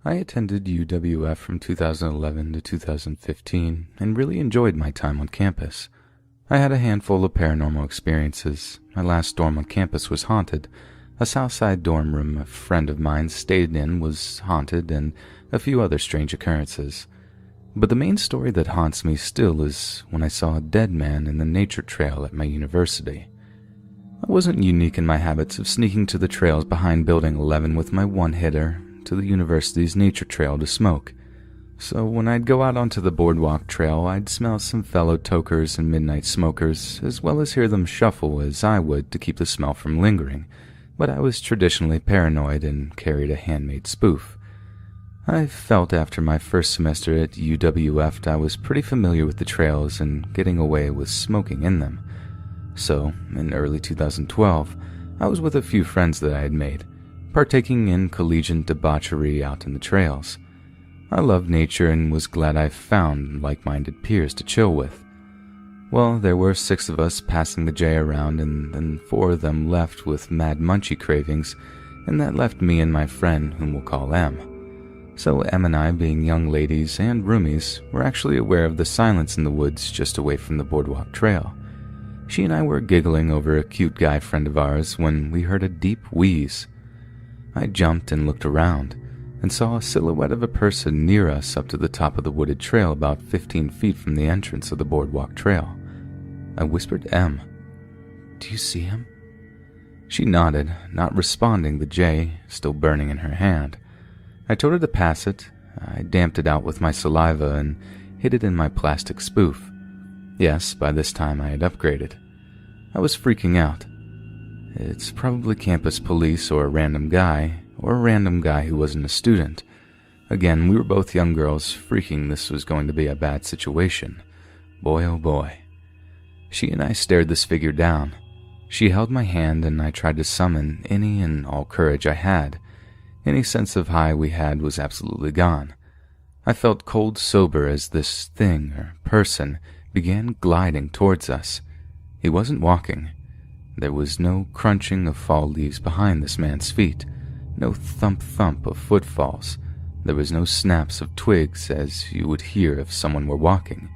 I attended UWF from 2011 to 2015 and really enjoyed my time on campus. I had a handful of paranormal experiences. My last dorm on campus was haunted. A Southside dorm room a friend of mine stayed in was haunted, and a few other strange occurrences. But the main story that haunts me still is when I saw a dead man in the nature trail at my university. I wasn't unique in my habits of sneaking to the trails behind Building 11 with my one-hitter to the university's nature trail to smoke. So when I'd go out onto the boardwalk trail, I'd smell some fellow tokers and midnight smokers, as well as hear them shuffle as I would to keep the smell from lingering. But I was traditionally paranoid and carried a handmade spoof. I felt after my first semester at UWF I was pretty familiar with the trails and getting away with smoking in them. So, in early 2012, I was with a few friends that I had made, partaking in collegiate debauchery out in the trails. I loved nature and was glad I found like-minded peers to chill with. Well, there were 6 of us passing the J around, and then 4 of them left with mad munchie cravings, and that left me and my friend, whom we'll call M. So Em and I, being young ladies and roomies, were actually aware of the silence in the woods just away from the boardwalk trail. She and I were giggling over a cute guy friend of ours when we heard a deep wheeze. I jumped and looked around, and saw a silhouette of a person near us up to the top of the wooded trail about 15 feet from the entrance of the boardwalk trail. I whispered Em, "Do you see him?" She nodded, not responding, the J still burning in her hand. I told her to pass it. I damped it out with my saliva and hid it in my plastic spoof. Yes, by this time I had upgraded. I was freaking out. It's probably campus police or a random guy who wasn't a student. Again, we were both young girls, freaking this was going to be a bad situation. Boy, oh boy. She and I stared this figure down. She held my hand and I tried to summon any and all courage I had. Any sense of high we had was absolutely gone. I felt cold sober as this thing or person began gliding towards us. He wasn't walking. There was no crunching of fall leaves behind this man's feet, no thump-thump of footfalls. There was no snaps of twigs as you would hear if someone were walking.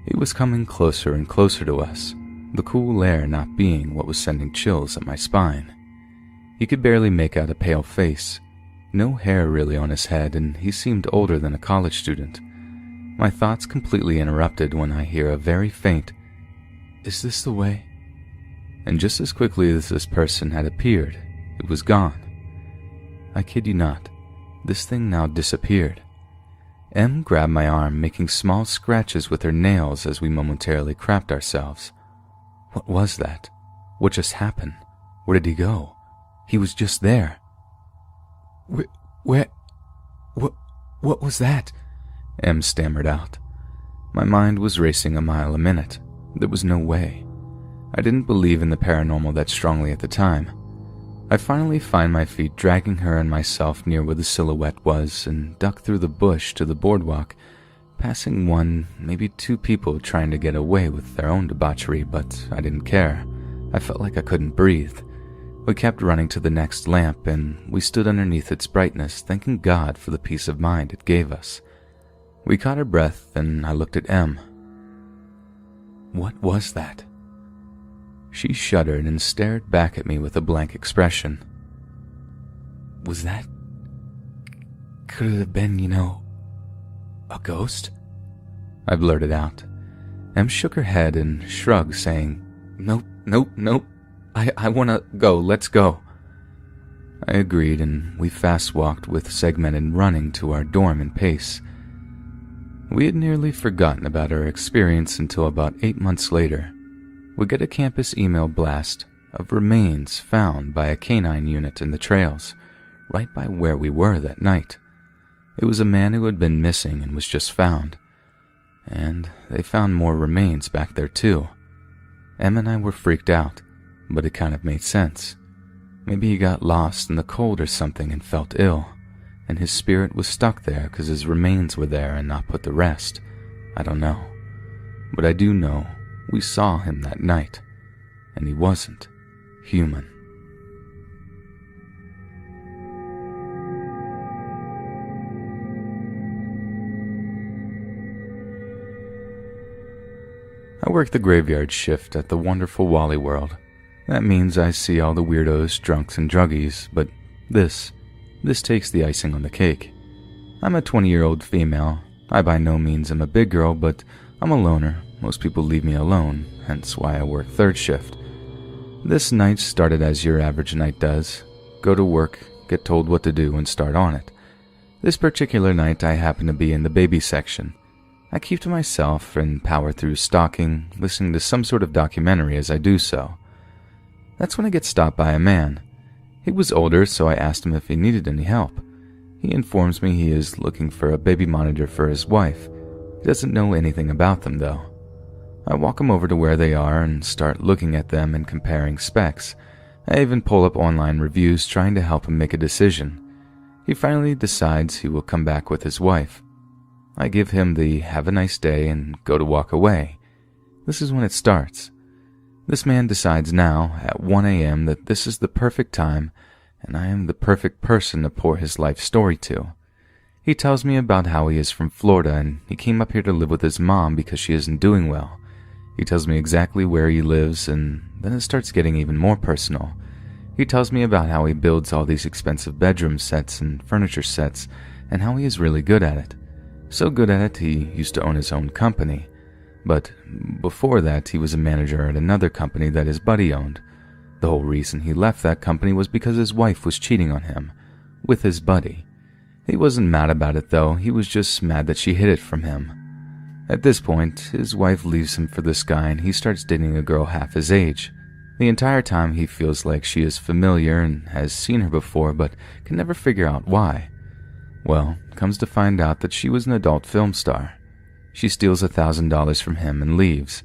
He was coming closer and closer to us, the cool air not being what was sending chills up my spine. He could barely make out a pale face. No hair really on his head, and he seemed older than a college student. My thoughts completely interrupted when I hear a very faint, "Is this the way?" And just as quickly as this person had appeared, it was gone. I kid you not, this thing now disappeared. Em grabbed my arm, making small scratches with her nails as we momentarily crapped ourselves. What was that? What just happened? Where did he go? He was just there. What was that? Em stammered out. My mind was racing a mile a minute. There was no way. I didn't believe in the paranormal that strongly at the time. I finally find my feet dragging her and myself near where the silhouette was and duck through the bush to the boardwalk, passing 1, maybe 2 people trying to get away with their own debauchery, but I didn't care. I felt like I couldn't breathe. We kept running to the next lamp, and we stood underneath its brightness, thanking God for the peace of mind it gave us. We caught our breath, and I looked at Em. What was that? She shuddered and stared back at me with a blank expression. Was that... could it have been, a ghost? I blurted out. Em shook her head and shrugged, saying, Nope. I want to go, let's go. I agreed, and we fast-walked with segmented running to our dorm in pace. We had nearly forgotten about our experience until about 8 months later. We get a campus email blast of remains found by a canine unit in the trails, right by where we were that night. It was a man who had been missing and was just found. And they found more remains back there too. Em and I were freaked out, but it kind of made sense. Maybe he got lost in the cold or something and felt ill, and his spirit was stuck there because his remains were there and not put to rest. I don't know. But I do know we saw him that night, and he wasn't human. I work the graveyard shift at the wonderful Wally World. That means I see all the weirdos, drunks, and druggies, but this takes the icing on the cake. I'm a 20-year-old female. I by no means am a big girl, but I'm a loner. Most people leave me alone, hence why I work third shift. This night started as your average night does. Go to work, get told what to do, and start on it. This particular night I happen to be in the baby section. I keep to myself and power through stalking, listening to some sort of documentary as I do so. That's when I get stopped by a man. He was older, so I asked him if he needed any help. He informs me he is looking for a baby monitor for his wife. He doesn't know anything about them, though. I walk him over to where they are and start looking at them and comparing specs. I even pull up online reviews trying to help him make a decision. He finally decides he will come back with his wife. I give him the have a nice day and go to walk away. This is when it starts. This man decides now, at 1 a.m., that this is the perfect time, and I am the perfect person to pour his life story to. He tells me about how he is from Florida and he came up here to live with his mom because she isn't doing well. He tells me exactly where he lives, and then it starts getting even more personal. He tells me about how he builds all these expensive bedroom sets and furniture sets, and how he is really good at it. So good at it, he used to own his own company. But before that, he was a manager at another company that his buddy owned. The whole reason he left that company was because his wife was cheating on him, with his buddy. He wasn't mad about it though, he was just mad that she hid it from him. At this point, his wife leaves him for this guy and he starts dating a girl half his age. The entire time he feels like she is familiar and has seen her before but can never figure out why. Well, comes to find out that she was an adult film star. She steals $1,000 from him and leaves.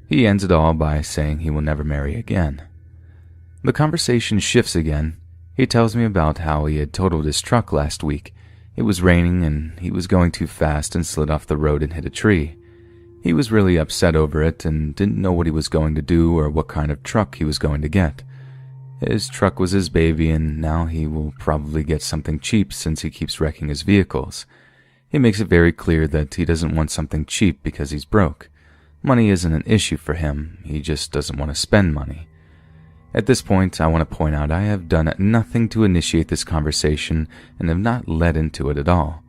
He ends it all by saying he will never marry again. The conversation shifts again. He tells me about how he had totaled his truck last week. It was raining and he was going too fast and slid off the road and hit a tree. He was really upset over it and didn't know what he was going to do or what kind of truck he was going to get. His truck was his baby and now he will probably get something cheap since he keeps wrecking his vehicles. He makes it very clear that he doesn't want something cheap because he's broke. Money isn't an issue for him, he just doesn't want to spend money. At this point, I want to point out I have done nothing to initiate this conversation and have not led into it at all.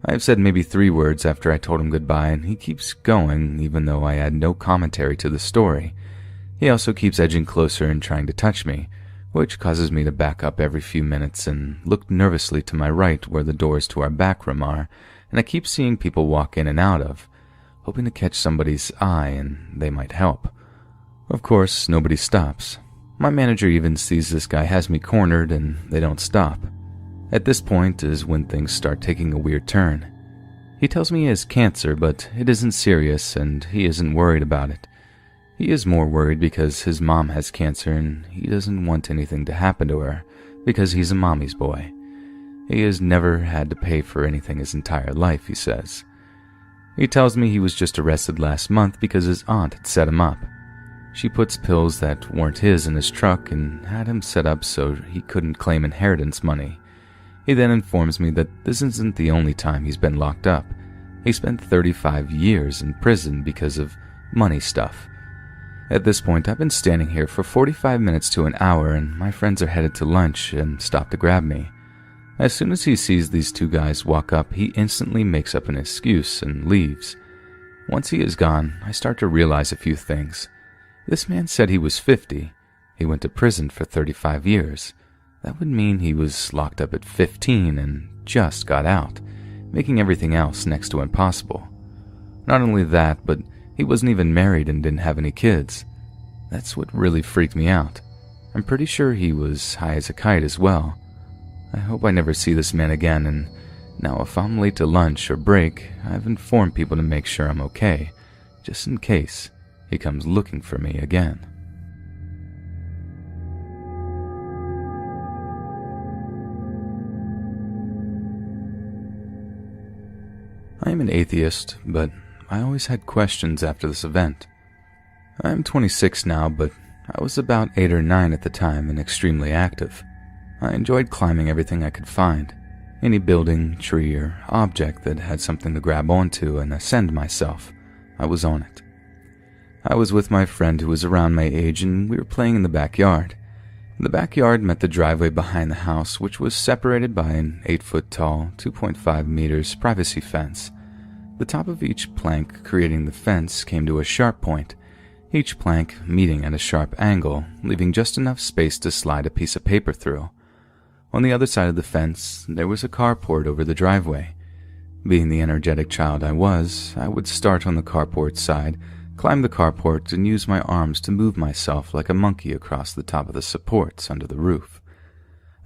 I have said maybe 3 words after I told him goodbye and he keeps going even though I add no commentary to the story. He also keeps edging closer and trying to touch me, which causes me to back up every few minutes and look nervously to my right where the doors to our back room are, and I keep seeing people walk in and out of, hoping to catch somebody's eye and they might help. Of course, nobody stops. My manager even sees this guy has me cornered and they don't stop. At this point is when things start taking a weird turn. He tells me he has cancer, but it isn't serious and he isn't worried about it. He is more worried because his mom has cancer and he doesn't want anything to happen to her because he's a mommy's boy. He has never had to pay for anything his entire life, he says. He tells me he was just arrested last month because his aunt had set him up. She puts pills that weren't his in his truck and had him set up so he couldn't claim inheritance money. He then informs me that this isn't the only time he's been locked up. He spent 35 years in prison because of money stuff. At this point, I've been standing here for 45 minutes to an hour and my friends are headed to lunch and stop to grab me. As soon as he sees these 2 guys walk up, he instantly makes up an excuse and leaves. Once he is gone, I start to realize a few things. This man said he was 50. He went to prison for 35 years. That would mean he was locked up at 15 and just got out, making everything else next to impossible. Not only that, but he wasn't even married and didn't have any kids. That's what really freaked me out. I'm pretty sure he was high as a kite as well. I hope I never see this man again, and now if I'm late to lunch or break, I've informed people to make sure I'm okay, just in case he comes looking for me again. I am an atheist, but I always had questions after this event. I am 26 now, but I was about 8 or 9 at the time and extremely active. I enjoyed climbing everything I could find, any building, tree, or object that had something to grab onto and ascend myself. I was on it. I was with my friend who was around my age, and we were playing in the backyard. The backyard met the driveway behind the house, which was separated by an 8-foot-tall, 2.5 meters privacy fence. The top of each plank creating the fence came to a sharp point, each plank meeting at a sharp angle, leaving just enough space to slide a piece of paper through. On the other side of the fence, there was a carport over the driveway. Being the energetic child I was, I would start on the carport side, climb the carport, and use my arms to move myself like a monkey across the top of the supports under the roof.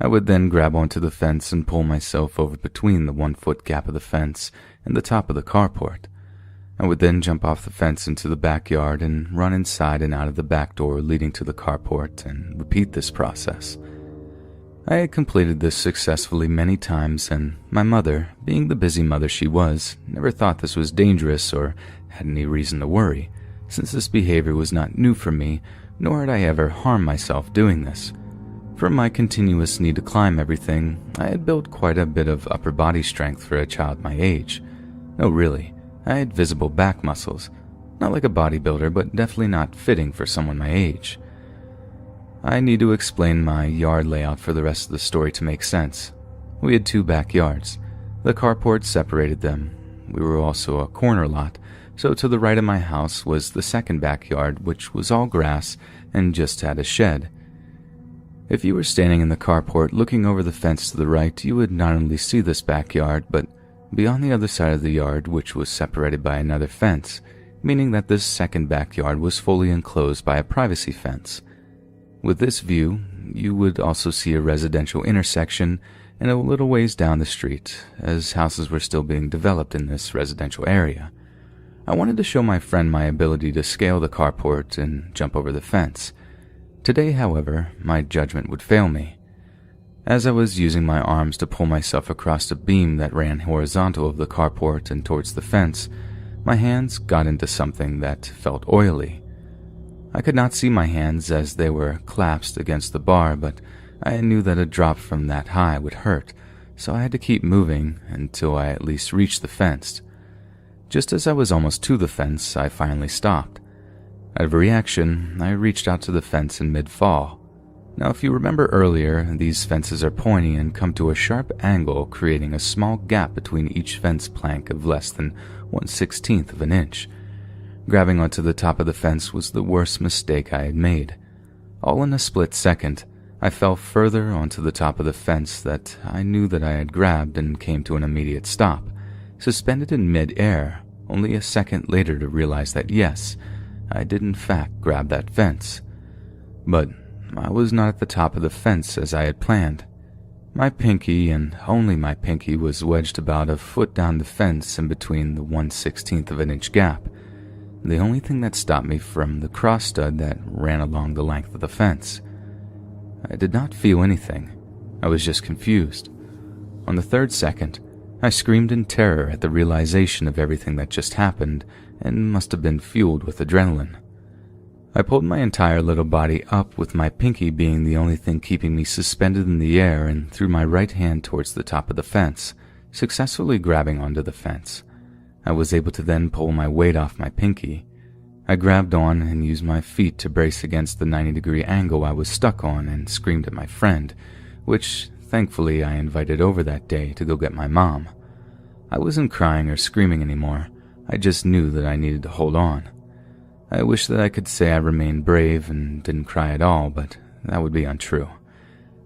I would then grab onto the fence and pull myself over between the 1-foot gap of the fence and the top of the carport. I would then jump off the fence into the backyard and run inside and out of the back door leading to the carport and repeat this process. I had completed this successfully many times, and my mother, being the busy mother she was, never thought this was dangerous or had any reason to worry, since this behavior was not new for me, nor had I ever harmed myself doing this. From my continuous need to climb everything, I had built quite a bit of upper body strength for a child my age. No, really, I had visible back muscles, not like a bodybuilder, but definitely not fitting for someone my age. I need to explain my yard layout for the rest of the story to make sense. We had 2 backyards. The carport separated them. We were also a corner lot, so to the right of my house was the second backyard, which was all grass and just had a shed. If you were standing in the carport looking over the fence to the right, you would not only see this backyard, but be on the other side of the yard, which was separated by another fence, meaning that this second backyard was fully enclosed by a privacy fence. With this view, you would also see a residential intersection and a little ways down the street, as houses were still being developed in this residential area. I wanted to show my friend my ability to scale the carport and jump over the fence. Today, however, my judgment would fail me. As I was using my arms to pull myself across a beam that ran horizontal of the carport and towards the fence, my hands got into something that felt oily. I could not see my hands as they were clasped against the bar, but I knew that a drop from that high would hurt, so I had to keep moving until I at least reached the fence. Just as I was almost to the fence, I finally stopped. Out of a reaction, I reached out to the fence in mid-fall. Now, if you remember earlier, these fences are pointy and come to a sharp angle, creating a small gap between each fence plank of less than 1/16 of an inch. Grabbing onto the top of the fence was the worst mistake I had made. All in a split second, I fell further onto the top of the fence that I knew that I had grabbed and came to an immediate stop, suspended in mid-air, only a second later to realize that yes, I did in fact grab that fence. But I was not at the top of the fence as I had planned. My pinky, and only my pinky, was wedged about a foot down the fence in between the 1/16 of an inch gap, the only thing that stopped me from the cross stud that ran along the length of the fence. I did not feel anything. I was just confused. On the 3rd second, I screamed in terror at the realization of everything that just happened and must have been fueled with adrenaline. I pulled my entire little body up, with my pinky being the only thing keeping me suspended in the air, and threw my right hand towards the top of the fence, successfully grabbing onto the fence. I was able to then pull my weight off my pinky. I grabbed on and used my feet to brace against the 90-degree angle I was stuck on and screamed at my friend, which thankfully I invited over that day to go get my mom. I wasn't crying or screaming anymore. I just knew that I needed to hold on. I wish that I could say I remained brave and didn't cry at all, but that would be untrue.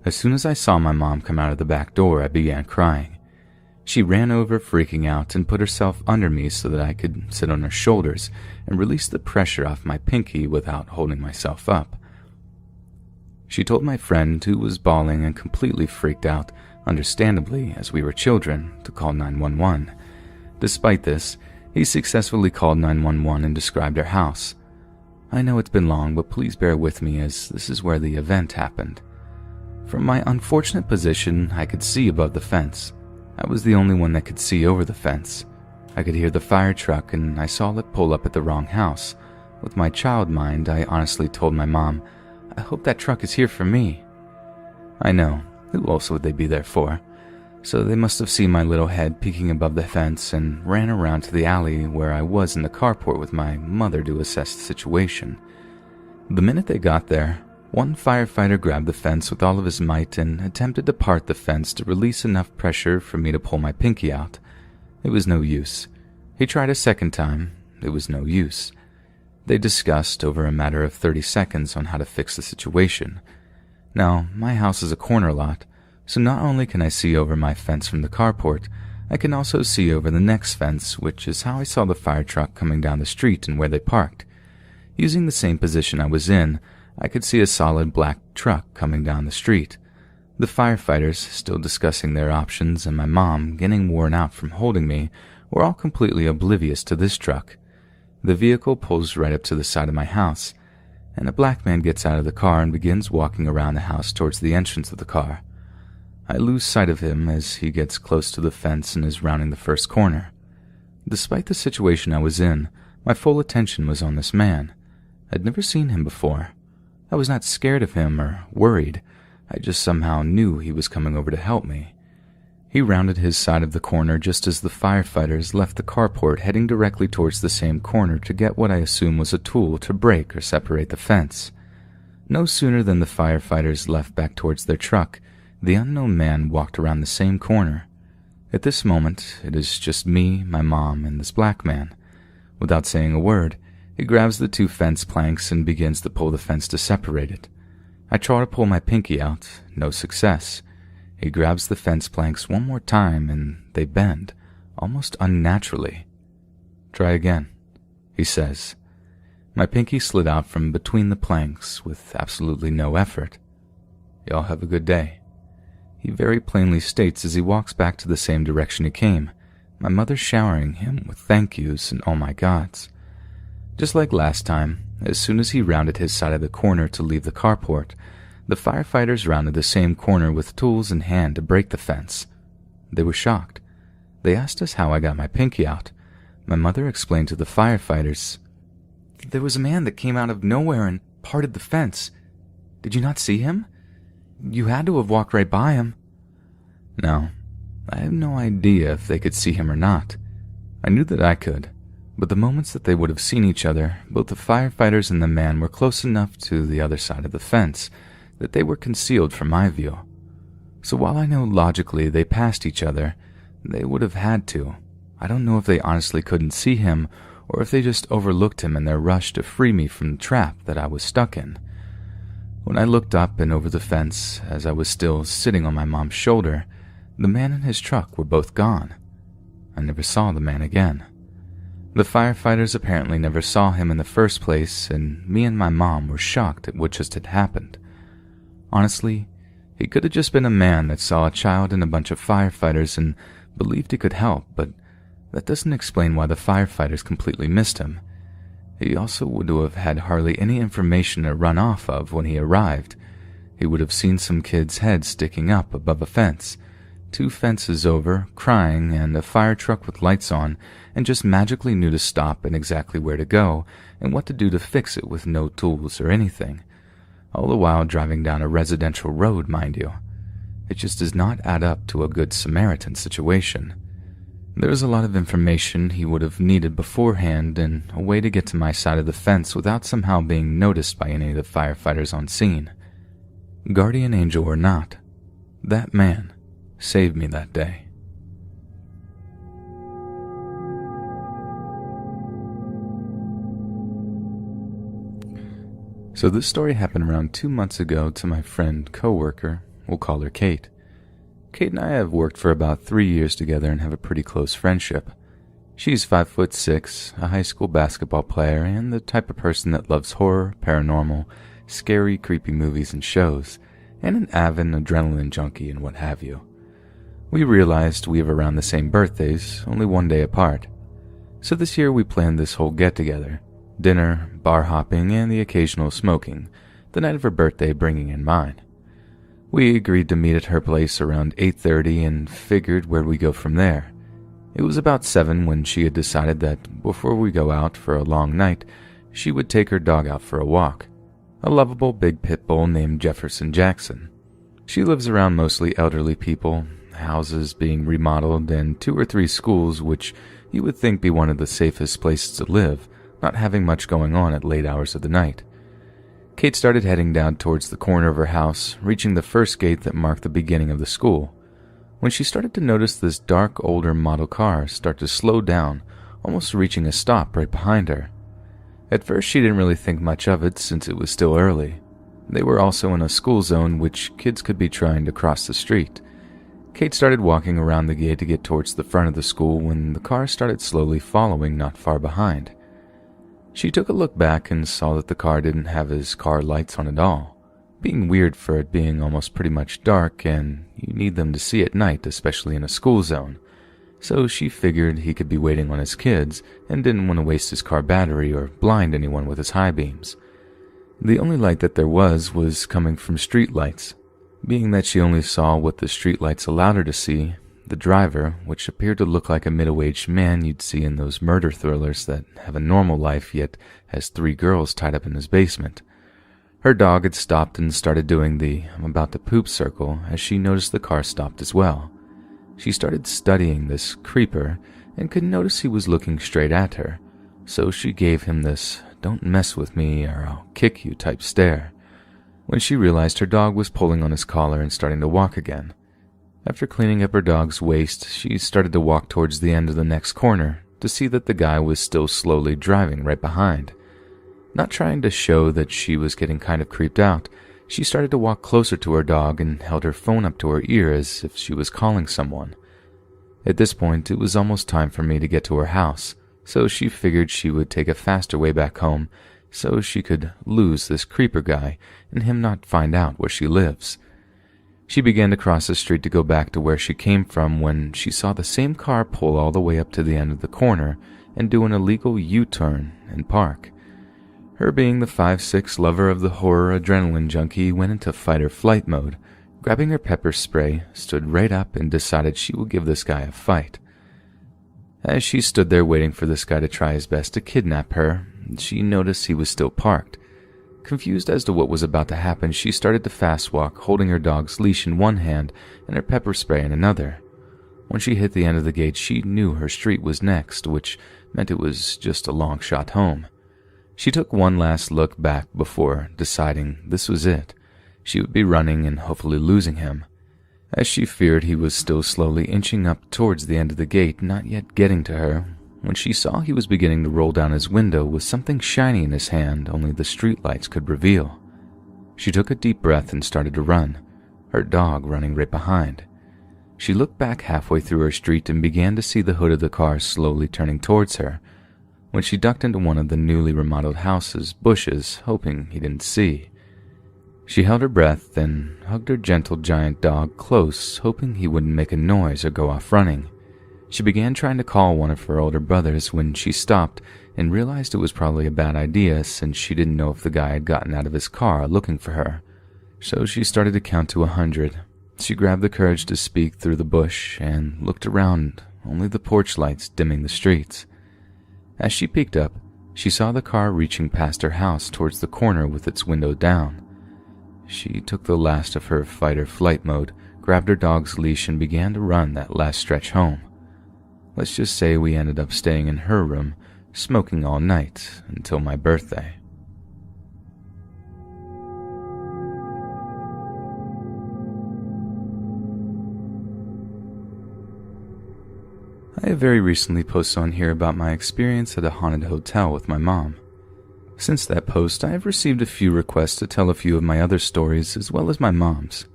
As soon as I saw my mom come out of the back door, I began crying. She ran over, freaking out, and put herself under me so that I could sit on her shoulders and release the pressure off my pinky without holding myself up. She told my friend, who was bawling and completely freaked out, understandably, as we were children, to call 911. Despite this, he successfully called 911 and described our house. I know it's been long, but please bear with me, as this is where the event happened. From my unfortunate position, I could see above the fence. I was the only one that could see over the fence. I could hear the fire truck, and I saw it pull up at the wrong house. With my child mind, I honestly told my mom, "I hope that truck is here for me." I know, who else would they be there for? So they must have seen my little head peeking above the fence and ran around to the alley where I was in the carport with my mother to assess the situation. The minute they got there, one firefighter grabbed the fence with all of his might and attempted to part the fence to release enough pressure for me to pull my pinky out. It was no use. He tried a second time. It was no use. They discussed over a matter of 30 seconds on how to fix the situation. Now, my house is a corner lot, so not only can I see over my fence from the carport, I can also see over the next fence, which is how I saw the fire truck coming down the street and where they parked. Using the same position I was in, I could see a solid black truck coming down the street. The firefighters, still discussing their options, and my mom, getting worn out from holding me, were all completely oblivious to this truck. The vehicle pulls right up to the side of my house, and a black man gets out of the car and begins walking around the house towards the entrance of the car. I lose sight of him as he gets close to the fence and is rounding the first corner. Despite the situation I was in, my full attention was on this man. I'd never seen him before. I was not scared of him or worried. I just somehow knew he was coming over to help me. He rounded his side of the corner just as the firefighters left the carport, heading directly towards the same corner to get what I assume was a tool to break or separate the fence. No sooner than the firefighters left back towards their truck, the unknown man walked around the same corner. At this moment, it is just me, my mom, and this black man. Without saying a word, he grabs the two fence planks and begins to pull the fence to separate it. I try to pull my pinky out, no success. He grabs the fence planks one more time and they bend, almost unnaturally. "Try again," he says. My pinky slid out from between the planks with absolutely no effort. "Y'all have a good day," he very plainly states as he walks back to the same direction he came, my mother showering him with thank yous and oh my gods. Just like last time, as soon as he rounded his side of the corner to leave the carport, the firefighters rounded the same corner with tools in hand to break the fence. They were shocked. They asked us how I got my pinky out. My mother explained to the firefighters, "There was a man that came out of nowhere and parted the fence. Did you not see him? You had to have walked right by him." No, I have no idea if they could see him or not. I knew that I could, but the moments that they would have seen each other, both the firefighters and the man were close enough to the other side of the fence that they were concealed from my view. So while I know logically they passed each other, they would have had to. I don't know if they honestly couldn't see him or if they just overlooked him in their rush to free me from the trap that I was stuck in. When I looked up and over the fence, as I was still sitting on my mom's shoulder, the man and his truck were both gone. I never saw the man again. The firefighters apparently never saw him in the first place, and me and my mom were shocked at what just had happened. Honestly, he could have just been a man that saw a child and a bunch of firefighters and believed he could help, but that doesn't explain why the firefighters completely missed him. He also would have had hardly any information to run off of when he arrived. He would have seen some kid's head sticking up above a fence, 2 fences over, crying, and a fire truck with lights on, and just magically knew to stop and exactly where to go and what to do to fix it with no tools or anything. All the while driving down a residential road, mind you. It just does not add up to a good Samaritan situation. There's a lot of information he would have needed beforehand and a way to get to my side of the fence without somehow being noticed by any of the firefighters on scene. Guardian angel or not, that man saved me that day. So this story happened around 2 months ago to my friend coworker. We'll call her Kate. Kate and I have worked for about 3 years together and have a pretty close friendship. She's 5'6", a high school basketball player, and the type of person that loves horror, paranormal, scary, creepy movies and shows, and an avid adrenaline junkie and what have you. We realized we have around the same birthdays, only 1 day apart. So this year we planned this whole get-together, dinner, bar hopping, and the occasional smoking, the night of her birthday bringing in mine. We agreed to meet at her place around 8:30 and figured where we go from there. It was about 7 when she had decided that before we go out for a long night, she would take her dog out for a walk. A lovable big pit bull named Jefferson Jackson. She lives around mostly elderly people, houses being remodeled, and 2 or 3 schools, which you would think be one of the safest places to live, not having much going on at late hours of the night. Kate started heading down towards the corner of her house, reaching the first gate that marked the beginning of the school, when she started to notice this dark, older model car start to slow down, almost reaching a stop right behind her. At first, she didn't really think much of it since it was still early. They were also in a school zone which kids could be trying to cross the street. Kate started walking around the gate to get towards the front of the school when the car started slowly following not far behind. She took a look back and saw that the car didn't have his car lights on at all, being weird for it being almost pretty much dark, and you need them to see at night, especially in a school zone. So she figured he could be waiting on his kids and didn't want to waste his car battery or blind anyone with his high beams. The only light that there was coming from street lights. Being that she only saw what the street lights allowed her to see, the driver, which appeared to look like a middle-aged man you'd see in those murder thrillers that have a normal life yet has 3 girls tied up in his basement. Her dog had stopped and started doing the "I'm about to poop" circle as she noticed the car stopped as well. She started studying this creeper and could notice he was looking straight at her, so she gave him this "don't mess with me or I'll kick you" type stare, when she realized her dog was pulling on his collar and starting to walk again. After cleaning up her dog's waste, she started to walk towards the end of the next corner to see that the guy was still slowly driving right behind. Not trying to show that she was getting kind of creeped out, she started to walk closer to her dog and held her phone up to her ear as if she was calling someone. At this point, it was almost time for me to get to her house, so she figured she would take a faster way back home so she could lose this creeper guy and him not find out where she lives. She began to cross the street to go back to where she came from when she saw the same car pull all the way up to the end of the corner and do an illegal U-turn and park. Her being the 5'6" lover of the horror adrenaline junkie went into fight-or-flight mode, grabbing her pepper spray, stood right up and decided she would give this guy a fight. As she stood there waiting for this guy to try his best to kidnap her, she noticed he was still parked. Confused as to what was about to happen, she started to fast walk, holding her dog's leash in one hand and her pepper spray in another. When she hit the end of the gate, she knew her street was next, which meant it was just a long shot home. She took one last look back before deciding this was it. She would be running and hopefully losing him. As she feared he was still slowly inching up towards the end of the gate, not yet getting to her, when she saw he was beginning to roll down his window with something shiny in his hand only the streetlights could reveal. She took a deep breath and started to run, her dog running right behind. She looked back halfway through her street and began to see the hood of the car slowly turning towards her, when she ducked into one of the newly remodeled house's bushes, hoping he didn't see. She held her breath, then hugged her gentle giant dog close, hoping he wouldn't make a noise or go off running. She began trying to call one of her older brothers when she stopped and realized it was probably a bad idea since she didn't know if the guy had gotten out of his car looking for her. So she started to count to 100. She grabbed the courage to speak through the bush and looked around, only the porch lights dimming the streets. As she peeked up, she saw the car reaching past her house towards the corner with its window down. She took the last of her fight-or-flight mode, grabbed her dog's leash and began to run that last stretch home. Let's just say we ended up staying in her room, smoking all night until my birthday. I have very recently posted on here about my experience at a haunted hotel with my mom. Since that post, I have received a few requests to tell a few of my other stories as well as my mom's.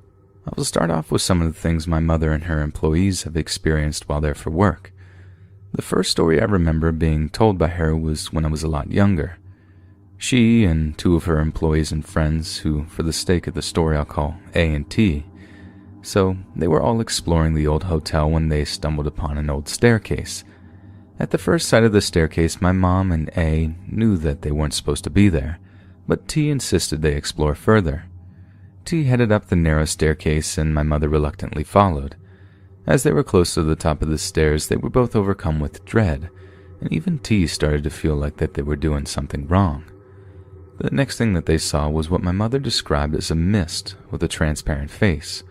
I will start off with some of the things my mother and her employees have experienced while there for work. The first story I remember being told by her was when I was a lot younger. She and 2 of her employees and friends, who for the sake of the story I'll call A and T, so they were all exploring the old hotel when they stumbled upon an old staircase. At the first sight of the staircase, my mom and A knew that they weren't supposed to be there, but T insisted they explore further. T headed up the narrow staircase and my mother reluctantly followed. As they were close to the top of the stairs, they were both overcome with dread, and even T started to feel like that they were doing something wrong. The next thing that they saw was what my mother described as a mist with a transparent face.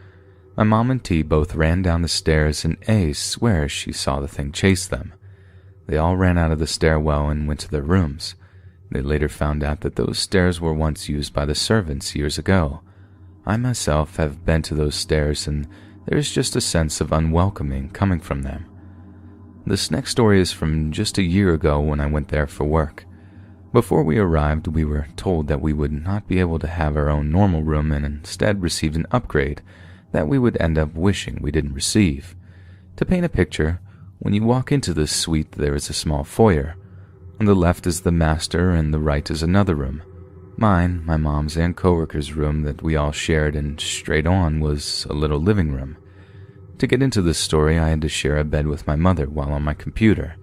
My mom and T both ran down the stairs, and A swears she saw the thing chase them. They all ran out of the stairwell and went to their rooms. They later found out that those stairs were once used by the servants years ago. I myself have been to those stairs, and there's just a sense of unwelcoming coming from them. This next story is from just a year ago when I went there for work. Before we arrived, we were told that we would not be able to have our own normal room and instead received an upgrade that we would end up wishing we didn't receive. To paint a picture, when you walk into this suite, there is a small foyer. On the left is the master and the right is another room. Mine, my mom's, and coworker's room that we all shared, and straight on was a little living room. To get into this story, I had to share a bed with my mother while on my computer,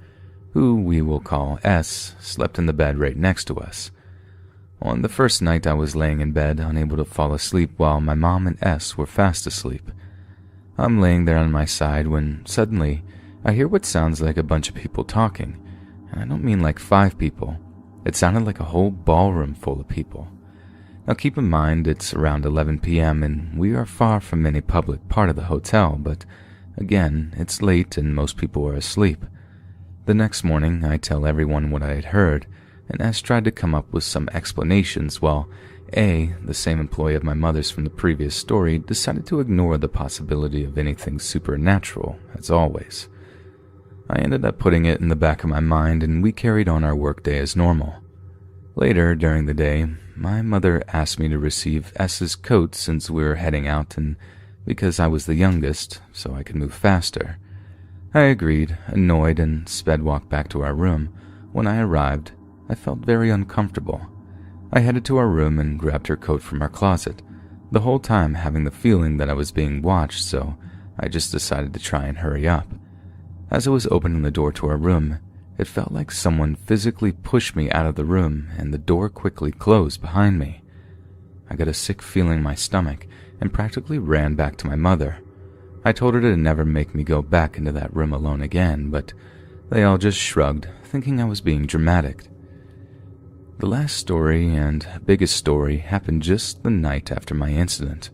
who we will call S, slept in the bed right next to us. On the first night, I was laying in bed, unable to fall asleep, while my mom and S were fast asleep. I'm laying there on my side when suddenly I hear what sounds like a bunch of people talking, and I don't mean like 5 people. It sounded like a whole ballroom full of people. Now keep in mind it's around 11 p.m. and we are far from any public part of the hotel, but again, it's late and most people are asleep. The next morning, I tell everyone what I had heard, and S tried to come up with some explanations while A, the same employee of my mother's from the previous story, decided to ignore the possibility of anything supernatural, as always. I ended up putting it in the back of my mind, and we carried on our workday as normal. Later, during the day, my mother asked me to receive S's coat since we were heading out, and because I was the youngest, so I could move faster. I agreed, annoyed, and sped walked back to our room. When I arrived, I felt very uncomfortable. I headed to our room and grabbed her coat from our closet, the whole time having the feeling that I was being watched, so I just decided to try and hurry up. As I was opening the door to our room, it felt like someone physically pushed me out of the room and the door quickly closed behind me. I got a sick feeling in my stomach and practically ran back to my mother. I told her to never make me go back into that room alone again, but they all just shrugged, thinking I was being dramatic. The last story and biggest story happened just the night after my incident.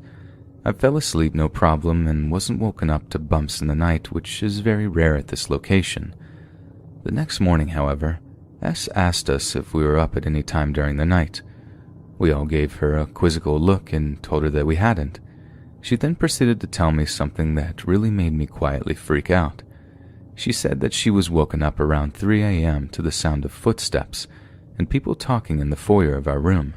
I fell asleep no problem and wasn't woken up to bumps in the night, which is very rare at this location. The next morning, however, S asked us if we were up at any time during the night. We all gave her a quizzical look and told her that we hadn't. She then proceeded to tell me something that really made me quietly freak out. She said that she was woken up around 3 a.m. to the sound of footsteps and people talking in the foyer of our room.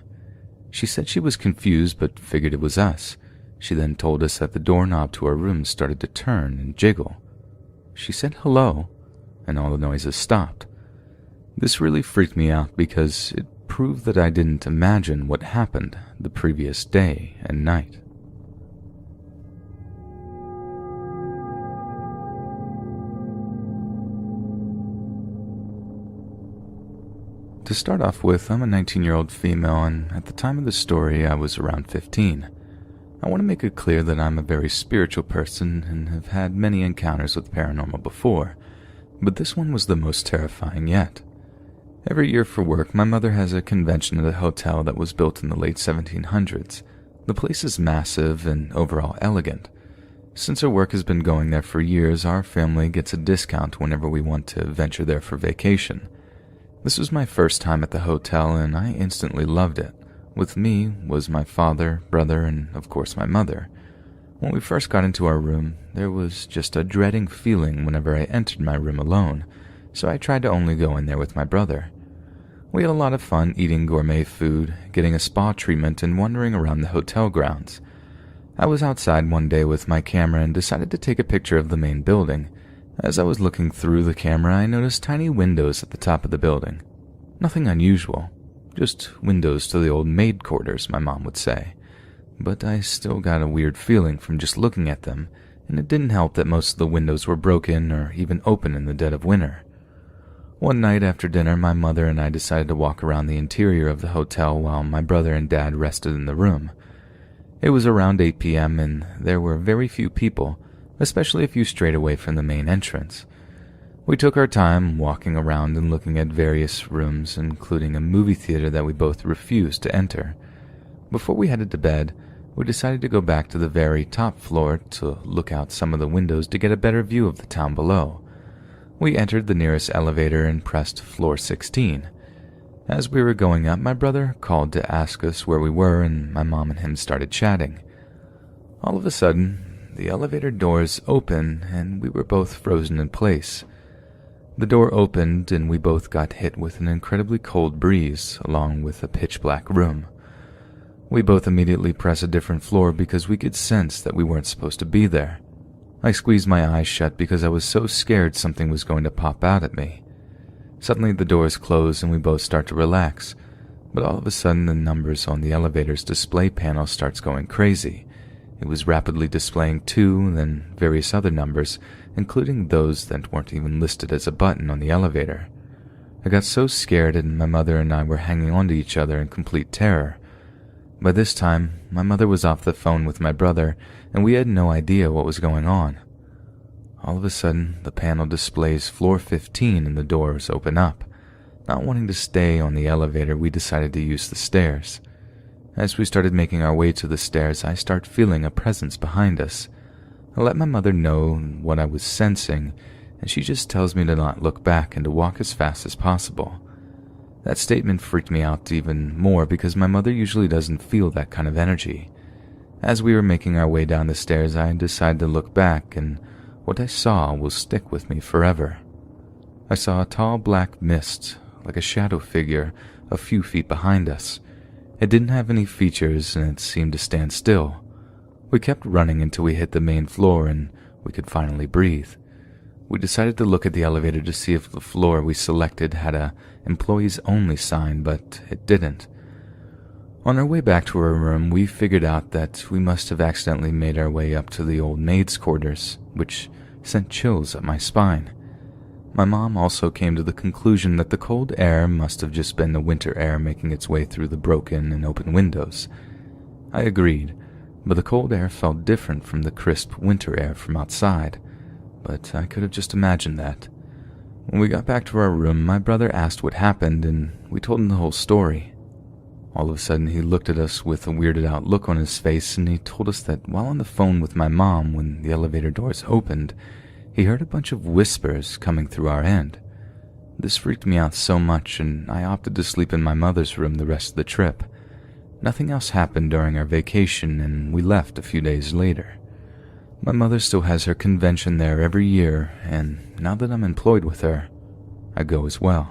She said she was confused but figured it was us. She then told us that the doorknob to our room started to turn and jiggle. She said hello, and all the noises stopped. This really freaked me out because it proved that I didn't imagine what happened the previous day and night. To start off with, I'm a 19-year-old female, and at the time of the story, I was around 15. I want to make it clear that I'm a very spiritual person and have had many encounters with paranormal before, but this one was the most terrifying yet. Every year for work, my mother has a convention at a hotel that was built in the late 1700s. The place is massive and overall elegant. Since her work has been going there for years, our family gets a discount whenever we want to venture there for vacation. This was my first time at the hotel, and I instantly loved it. With me was my father, brother, and of course my mother. When we first got into our room, there was just a dreading feeling whenever I entered my room alone, so I tried to only go in there with my brother. We had a lot of fun eating gourmet food, getting a spa treatment, and wandering around the hotel grounds. I was outside one day with my camera and decided to take a picture of the main building. As I was looking through the camera, I noticed tiny windows at the top of the building. Nothing unusual. Just windows to the old maid quarters, my mom would say. But I still got a weird feeling from just looking at them, and it didn't help that most of the windows were broken or even open in the dead of winter. One night after dinner, my mother and I decided to walk around the interior of the hotel while my brother and dad rested in the room. It was around 8 p.m. and there were very few people, especially a few straight away from the main entrance. We took our time walking around and looking at various rooms, including a movie theater that we both refused to enter. Before we headed to bed, We decided to go back to the very top floor to look out some of the windows to get a better view of the town below. We entered the nearest elevator and pressed floor 16. As we were going up, my brother called to ask us where we were, and my mom and him started chatting. All of a sudden, the elevator doors opened and we were both frozen in place. The door opened and we both got hit with an incredibly cold breeze along with a pitch-black room. We both immediately pressed a different floor because we could sense that we weren't supposed to be there. I squeezed my eyes shut because I was so scared something was going to pop out at me. Suddenly the doors close and we both start to relax, but all of a sudden the numbers on the elevator's display panel starts going crazy. It was rapidly displaying 2, then various other numbers, including those that weren't even listed as a button on the elevator. I got so scared and my mother and I were hanging on to each other in complete terror. By this time, my mother was off the phone with my brother, and we had no idea what was going on. All of a sudden, the panel displays floor 15 and the doors open up. Not wanting to stay on the elevator, we decided to use the stairs. As we started making our way to the stairs, I start feeling a presence behind us. I let my mother know what I was sensing, and she just tells me to not look back and to walk as fast as possible. That statement freaked me out even more because my mother usually doesn't feel that kind of energy. As we were making our way down the stairs, I decided to look back, and what I saw will stick with me forever. I saw a tall black mist, like a shadow figure, a few feet behind us. It didn't have any features and it seemed to stand still. We kept running until we hit the main floor and we could finally breathe. We decided to look at the elevator to see if the floor we selected had a employees only sign, but it didn't. On our way back to our room, we figured out that we must have accidentally made our way up to the old maid's quarters, which sent chills up my spine. My mom also came to the conclusion that the cold air must have just been the winter air making its way through the broken and open windows. I agreed, but the cold air felt different from the crisp winter air from outside, but I could have just imagined that. When we got back to our room, my brother asked what happened, and we told him the whole story. All of a sudden, he looked at us with a weirded out look on his face, and he told us that while on the phone with my mom when the elevator doors opened, he heard a bunch of whispers coming through our end. This freaked me out so much, and I opted to sleep in my mother's room the rest of the trip. Nothing else happened during our vacation, and we left a few days later. My mother still has her convention there every year, and now that I'm employed with her, I go as well.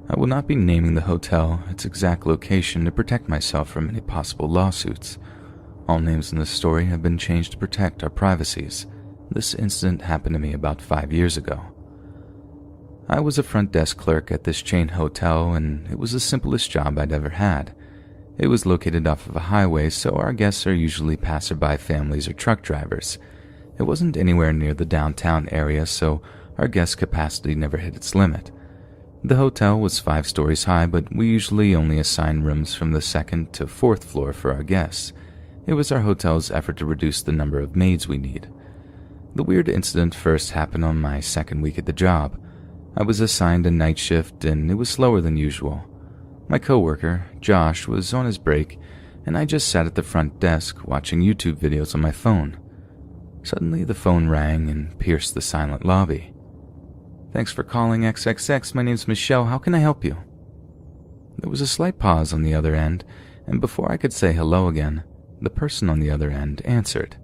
I will not be naming the hotel, its exact location, to protect myself from any possible lawsuits. All names in this story have been changed to protect our privacies. This incident happened to me about 5 years ago. I was a front desk clerk at this chain hotel, and it was the simplest job I'd ever had. It was located off of a highway, so our guests are usually passerby families or truck drivers. It wasn't anywhere near the downtown area, so our guest capacity never hit its limit. The hotel was 5 stories high, but we usually only assigned rooms from the 2nd to 4th floor for our guests. It was our hotel's effort to reduce the number of maids we need. The weird incident first happened on my 2nd week at the job. I was assigned a night shift, and it was slower than usual. My coworker, Josh, was on his break, and I just sat at the front desk watching YouTube videos on my phone. Suddenly, the phone rang and pierced the silent lobby. "Thanks for calling XXX. My name's Michelle. How can I help you?" There was a slight pause on the other end, and before I could say hello again, the person on the other end answered.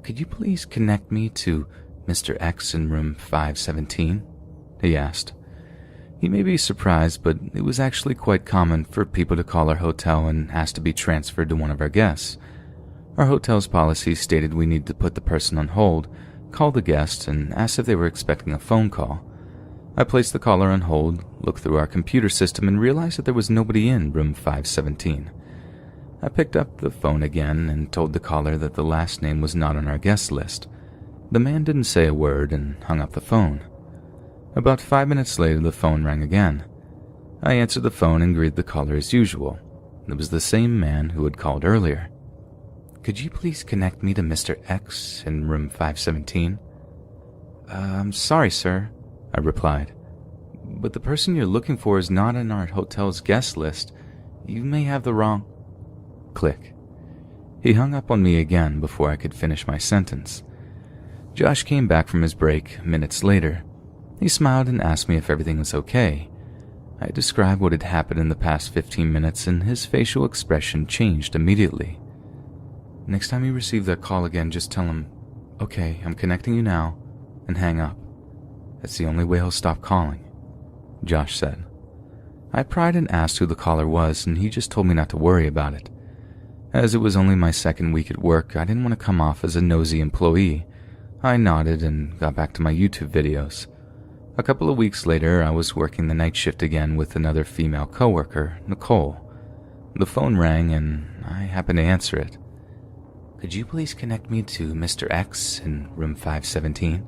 "Could you please connect me to Mr. X in room 517? He asked. You may be surprised, but it was actually quite common for people to call our hotel and ask to be transferred to one of our guests. Our hotel's policy stated we need to put the person on hold, call the guest, and ask if they were expecting a phone call. I placed the caller on hold, looked through our computer system, and realized that there was nobody in room 517. I picked up the phone again and told the caller that the last name was not on our guest list. The man didn't say a word and hung up the phone. About 5 minutes later, the phone rang again. I answered the phone and greeted the caller as usual. It was the same man who had called earlier. "Could you please connect me to Mr. X in room 517? I'm sorry, sir," I replied, "but the person you're looking for is not on our hotel's guest list. You may have the wrong—" Click. He hung up on me again before I could finish my sentence. Josh came back from his break minutes later. He smiled and asked me if everything was okay. I described what had happened in the past 15 minutes, and his facial expression changed immediately. "Next time you receive that call again, just tell him, 'Okay, I'm connecting you now,' and hang up. That's the only way he'll stop calling," Josh said. I pried and asked who the caller was, and he just told me not to worry about it. As it was only my second week at work, I didn't want to come off as a nosy employee. I nodded and got back to my YouTube videos. A couple of weeks later, I was working the night shift again with another female coworker, Nicole. The phone rang and I happened to answer it. "Could you please connect me to Mr. X in room 517?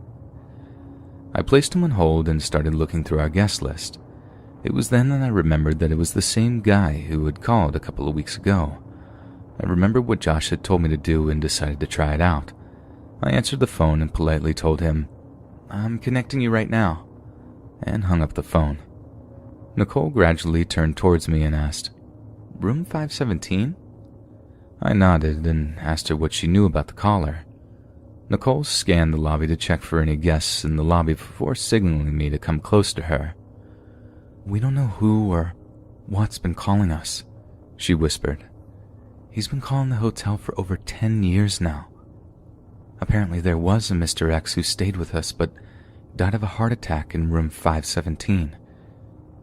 I placed him on hold and started looking through our guest list. It was then that I remembered that it was the same guy who had called a couple of weeks ago. I remembered what Josh had told me to do and decided to try it out. I answered the phone and politely told him, "I'm connecting you right now," and hung up the phone. Nicole gradually turned towards me and asked, "Room 517? I nodded and asked her what she knew about the caller. Nicole scanned the lobby to check for any guests in the lobby before signaling me to come close to her. "We don't know who or what's been calling us," she whispered. "He's been calling the hotel for over 10 years now. Apparently there was a Mr. X who stayed with us but died of a heart attack in room 517.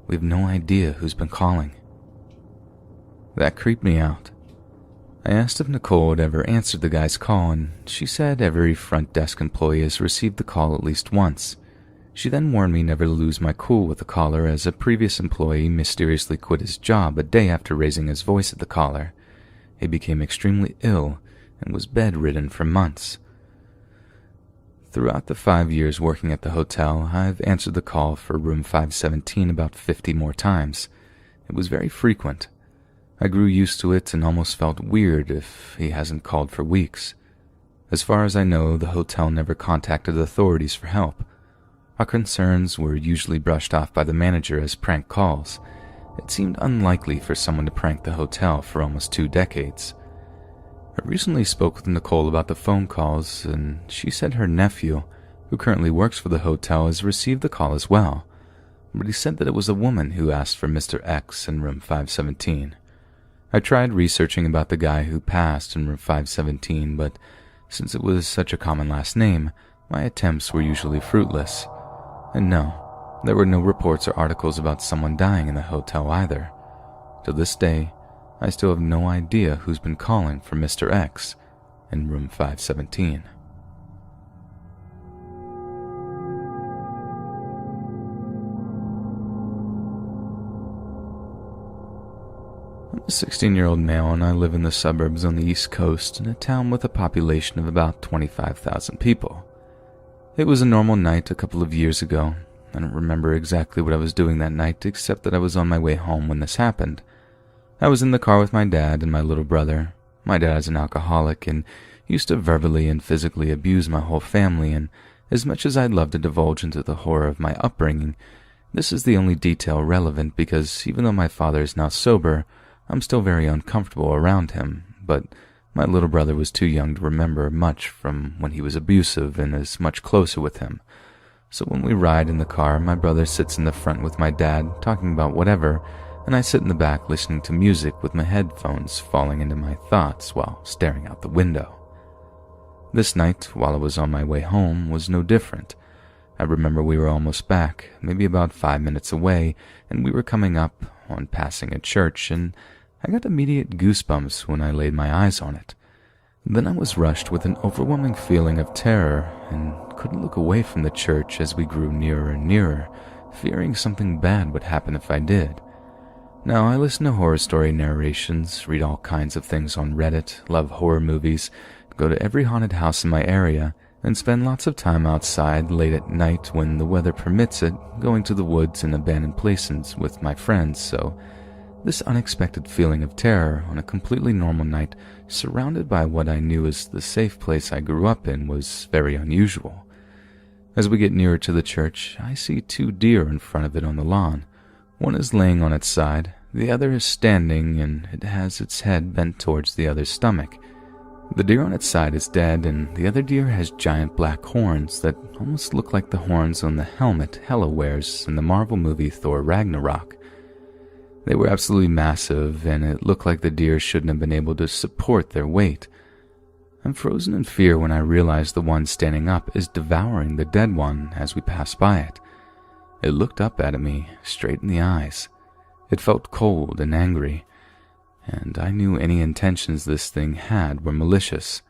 We have no idea who's been calling." That creeped me out. I asked if Nicole had ever answered the guy's call, and she said every front desk employee has received the call at least once. She then warned me never to lose my cool with the caller, as a previous employee mysteriously quit his job a day after raising his voice at the caller. He became extremely ill and was bedridden for months. Throughout the 5 years working at the hotel, I've answered the call for room 517 about 50 more times. It was very frequent. I grew used to it and almost felt weird if he hasn't called for weeks. As far as I know, the hotel never contacted authorities for help. Our concerns were usually brushed off by the manager as prank calls. It seemed unlikely for someone to prank the hotel for almost 2 decades. I recently spoke with Nicole about the phone calls, and she said her nephew, who currently works for the hotel, has received the call as well, but he said that it was a woman who asked for Mr. X in room 517. I tried researching about the guy who passed in room 517, but since it was such a common last name, my attempts were usually fruitless. And no, there were no reports or articles about someone dying in the hotel either. To this day, I still have no idea who's been calling for Mr. X in room 517. I'm a 16-year-old male and I live in the suburbs on the East Coast in a town with a population of about 25,000 people. It was a normal night a couple of years ago. I don't remember exactly what I was doing that night, except that I was on my way home when this happened. I was in the car with my dad and my little brother. My dad is an alcoholic and used to verbally and physically abuse my whole family, and as much as I'd love to divulge into the horror of my upbringing, this is the only detail relevant because even though my father is now sober, I'm still very uncomfortable around him, but my little brother was too young to remember much from when he was abusive and is much closer with him. So when we ride in the car, my brother sits in the front with my dad, talking about whatever, and I sit in the back listening to music with my headphones falling into my thoughts while staring out the window. This night, while I was on my way home, was no different. I remember we were almost back, maybe about 5 minutes away, and we were coming up on passing a church, and I got immediate goosebumps when I laid my eyes on it. Then I was rushed with an overwhelming feeling of terror and couldn't look away from the church as we grew nearer and nearer, fearing something bad would happen if I did. Now, I listen to horror story narrations, read all kinds of things on Reddit, love horror movies, go to every haunted house in my area, and spend lots of time outside late at night when the weather permits it, going to the woods and abandoned places with my friends, so this unexpected feeling of terror on a completely normal night, surrounded by what I knew as the safe place I grew up in, was very unusual. As we get nearer to the church, I see 2 deer in front of it on the lawn. One is laying on its side, the other is standing, and it has its head bent towards the other's stomach. The deer on its side is dead, and the other deer has giant black horns that almost look like the horns on the helmet Hela wears in the Marvel movie Thor Ragnarok. They were absolutely massive, and it looked like the deer shouldn't have been able to support their weight. I'm frozen in fear when I realize the one standing up is devouring the dead one as we pass by it. It looked up at me, straight in the eyes. It felt cold and angry, and I knew any intentions this thing had were malicious.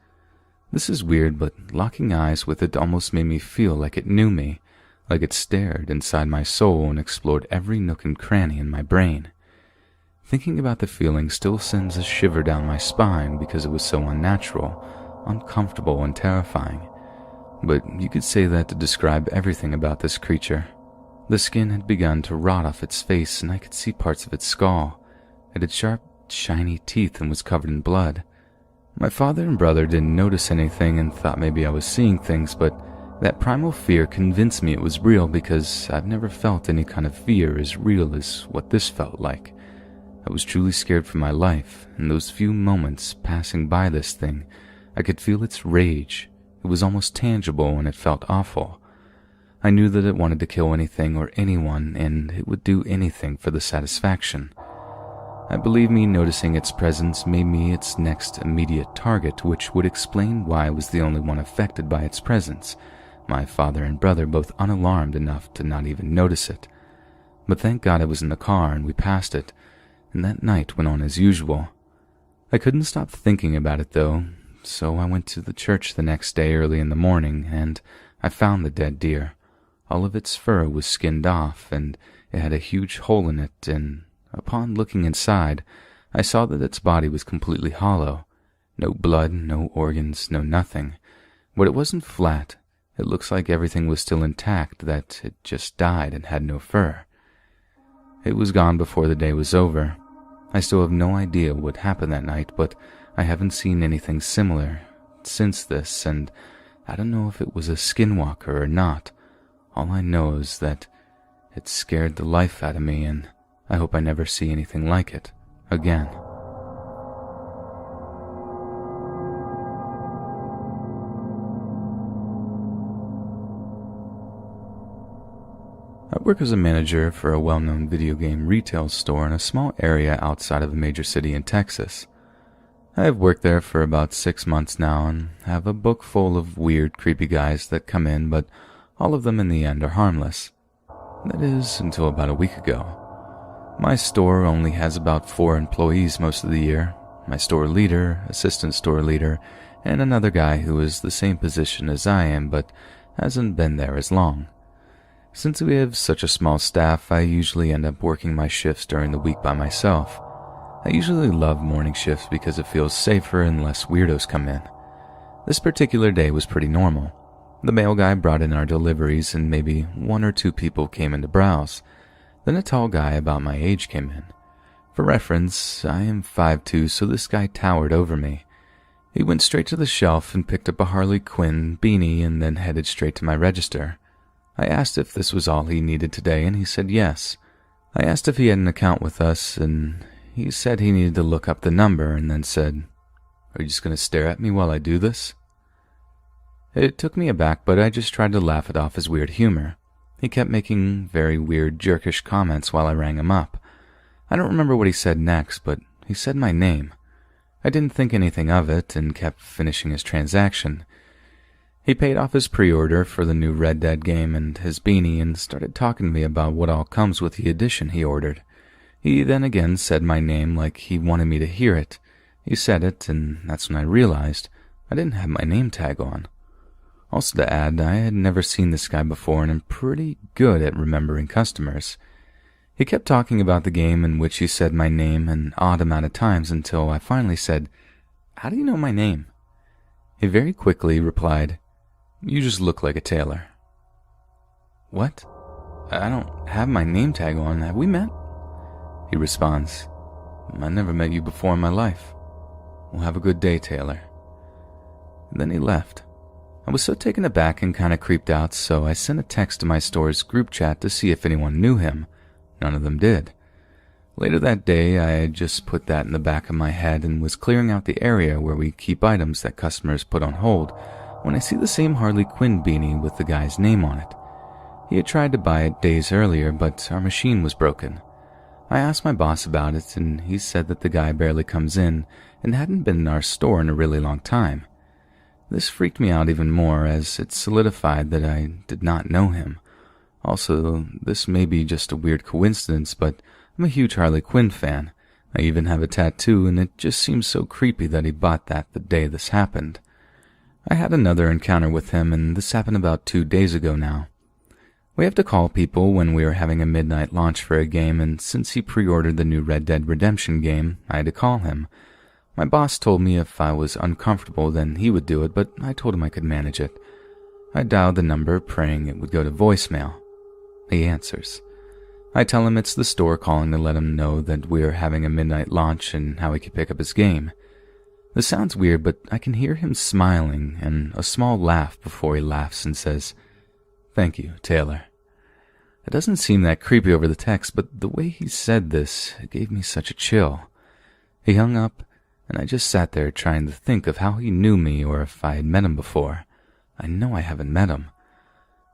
This is weird, but locking eyes with it almost made me feel like it knew me, like it stared inside my soul and explored every nook and cranny in my brain. Thinking about the feeling still sends a shiver down my spine because it was so unnatural, uncomfortable, and terrifying. But you could say that to describe everything about this creature. The skin had begun to rot off its face, and I could see parts of its skull. It had sharp, shiny teeth and was covered in blood. My father and brother didn't notice anything and thought maybe I was seeing things, but that primal fear convinced me it was real because I've never felt any kind of fear as real as what this felt like. I was truly scared for my life. In those few moments passing by this thing, I could feel its rage. It was almost tangible and it felt awful. I knew that it wanted to kill anything or anyone, and it would do anything for the satisfaction. I believe me noticing its presence made me its next immediate target, which would explain why I was the only one affected by its presence, my father and brother both unalarmed enough to not even notice it. But thank God I was in the car and we passed it, and that night went on as usual. I couldn't stop thinking about it though, so I went to the church the next day early in the morning, and I found the dead deer. All of its fur was skinned off, and it had a huge hole in it, and upon looking inside, I saw that its body was completely hollow. No blood, no organs, no nothing. But it wasn't flat. It looks like everything was still intact, that it just died and had no fur. It was gone before the day was over. I still have no idea what happened that night, but I haven't seen anything similar since this, and I don't know if it was a skinwalker or not. All I know is that it scared the life out of me, and I hope I never see anything like it again. I work as a manager for a well-known video game retail store in a small area outside of a major city in Texas. I have worked there for about 6 months now and have a book full of weird, creepy guys that come in, but all of them in the end are harmless. That is, until about a week ago. My store only has about 4 employees most of the year. My store leader, assistant store leader, and another guy who is the same position as I am but hasn't been there as long. Since we have such a small staff, I usually end up working my shifts during the week by myself. I usually love morning shifts because it feels safer and less weirdos come in. This particular day was pretty normal. The mail guy brought in our deliveries and maybe 1 or 2 people came in to browse. Then a tall guy about my age came in. For reference, I am 5'2", so this guy towered over me. He went straight to the shelf and picked up a Harley Quinn beanie and then headed straight to my register. I asked if this was all he needed today, and he said yes. I asked if he had an account with us, and he said he needed to look up the number, and then said, "Are you just going to stare at me while I do this?" It took me aback, but I just tried to laugh it off as weird humor. He kept making very weird, jerkish comments while I rang him up. I don't remember what he said next, but he said my name. I didn't think anything of it and kept finishing his transaction. He paid off his pre-order for the new Red Dead game and his beanie and started talking to me about what all comes with the edition he ordered. He then again said my name like he wanted me to hear it. He said it, and that's when I realized I didn't have my name tag on. Also to add, I had never seen this guy before and am pretty good at remembering customers. He kept talking about the game in which he said my name an odd amount of times until I finally said, "How do you know my name?" He very quickly replied, "You just look like a tailor." "What? I don't have my name tag on. Have we met?" He responds, "I never met you before in my life. Well, have a good day, Taylor." And then he left. I was so taken aback and kinda creeped out, so I sent a text to my store's group chat to see if anyone knew him. None of them did. Later that day, I had just put that in the back of my head and was clearing out the area where we keep items that customers put on hold when I see the same Harley Quinn beanie with the guy's name on it. He had tried to buy it days earlier, but our machine was broken. I asked my boss about it, and he said that the guy barely comes in and hadn't been in our store in a really long time. This freaked me out even more, as it solidified that I did not know him. Also, this may be just a weird coincidence, but I'm a huge Harley Quinn fan. I even have a tattoo, and it just seems so creepy that he bought that the day this happened. I had another encounter with him, and this happened about 2 days ago now. We have to call people when we were having a midnight launch for a game, and since he pre-ordered the new Red Dead Redemption game, I had to call him. My boss told me if I was uncomfortable, then he would do it, but I told him I could manage it. I dialed the number, praying it would go to voicemail. He answers. I tell him it's the store calling to let him know that we are having a midnight launch and how he could pick up his game. This sounds weird, but I can hear him smiling and a small laugh before he laughs and says, "Thank you, Taylor." It doesn't seem that creepy over the text, but the way he said this, it gave me such a chill. He hung up, and I just sat there trying to think of how he knew me or if I had met him before. I know I haven't met him.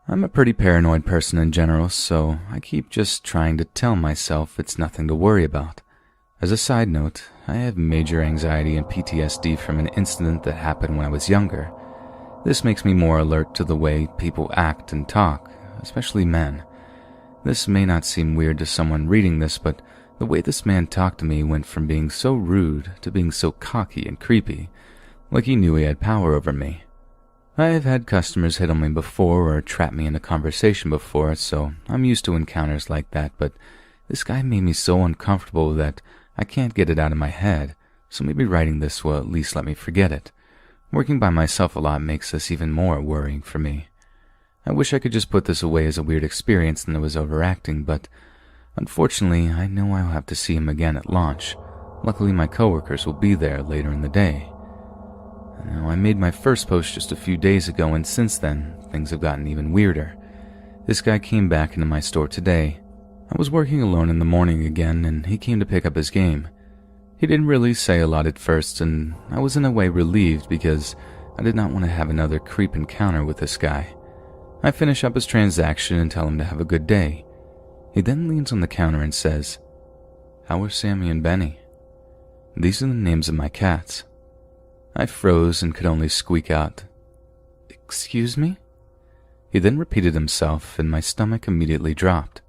I'm a pretty paranoid person in general, so I keep just trying to tell myself it's nothing to worry about. As a side note, I have major anxiety and PTSD from an incident that happened when I was younger. This makes me more alert to the way people act and talk, especially men. This may not seem weird to someone reading this, but the way this man talked to me went from being so rude to being so cocky and creepy, like he knew he had power over me. I have had customers hit on me before or trap me in a conversation before, so I'm used to encounters like that, but this guy made me so uncomfortable that I can't get it out of my head, so maybe writing this will at least let me forget it. Working by myself a lot makes this even more worrying for me. I wish I could just put this away as a weird experience and it was overacting, but unfortunately, I know I'll have to see him again at launch. Luckily, my coworkers will be there later in the day. Now, I made my first post just a few days ago, and since then, things have gotten even weirder. This guy came back into my store today. I was working alone in the morning again, and he came to pick up his game. He didn't really say a lot at first, and I was in a way relieved because I did not want to have another creep encounter with this guy. I finish up his transaction and tell him to have a good day. He then leans on the counter and says, "How are Sammy and Benny?" These are the names of my cats. I froze and could only squeak out, "Excuse me?" He then repeated himself, and my stomach immediately dropped.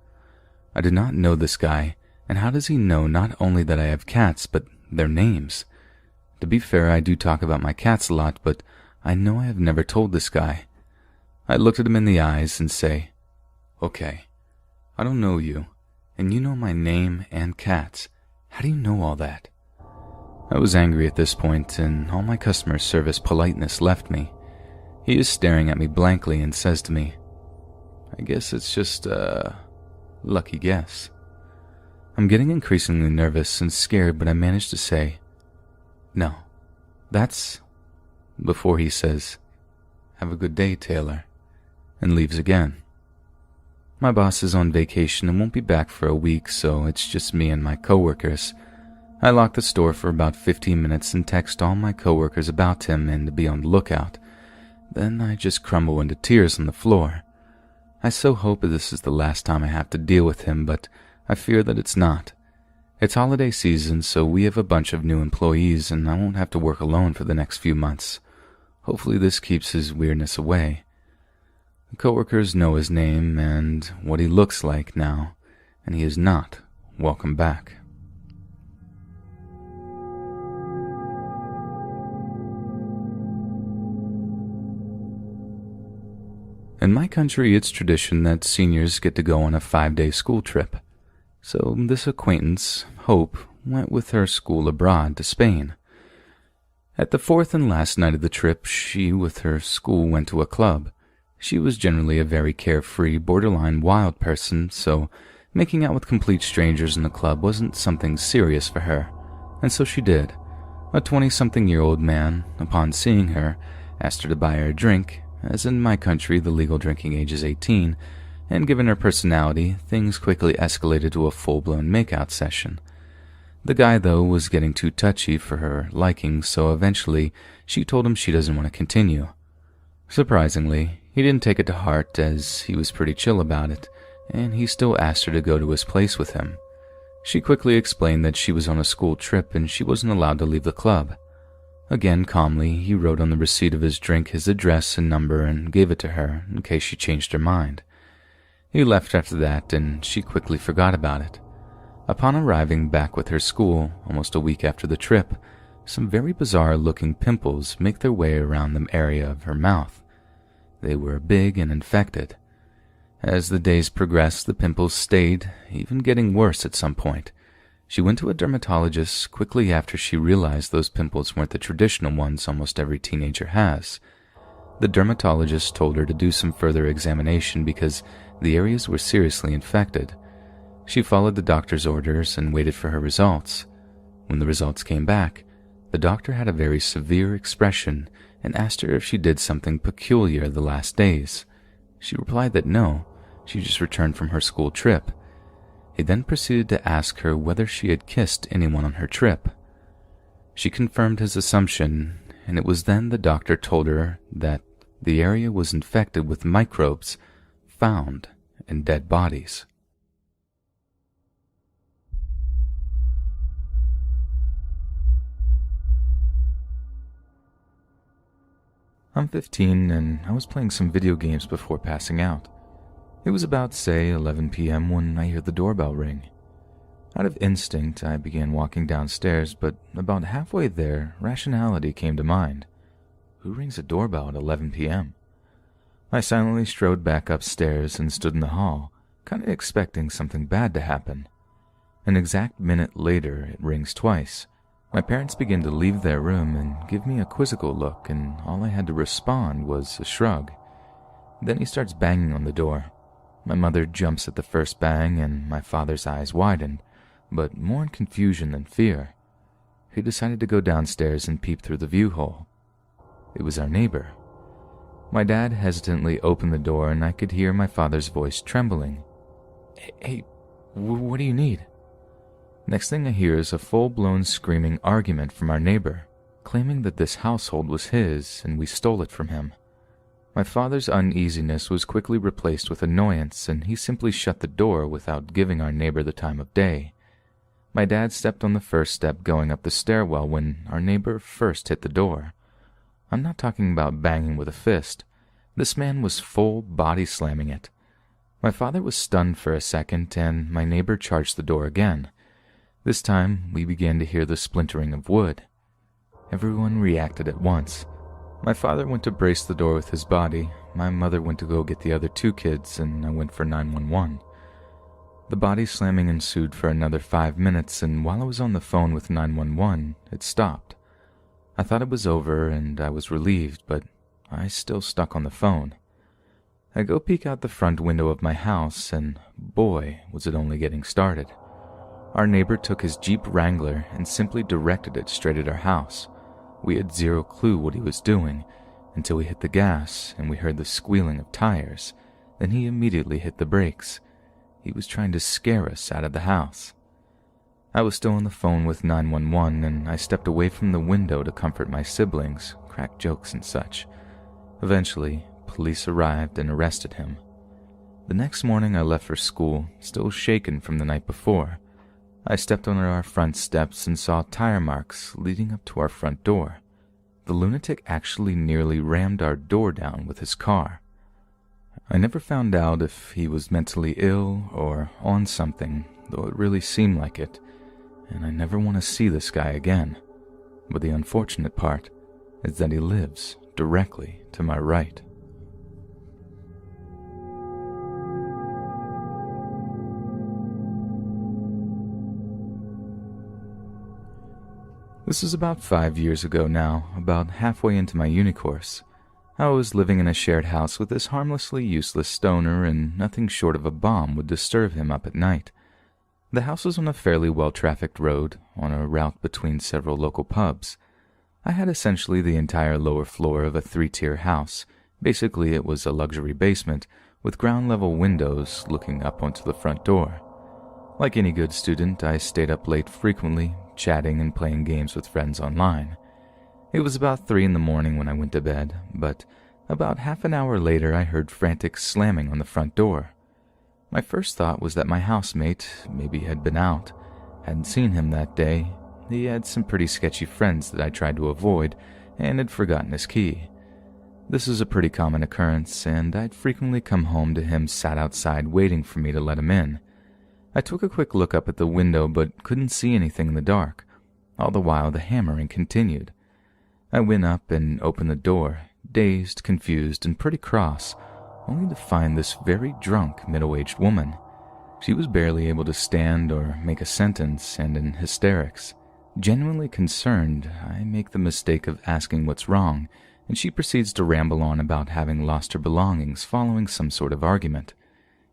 I did not know this guy, and how does he know not only that I have cats, but their names? To be fair, I do talk about my cats a lot, but I know I have never told this guy. I looked at him in the eyes and say, "Okay, I don't know you, and you know my name and cats. How do you know all that?" I was angry at this point, and all my customer service politeness left me. He is staring at me blankly and says to me, "I guess it's just a lucky guess." I'm getting increasingly nervous and scared, but I manage to say, "No, that's..." before he says, "Have a good day, Taylor," and leaves again. My boss is on vacation and won't be back for a week, so it's just me and my coworkers. I lock the store for about 15 minutes and text all my coworkers about him and to be on the lookout. Then I just crumble into tears on the floor. I so hope this is the last time I have to deal with him, but I fear that it's not. It's holiday season, so we have a bunch of new employees and I won't have to work alone for the next few months. Hopefully this keeps his weirdness away. The coworkers know his name and what he looks like now, and he is not welcome back. In my country, it's tradition that seniors get to go on a 5-day school trip. So this acquaintance, Hope, went with her school abroad to Spain. At the fourth and last night of the trip, she, with her school, went to a club. She was generally a very carefree, borderline wild person, so making out with complete strangers in the club wasn't something serious for her. And so she did. A 20-something-year-old man, upon seeing her, asked her to buy her a drink, as in my country the legal drinking age is 18, and given her personality, things quickly escalated to a full-blown makeout session. The guy, though, was getting too touchy for her liking, so eventually she told him she doesn't want to continue. Surprisingly, he didn't take it to heart, as he was pretty chill about it, and he still asked her to go to his place with him. She quickly explained that she was on a school trip and she wasn't allowed to leave the club. Again, calmly, he wrote on the receipt of his drink his address and number and gave it to her in case she changed her mind. He left after that, and she quickly forgot about it. Upon arriving back with her school, almost a week after the trip, some very bizarre-looking pimples make their way around the area of her mouth. They were big and infected. As the days progressed, the pimples stayed, even getting worse at some point. She went to a dermatologist quickly after she realized those pimples weren't the traditional ones almost every teenager has. The dermatologist told her to do some further examination because the areas were seriously infected. She followed the doctor's orders and waited for her results. When the results came back, the doctor had a very severe expression and asked her if she did something peculiar the last days. She replied that no, she just returned from her school trip. He then proceeded to ask her whether she had kissed anyone on her trip. She confirmed his assumption, and it was then the doctor told her that the area was infected with microbes found in dead bodies. I'm 15 and I was playing some video games before passing out. It was about, say, 11 p.m. when I hear the doorbell ring. Out of instinct, I began walking downstairs, but about halfway there, rationality came to mind. Who rings a doorbell at 11 p.m.? I silently strode back upstairs and stood in the hall, kind of expecting something bad to happen. An exact minute later, it rings twice. My parents begin to leave their room and give me a quizzical look, and all I had to respond was a shrug. Then he starts banging on the door. My mother jumps at the first bang, and my father's eyes widen, but more in confusion than fear. He decided to go downstairs and peep through the view hole. It was our neighbor. My dad hesitantly opened the door, and I could hear my father's voice trembling. Hey, what do you need?" Next thing I hear is a full-blown screaming argument from our neighbor, claiming that this household was his and we stole it from him. My father's uneasiness was quickly replaced with annoyance, and he simply shut the door without giving our neighbor the time of day. My dad stepped on the first step going up the stairwell when our neighbor first hit the door. I'm not talking about banging with a fist. This man was full body slamming it. My father was stunned for a second, and my neighbor charged the door again. This time, we began to hear the splintering of wood. Everyone reacted at once. My father went to brace the door with his body, my mother went to go get the other two kids, and I went for 911. The body slamming ensued for another 5 minutes, and while I was on the phone with 911, it stopped. I thought it was over, and I was relieved, but I still stuck on the phone. I go peek out the front window of my house, and boy, was it only getting started. Our neighbor took his Jeep Wrangler and simply directed it straight at our house. We had zero clue what he was doing until we hit the gas and we heard the squealing of tires. Then he immediately hit the brakes. He was trying to scare us out of the house. I was still on the phone with 911, and I stepped away from the window to comfort my siblings, crack jokes and such. Eventually, police arrived and arrested him. The next morning I left for school, still shaken from the night before. I stepped on our front steps and saw tire marks leading up to our front door. The lunatic actually nearly rammed our door down with his car. I never found out if he was mentally ill or on something, though it really seemed like it, and I never want to see this guy again. But the unfortunate part is that he lives directly to my right. This is about 5 years ago now, about halfway into my uni course. I was living in a shared house with this harmlessly useless stoner, and nothing short of a bomb would disturb him up at night. The house was on a fairly well-trafficked road, on a route between several local pubs. I had essentially the entire lower floor of a 3-tier house, Basically, it was a luxury basement with ground-level windows looking up onto the front door. Like any good student, I stayed up late frequently, chatting and playing games with friends online. It was about 3 in the morning when I went to bed, but about half an hour later I heard frantic slamming on the front door. My first thought was that my housemate maybe had been out. Hadn't seen him that day. He had some pretty sketchy friends that I tried to avoid and had forgotten his key. This is a pretty common occurrence, and I'd frequently come home to him sat outside waiting for me to let him in. I took a quick look up at the window but couldn't see anything in the dark. All the while the hammering continued. I went up and opened the door, dazed, confused, and pretty cross, only to find this very drunk, middle-aged woman. She was barely able to stand or make a sentence, and in hysterics. Genuinely concerned, I make the mistake of asking what's wrong, and she proceeds to ramble on about having lost her belongings following some sort of argument.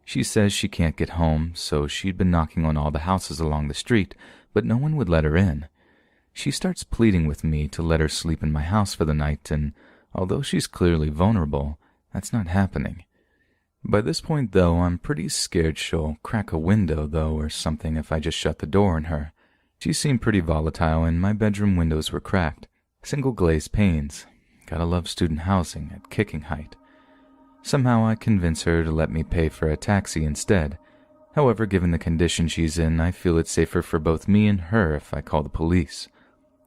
She says she can't get home, so she'd been knocking on all the houses along the street, but no one would let her in. She starts pleading with me to let her sleep in my house for the night, and although she's clearly vulnerable, that's not happening. By this point, though, I'm pretty scared she'll crack a window, though, or something if I just shut the door on her. She seemed pretty volatile, and my bedroom windows were cracked. Single glazed panes. Gotta love student housing at kicking height. Somehow I convince her to let me pay for a taxi instead. However, given the condition she's in, I feel it's safer for both me and her if I call the police.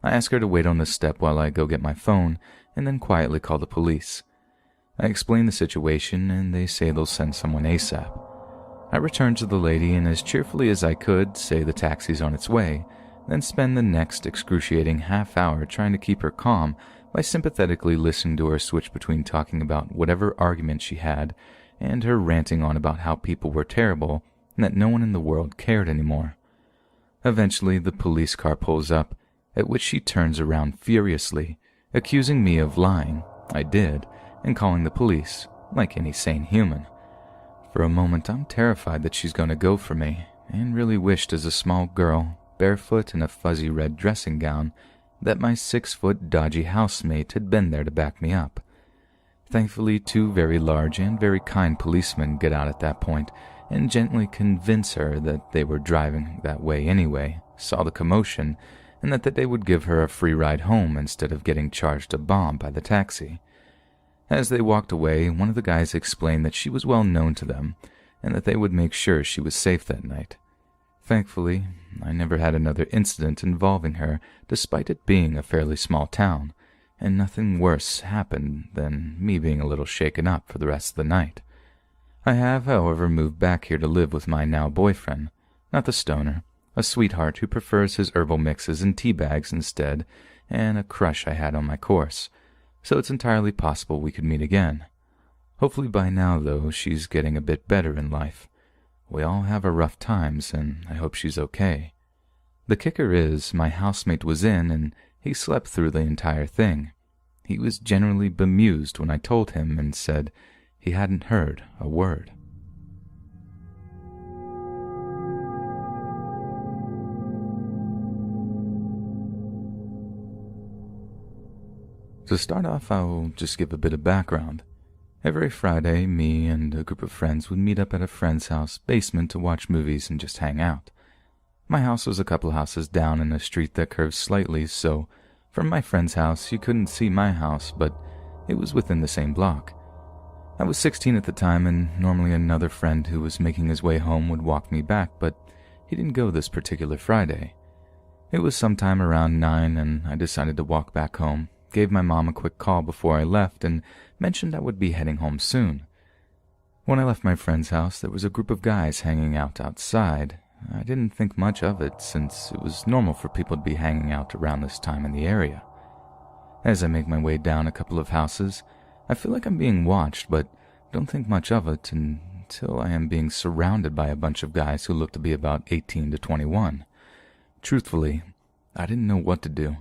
I ask her to wait on the step while I go get my phone, and then quietly call the police. I explain the situation, and they say they'll send someone ASAP. I return to the lady and as cheerfully as I could say the taxi's on its way, then spend the next excruciating half hour trying to keep her calm by sympathetically listening to her switch between talking about whatever argument she had and her ranting on about how people were terrible and that no one in the world cared anymore. Eventually, the police car pulls up, at which she turns around furiously, accusing me of lying, I did, and calling the police, like any sane human. For a moment, I'm terrified that she's going to go for me, and really wished as a small girl, barefoot in a fuzzy red dressing gown, that my 6-foot dodgy housemate had been there to back me up. Thankfully, 2 very large and very kind policemen get out at that point and gently convince her that they were driving that way anyway, saw the commotion, and that they would give her a free ride home instead of getting charged a bomb by the taxi. As they walked away, one of the guys explained that she was well known to them, and that they would make sure she was safe that night. Thankfully, I never had another incident involving her, despite it being a fairly small town, and nothing worse happened than me being a little shaken up for the rest of the night. I have, however, moved back here to live with my now boyfriend, not the stoner, a sweetheart who prefers his herbal mixes and tea bags instead, and a crush I had on my course, so it's entirely possible we could meet again. Hopefully by now, though, she's getting a bit better in life. We all have our rough times, and I hope she's okay. The kicker is, my housemate was in, and he slept through the entire thing. He was generally bemused when I told him and said he hadn't heard a word. To start off, I'll just give a bit of background. Every Friday, me and a group of friends would meet up at a friend's house basement to watch movies and just hang out. My house was a couple houses down in a street that curved slightly, so from my friend's house you couldn't see my house, but it was within the same block. I was 16 at the time, and normally another friend who was making his way home would walk me back, but he didn't go this particular Friday. It was sometime around 9, and I decided to walk back home. Gave my mom a quick call before I left and mentioned I would be heading home soon. When I left my friend's house, there was a group of guys hanging out outside. I didn't think much of it, since it was normal for people to be hanging out around this time in the area. As I make my way down a couple of houses, I feel like I'm being watched, but don't think much of it until I am being surrounded by a bunch of guys who look to be about 18 to 21. Truthfully, I didn't know what to do.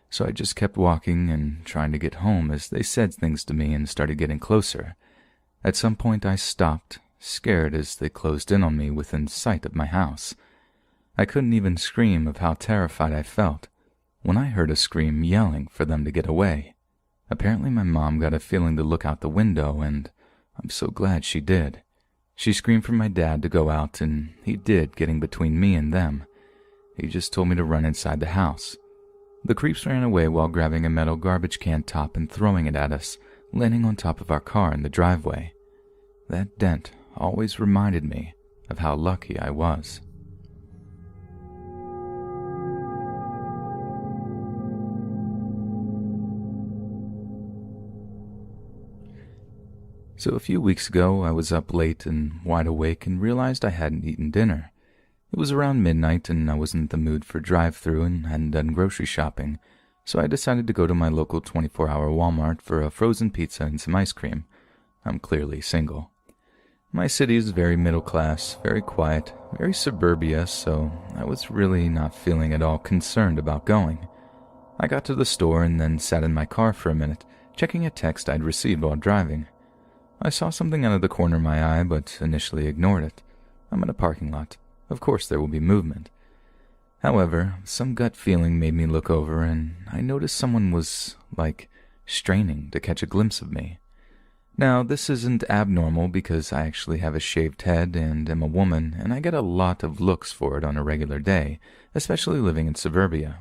So I just kept walking and trying to get home as they said things to me and started getting closer. At some point I stopped, scared as they closed in on me within sight of my house. I couldn't even scream of how terrified I felt when I heard a scream yelling for them to get away. Apparently my mom got a feeling to look out the window, and I'm so glad she did. She screamed for my dad to go out, and he did, getting between me and them. He just told me to run inside the house. The creeps ran away while grabbing a metal garbage can top and throwing it at us, landing on top of our car in the driveway. That dent always reminded me of how lucky I was. So a few weeks ago, I was up late and wide awake and realized I hadn't eaten dinner. It was around midnight and I wasn't in the mood for drive-thru and hadn't done grocery shopping, so I decided to go to my local 24-hour Walmart for a frozen pizza and some ice cream. I'm clearly single. My city is very middle class, very quiet, very suburbia, so I was really not feeling at all concerned about going. I got to the store and then sat in my car for a minute, checking a text I'd received while driving. I saw something out of the corner of my eye, but initially ignored it. I'm in a parking lot. Of course there will be movement. However, some gut feeling made me look over, and I noticed someone was, straining to catch a glimpse of me. Now, this isn't abnormal because I actually have a shaved head and am a woman, and I get a lot of looks for it on a regular day, especially living in suburbia.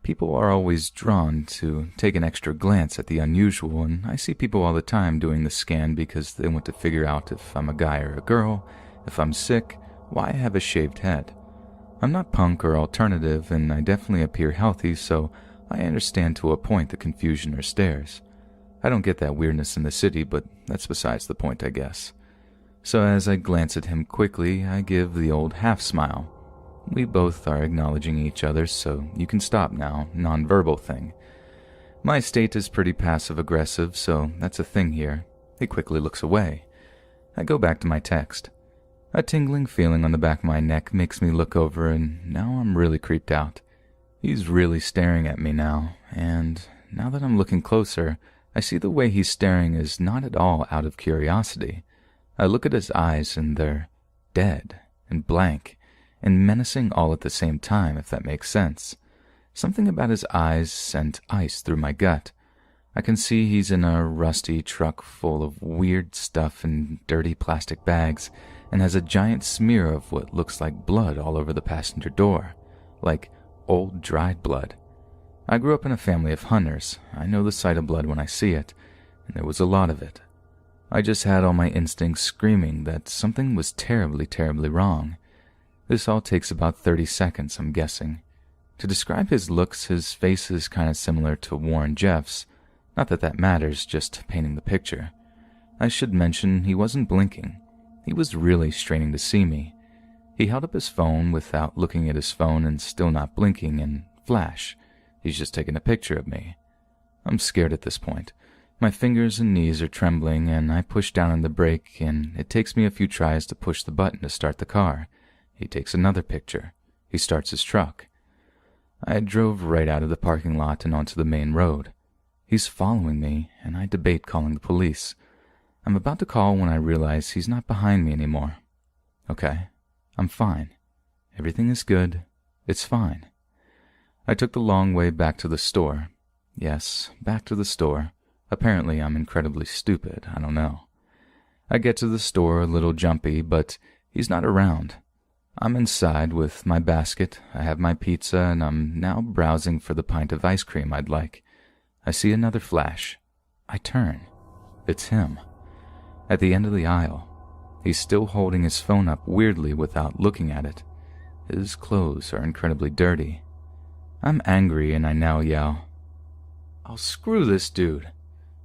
People are always drawn to take an extra glance at the unusual, and I see people all the time doing the scan because they want to figure out if I'm a guy or a girl, if I'm sick, why I have a shaved head. I'm not punk or alternative, and I definitely appear healthy, so I understand to a point the confusion or stares. I don't get that weirdness in the city, but that's besides the point, I guess. So as I glance at him quickly, I give the old half-smile. We both are acknowledging each other, so you can stop now, non-verbal thing. My state is pretty passive-aggressive, so that's a thing here. He quickly looks away. I go back to my text. A tingling feeling on the back of my neck makes me look over, and now I'm really creeped out. He's really staring at me now, and now that I'm looking closer, I see the way he's staring is not at all out of curiosity. I look at his eyes, and they're dead and blank, and menacing all at the same time, if that makes sense. Something about his eyes sent ice through my gut. I can see he's in a rusty truck full of weird stuff in dirty plastic bags, and has a giant smear of what looks like blood all over the passenger door, like old dried blood. I grew up in a family of hunters. I know the sight of blood when I see it, and there was a lot of it. I just had all my instincts screaming that something was terribly, terribly wrong. This all takes about 30 seconds, I'm guessing. To describe his looks, his face is kind of similar to Warren Jeff's. Not that that matters, just painting the picture. I should mention he wasn't blinking. He was really straining to see me. He held up his phone without looking at his phone and still not blinking, and flash, he's just taking a picture of me. I'm scared at this point. My fingers and knees are trembling, and I push down on the brake, and it takes me a few tries to push the button to start the car. He takes another picture. He starts his truck. I drove right out of the parking lot and onto the main road. He's following me, and I debate calling the police. I'm about to call when I realize he's not behind me anymore. Okay, I'm fine. Everything is good. It's fine. I took the long way back to the store. Yes, back to the store. Apparently I'm incredibly stupid, I don't know. I get to the store a little jumpy, but he's not around. I'm inside with my basket, I have my pizza, and I'm now browsing for the pint of ice cream I'd like. I see another flash. I turn. It's him. At the end of the aisle. He's still holding his phone up weirdly without looking at it. His clothes are incredibly dirty. I'm angry and I now yell, "I'll screw this dude,"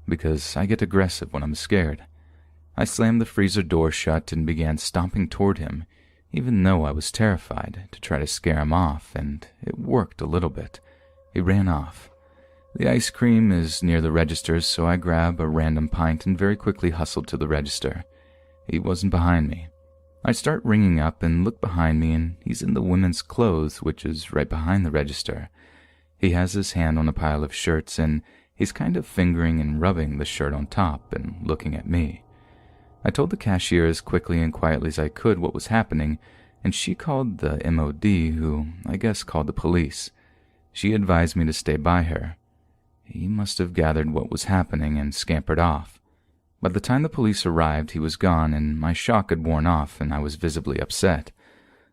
because I get aggressive when I'm scared. I slammed the freezer door shut and began stomping toward him, even though I was terrified, to try to scare him off, and it worked a little bit. He ran off. The ice cream is near the registers, so I grab a random pint and very quickly hustled to the register. He wasn't behind me. I start ringing up and look behind me, and he's in the women's clothes, which is right behind the register. He has his hand on a pile of shirts, and he's kind of fingering and rubbing the shirt on top and looking at me. I told the cashier as quickly and quietly as I could what was happening, and she called the MOD, who I guess called the police. She advised me to stay by her. He must have gathered what was happening and scampered off. By the time the police arrived, he was gone, and my shock had worn off, and I was visibly upset.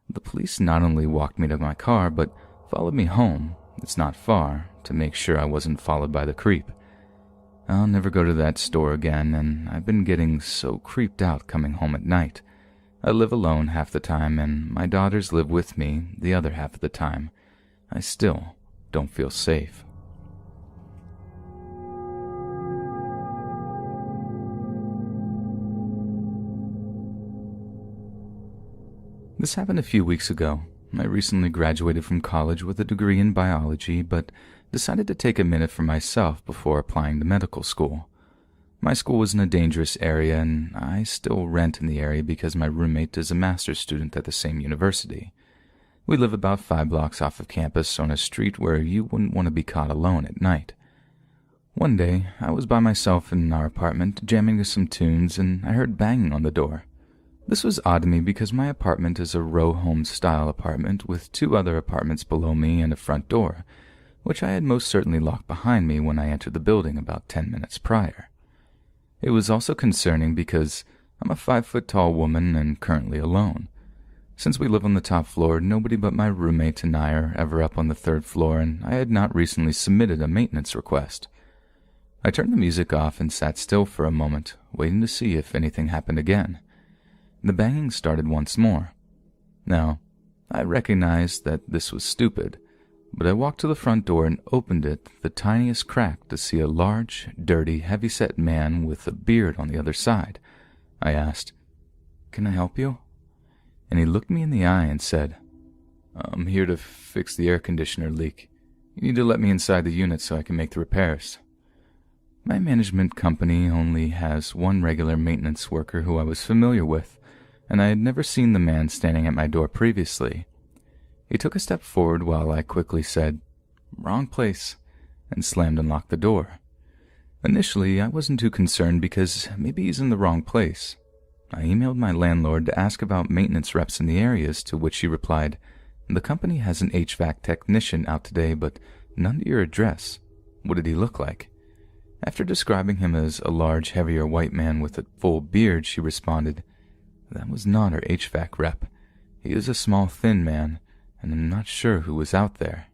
The police not only walked me to my car, but followed me home, it's not far, to make sure I wasn't followed by the creep. I'll never go to that store again, and I've been getting so creeped out coming home at night. I live alone half the time, and my daughters live with me the other half of the time. I still don't feel safe. This happened a few weeks ago. I recently graduated from college with a degree in biology, but decided to take a minute for myself before applying to medical school. My school was in a dangerous area, and I still rent in the area because my roommate is a master's student at the same university. We live about 5 blocks off of campus on a street where you wouldn't want to be caught alone at night. One day, I was by myself in our apartment, jamming to some tunes, and I heard banging on the door. This was odd to me because my apartment is a row home-style apartment with 2 other apartments below me and a front door, which I had most certainly locked behind me when I entered the building about 10 minutes prior. It was also concerning because I'm a 5-foot-tall woman and currently alone. Since we live on the top floor, nobody but my roommate and I are ever up on the 3rd floor, and I had not recently submitted a maintenance request. I turned the music off and sat still for a moment, waiting to see if anything happened again. The banging started once more. Now, I recognized that this was stupid, but I walked to the front door and opened it the tiniest crack to see a large, dirty, heavy-set man with a beard on the other side. I asked, "Can I help you?" And he looked me in the eye and said, "I'm here to fix the air conditioner leak. You need to let me inside the unit so I can make the repairs." My management company only has one regular maintenance worker who I was familiar with, and I had never seen the man standing at my door previously. He took a step forward while I quickly said, "Wrong place," and slammed and locked the door. Initially, I wasn't too concerned because maybe he's in the wrong place. I emailed my landlord to ask about maintenance reps in the areas, to which he replied, "The company has an HVAC technician out today, but none to your address. What did he look like?" After describing him as a large, heavier white man with a full beard, she responded, "That was not her HVAC rep. He is a small, thin man, and I'm not sure who was out there."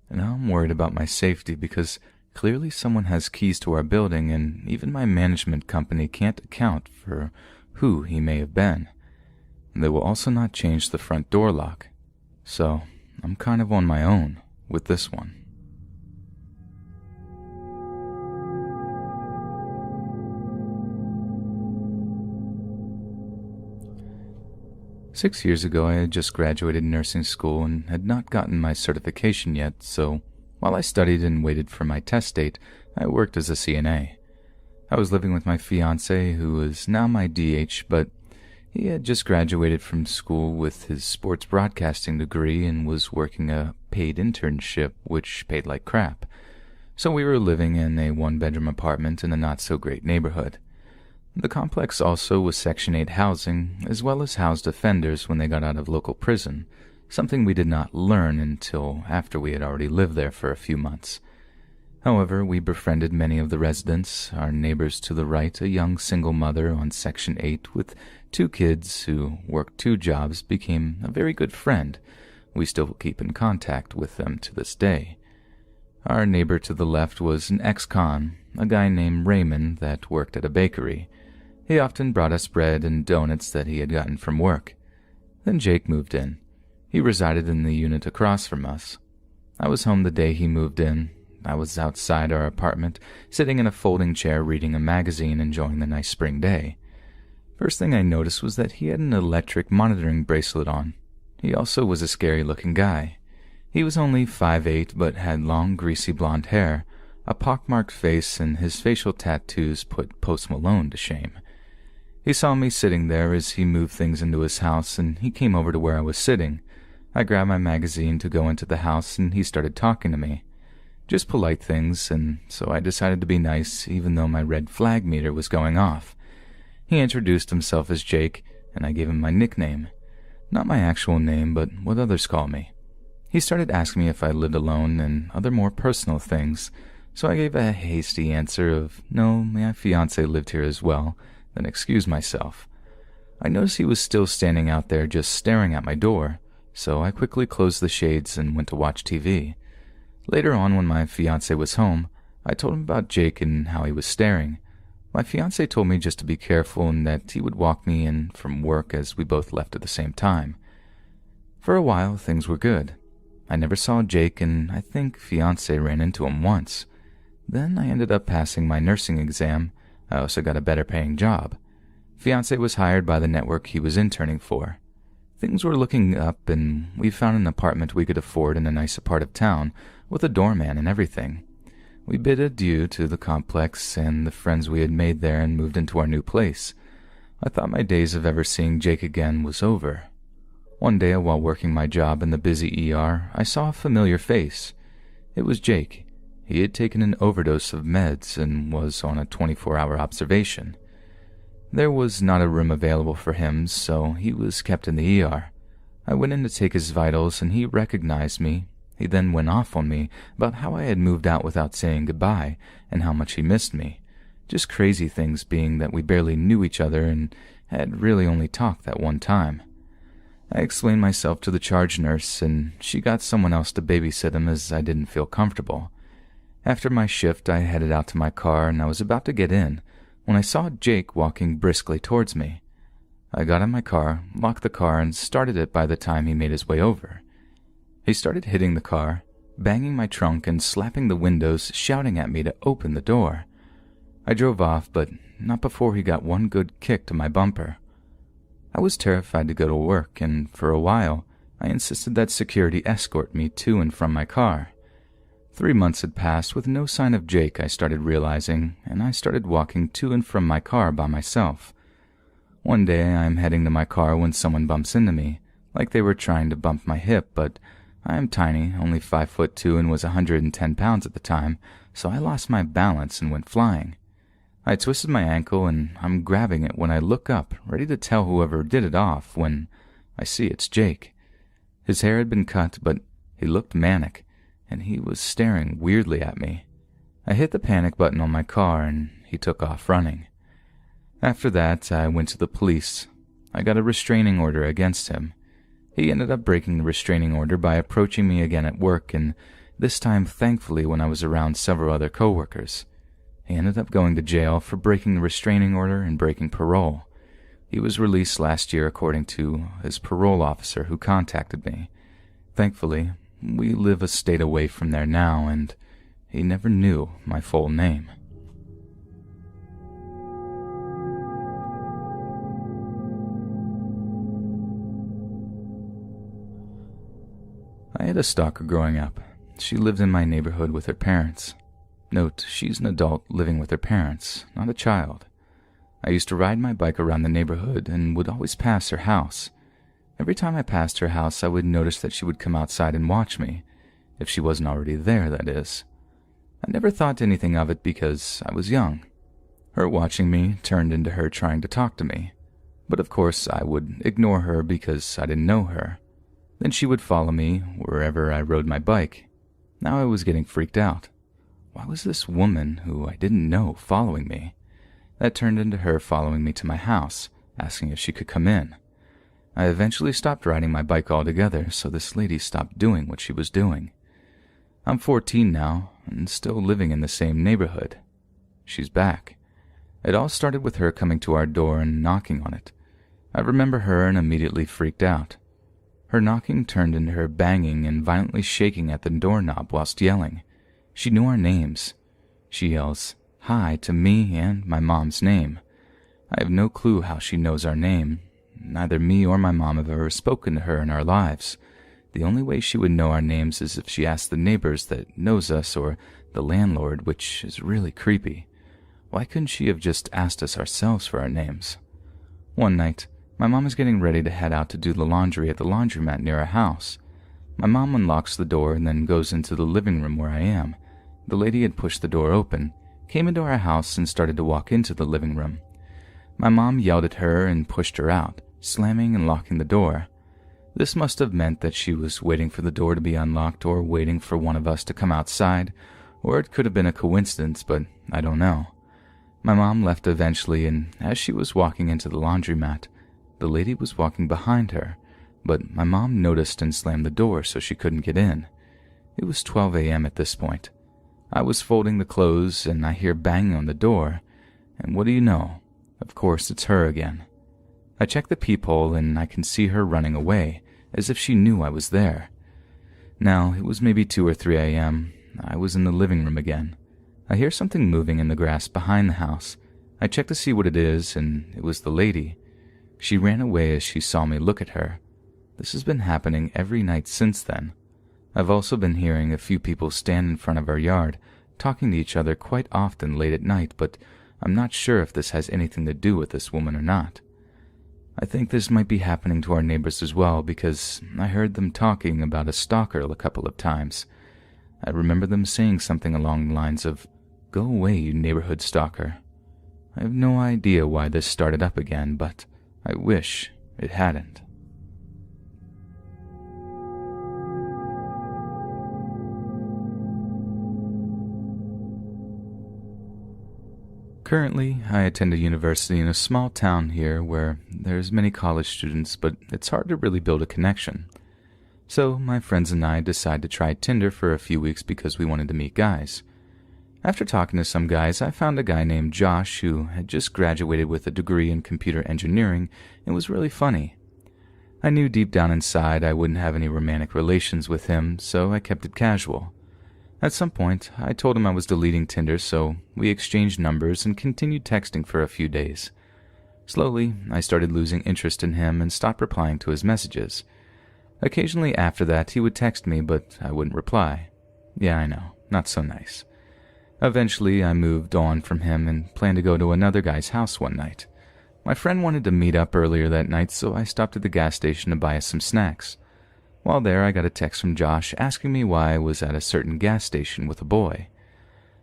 And now I'm worried about my safety because clearly someone has keys to our building, and even my management company can't account for who he may have been. They will also not change the front door lock, so I'm kind of on my own with this one. Six years ago, I had just graduated nursing school and had not gotten my certification yet, so while I studied and waited for my test date, I worked as a CNA. I was living with my fiancé, who is now my DH, but he had just graduated from school with his sports broadcasting degree and was working a paid internship, which paid like crap. So we were living in a 1-bedroom apartment in a not-so-great neighborhood. The complex also was Section 8 housing, as well as housed offenders when they got out of local prison, something we did not learn until after we had already lived there for a few months. However, we befriended many of the residents. Our neighbors to the right, a young single mother on Section 8 with 2 kids who worked 2 jobs, became a very good friend. We still keep in contact with them to this day. Our neighbor to the left was an ex-con, a guy named Raymond that worked at a bakery. He often brought us bread and donuts that he had gotten from work. Then Jake moved in. He resided in the unit across from us. I was home the day he moved in. I was outside our apartment, sitting in a folding chair reading a magazine, enjoying the nice spring day. First thing I noticed was that he had an electric monitoring bracelet on. He also was a scary-looking guy. He was only 5'8", but had long, greasy blonde hair, a pockmarked face, and his facial tattoos put Post Malone to shame. He saw me sitting there as he moved things into his house, and he came over to where I was sitting. I grabbed my magazine to go into the house, and he started talking to me. Just polite things, and so I decided to be nice, even though my red flag meter was going off. He introduced himself as Jake, and I gave him my nickname. Not my actual name, but what others call me. He started asking me if I lived alone and other more personal things, So I gave a hasty answer of, no, my fiancé lived here as well, then excused myself. I noticed he was still standing out there just staring at my door, so I quickly closed the shades and went to watch TV. Later on, when my fiancé was home, I told him about Jake and how he was staring. My fiancé told me just to be careful and that he would walk me in from work as we both left at the same time. For a while, things were good. I never saw Jake, and I think fiancé ran into him once. Then I ended up passing my nursing exam. I also got a better paying job. Fiancé was hired by the network he was interning for. Things were looking up, and we found an apartment we could afford in a nicer part of town, with a doorman and everything. We bid adieu to the complex and the friends we had made there and moved into our new place. I thought my days of ever seeing Jake again was over. One day, while working my job in the busy ER, I saw a familiar face. It was Jake. He had taken an overdose of meds and was on a 24-hour observation. There was not a room available for him, so he was kept in the ER. I went in to take his vitals, and he recognized me. He then went off on me about how I had moved out without saying goodbye and how much he missed me. Just crazy things, being that we barely knew each other and had really only talked that one time. I explained myself to the charge nurse, and she got someone else to babysit him as I didn't feel comfortable. After my shift, I headed out to my car, and I was about to get in when I saw Jake walking briskly towards me. I got in my car, locked the car, and started it by the time he made his way over. He started hitting the car, banging my trunk and slapping the windows, shouting at me to open the door. I drove off, but not before he got one good kick to my bumper. I was terrified to go to work, and for a while, I insisted that security escort me to and from my car. 3 months had passed with no sign of Jake, I started realizing, and I started walking to and from my car by myself. One day, I am heading to my car when someone bumps into me, like they were trying to bump my hip, but I am tiny, only 5'2", and was 110 pounds at the time, so I lost my balance and went flying. I twisted my ankle, and I'm grabbing it when I look up, ready to tell whoever did it off, when I see it's Jake. His hair had been cut, but he looked manic, and he was staring weirdly at me. I hit the panic button on my car, and he took off running. After that, I went to the police. I got a restraining order against him. He ended up breaking the restraining order by approaching me again at work, and this time, thankfully, when I was around several other coworkers. He ended up going to jail for breaking the restraining order and breaking parole. He was released last year according to his parole officer who contacted me. Thankfully, we live a state away from there now, and he never knew my full name. I had a stalker growing up. She lived in my neighborhood with her parents. Note, she's an adult living with her parents, not a child. I used to ride my bike around the neighborhood and would always pass her house. Every time I passed her house, I would notice that she would come outside and watch me. If she wasn't already there, that is. I never thought anything of it because I was young. Her watching me turned into her trying to talk to me. But of course, I would ignore her because I didn't know her. Then she would follow me wherever I rode my bike. Now I was getting freaked out. Why was this woman, who I didn't know, following me? That turned into her following me to my house, asking if she could come in. I eventually stopped riding my bike altogether, so this lady stopped doing what she was doing. I'm 14 now, and still living in the same neighborhood. She's back. It all started with her coming to our door and knocking on it. I remember her and immediately freaked out. Her knocking turned into her banging and violently shaking at the doorknob whilst yelling. She knew our names. She yells, "Hi," to me and my mom's name. I have no clue how she knows our name. Neither me or my mom have ever spoken to her in our lives. The only way she would know our names is if she asked the neighbors that knows us or the landlord, which is really creepy. Why couldn't she have just asked us ourselves for our names? One night, my mom is getting ready to head out to do the laundry at the laundromat near our house. My mom unlocks the door and then goes into the living room where I am. The lady had pushed the door open, came into our house, and started to walk into the living room. My mom yelled at her and pushed her out, slamming and locking the door. This must have meant that she was waiting for the door to be unlocked or waiting for one of us to come outside, Or it could have been a coincidence, but I don't know. My mom left eventually, and as she was walking into the laundromat, the lady was walking behind her, but my mom noticed and slammed the door so she couldn't get in. It was 12 a.m. at this point. I was folding the clothes, and I hear banging on the door, and what do you know? Of course, it's her again. I check the peephole, and I can see her running away, as if she knew I was there. Now, it was maybe 2 or 3 a.m. I was in the living room again. I hear something moving in the grass behind the house. I check to see what it is, and it was the lady. She ran away as she saw me look at her. This has been happening every night since then. I've also been hearing a few people stand in front of our yard, talking to each other quite often late at night, but I'm not sure if this has anything to do with this woman or not. I think this might be happening to our neighbors as well, because I heard them talking about a stalker a couple of times. I remember them saying something along the lines of, "Go away, you neighborhood stalker." I have no idea why this started up again, but I wish it hadn't. Currently, I attend a university in a small town here where there's many college students, but it's hard to really build a connection. So my friends and I decided to try Tinder for a few weeks because we wanted to meet guys. After talking to some guys, I found a guy named Josh who had just graduated with a degree in computer engineering and was really funny. I knew deep down inside I wouldn't have any romantic relations with him, so I kept it casual. At some point, I told him I was deleting Tinder, so we exchanged numbers and continued texting for a few days. Slowly, I started losing interest in him and stopped replying to his messages. Occasionally after that, he would text me, but I wouldn't reply. Yeah, I know, not so nice. Eventually, I moved on from him and planned to go to another guy's house one night. My friend wanted to meet up earlier that night, so I stopped at the gas station to buy us some snacks. While there, I got a text from Josh asking me why I was at a certain gas station with a boy.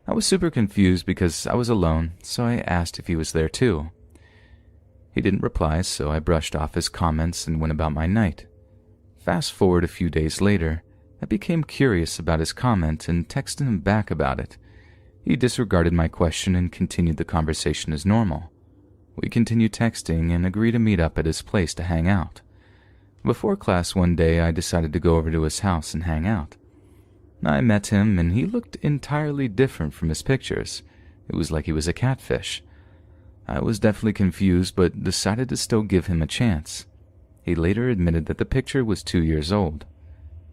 I was super confused because I was alone, so I asked if he was there too. He didn't reply, so I brushed off his comments and went about my night. Fast forward a few days later, I became curious about his comment and texted him back about it. He disregarded my question and continued the conversation as normal. We continued texting and agreed to meet up at his place to hang out. Before class one day, I decided to go over to his house and hang out. I met him, and he looked entirely different from his pictures. It was like he was a catfish. I was definitely confused, but decided to still give him a chance. He later admitted that the picture was 2 years old.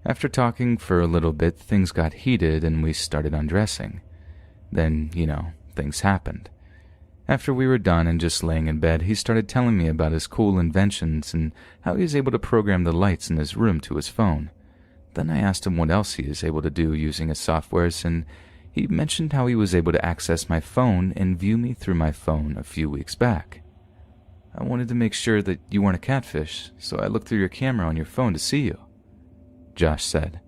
After talking for a little bit, things got heated, and we started undressing. Then, things happened. After we were done and just laying in bed, he started telling me about his cool inventions and how he was able to program the lights in his room to his phone. Then I asked him what else he is able to do using his softwares, and he mentioned how he was able to access my phone and view me through my phone a few weeks back. "I wanted to make sure that you weren't a catfish, so I looked through your camera on your phone to see you," Josh said.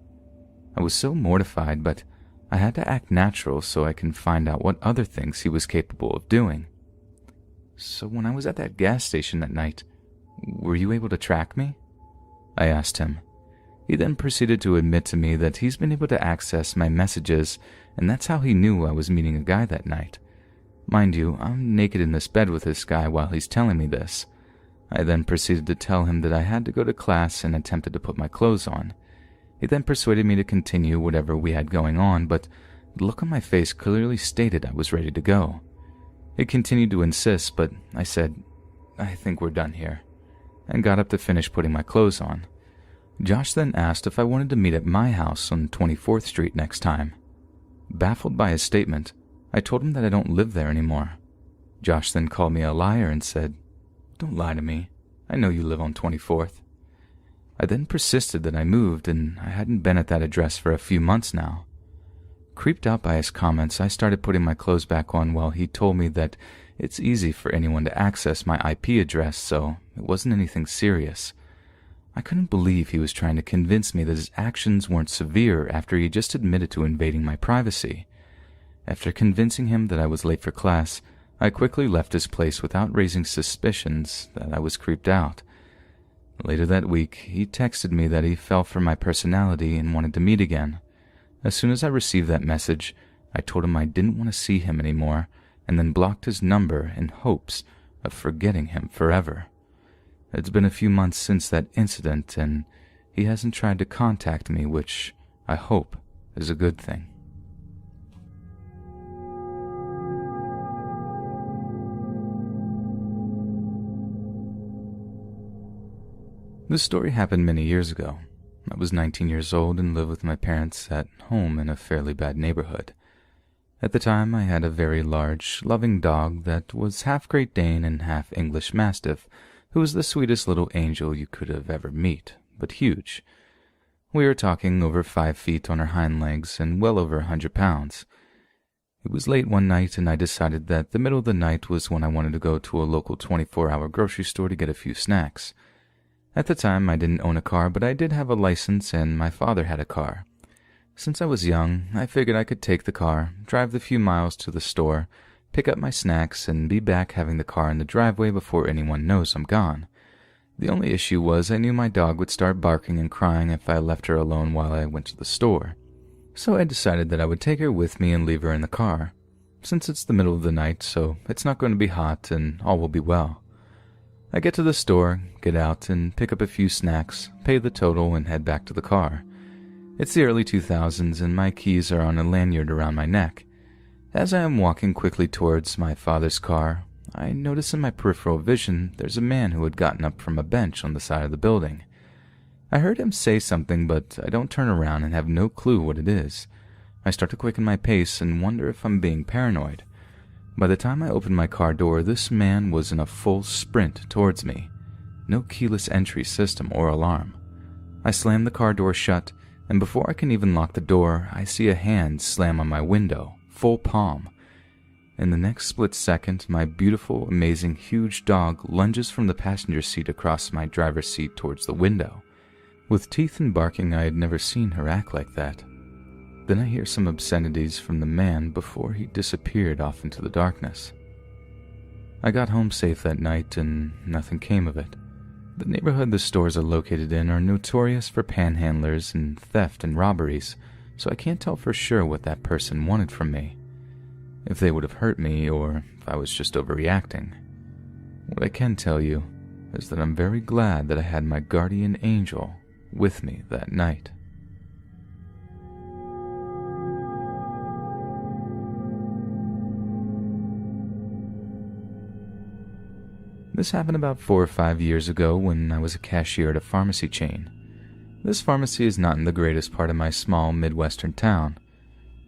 I was so mortified, but I had to act natural so I can find out what other things he was capable of doing. "So when I was at that gas station that night, were you able to track me?" I asked him. He then proceeded to admit to me that he's been able to access my messages, and that's how he knew I was meeting a guy that night. Mind you, I'm naked in this bed with this guy while he's telling me this. I then proceeded to tell him that I had to go to class and attempted to put my clothes on. He then persuaded me to continue whatever we had going on, but the look on my face clearly stated I was ready to go. He continued to insist, but I said, "I think we're done here," and got up to finish putting my clothes on. Josh then asked if I wanted to meet at my house on 24th Street next time. Baffled by his statement, I told him that I don't live there anymore. Josh then called me a liar and said, "Don't lie to me. I know you live on 24th. I then persisted that I moved, and I hadn't been at that address for a few months now. Creeped out by his comments, I started putting my clothes back on while he told me that it's easy for anyone to access my IP address, so it wasn't anything serious. I couldn't believe he was trying to convince me that his actions weren't severe after he just admitted to invading my privacy. After convincing him that I was late for class, I quickly left his place without raising suspicions that I was creeped out. Later that week, he texted me that he fell for my personality and wanted to meet again. As soon as I received that message, I told him I didn't want to see him anymore, and then blocked his number in hopes of forgetting him forever. It's been a few months since that incident, and he hasn't tried to contact me, which I hope is a good thing. This story happened many years ago. I was 19 years old and lived with my parents at home in a fairly bad neighborhood. At the time, I had a very large, loving dog that was half Great Dane and half English Mastiff, who was the sweetest little angel you could have ever met, but huge. We were talking over 5 feet on her hind legs and well over 100 pounds. It was late one night, and I decided that the middle of the night was when I wanted to go to a local 24-hour grocery store to get a few snacks. At the time, I didn't own a car, but I did have a license, and my father had a car. Since I was young, I figured I could take the car, drive the few miles to the store, pick up my snacks, and be back having the car in the driveway before anyone knows I'm gone. The only issue was I knew my dog would start barking and crying if I left her alone while I went to the store. So I decided that I would take her with me and leave her in the car, since it's the middle of the night, so it's not going to be hot and all will be well. I get to the store, get out, and pick up a few snacks, pay the total, and head back to the car. It's the early 2000s, and my keys are on a lanyard around my neck. As I am walking quickly towards my father's car, I notice in my peripheral vision there's a man who had gotten up from a bench on the side of the building. I heard him say something, but I don't turn around and have no clue what it is. I start to quicken my pace and wonder if I'm being paranoid. By the time I opened my car door, this man was in a full sprint towards me. No keyless entry system or alarm. I slam the car door shut, and before I can even lock the door, I see a hand slam on my window, full palm. In the next split second, my beautiful, amazing, huge dog lunges from the passenger seat across my driver's seat towards the window. With teeth and barking, I had never seen her act like that. Then I hear some obscenities from the man before he disappeared off into the darkness. I got home safe that night, and nothing came of it. The neighborhood the stores are located in are notorious for panhandlers and theft and robberies, so I can't tell for sure what that person wanted from me. If they would have hurt me, or if I was just overreacting. What I can tell you is that I'm very glad that I had my guardian angel with me that night. This happened about 4 or 5 years ago when I was a cashier at a pharmacy chain. This pharmacy is not in the greatest part of my small Midwestern town.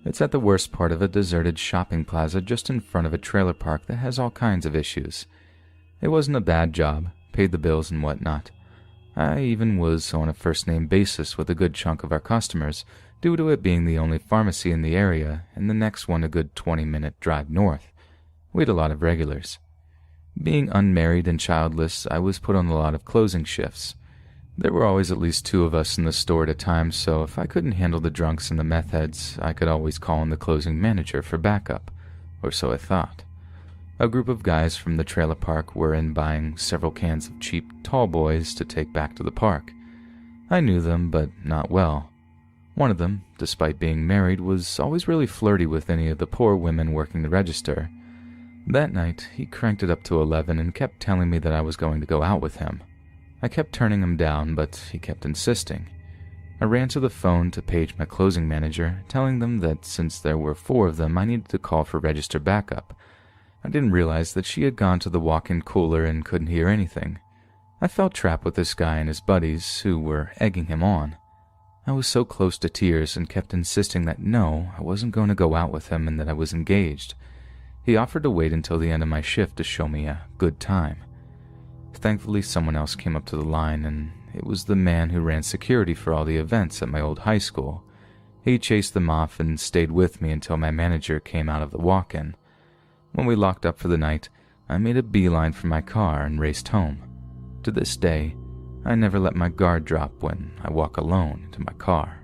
It's at the worst part of a deserted shopping plaza just in front of a trailer park that has all kinds of issues. It wasn't a bad job, paid the bills and whatnot. I even was on a first-name basis with a good chunk of our customers, due to it being the only pharmacy in the area and the next one a good 20-minute drive north. We had a lot of regulars. Being unmarried and childless, I was put on a lot of closing shifts. There were always at least 2 of us in the store at a time, so if I couldn't handle the drunks and the meth heads, I could always call in the closing manager for backup, or so I thought. A group of guys from the trailer park were in buying several cans of cheap tall boys to take back to the park. I knew them, but not well. One of them, despite being married, was always really flirty with any of the poor women working the register. That night, he cranked it up to 11 and kept telling me that I was going to go out with him. I kept turning him down, but he kept insisting. I ran to the phone to page my closing manager, telling them that since there were 4 of them, I needed to call for register backup. I didn't realize that she had gone to the walk-in cooler and couldn't hear anything. I felt trapped with this guy and his buddies, who were egging him on. I was so close to tears and kept insisting that no, I wasn't going to go out with him and that I was engaged. He offered to wait until the end of my shift to show me a good time. Thankfully, someone else came up to the line, and it was the man who ran security for all the events at my old high school. He chased them off and stayed with me until my manager came out of the walk-in. When we locked up for the night, I made a beeline for my car and raced home. To this day, I never let my guard drop when I walk alone into my car.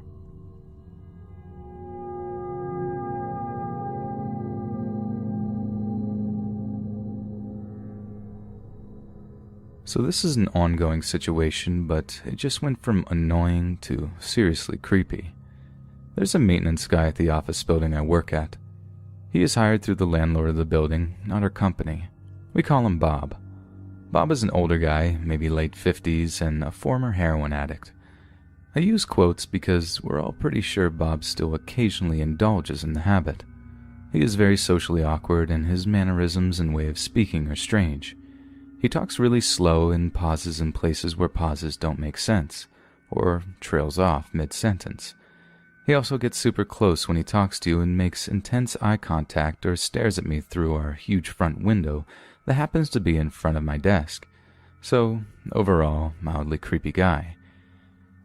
So this is an ongoing situation, but it just went from annoying to seriously creepy. There's a maintenance guy at the office building I work at. He is hired through the landlord of the building, not our company. We call him Bob. Bob is an older guy, maybe late 50s, and a former heroin addict. I use quotes because we're all pretty sure Bob still occasionally indulges in the habit. He is very socially awkward, and his mannerisms and way of speaking are strange. He talks really slow and pauses in places where pauses don't make sense, or trails off mid-sentence. He also gets super close when he talks to you and makes intense eye contact or stares at me through our huge front window that happens to be in front of my desk. So, overall, mildly creepy guy.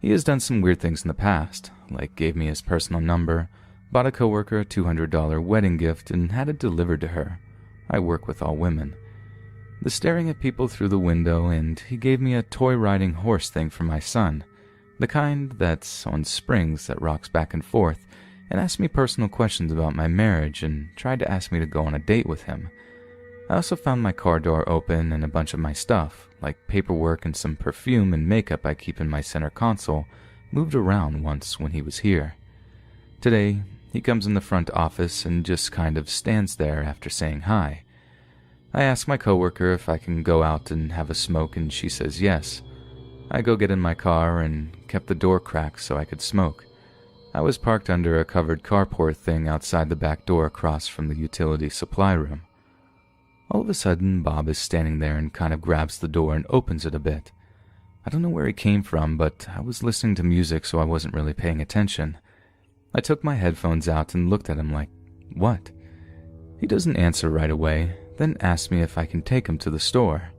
He has done some weird things in the past, like gave me his personal number, bought a coworker a $200 wedding gift, and had it delivered to her. I work with all women. The staring at people through the window, and he gave me a toy riding horse thing for my son, the kind that's on springs that rocks back and forth, and asked me personal questions about my marriage and tried to ask me to go on a date with him. I also found my car door open and a bunch of my stuff, like paperwork and some perfume and makeup I keep in my center console, moved around once when he was here. Today, he comes in the front office and just kind of stands there after saying hi. I ask my coworker if I can go out and have a smoke, and she says yes. I go get in my car and kept the door cracked so I could smoke. I was parked under a covered carport thing outside the back door across from the utility supply room. All of a sudden, Bob is standing there and kind of grabs the door and opens it a bit. I don't know where he came from, but I was listening to music, so I wasn't really paying attention. I took my headphones out and looked at him like, what? He doesn't answer right away, then asks me if I can take him to the store.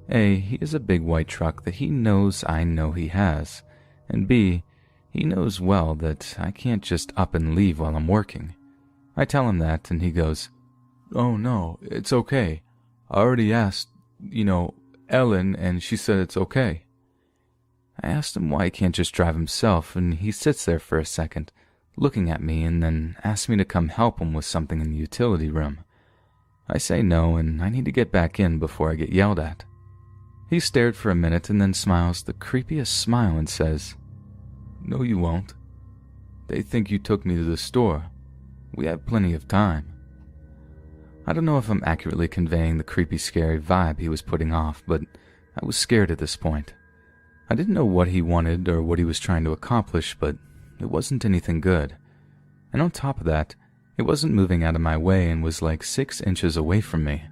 A, he has a big white truck that he knows I know he has, and B, he knows well that I can't just up and leave while I'm working. I tell him that, and he goes, "Oh no, it's okay. I already asked, Ellen, and she said it's okay." I asked him why he can't just drive himself, and he sits there for a second, looking at me, and then asks me to come help him with something in the utility room. I say no, and I need to get back in before I get yelled at. He stared for a minute and then smiles the creepiest smile and says, "No, you won't. They think you took me to the store. We have plenty of time." I don't know if I'm accurately conveying the creepy, scary vibe he was putting off, but I was scared at this point. I didn't know what he wanted or what he was trying to accomplish, but it wasn't anything good. And on top of that, it wasn't moving out of my way and was like 6 inches away from me.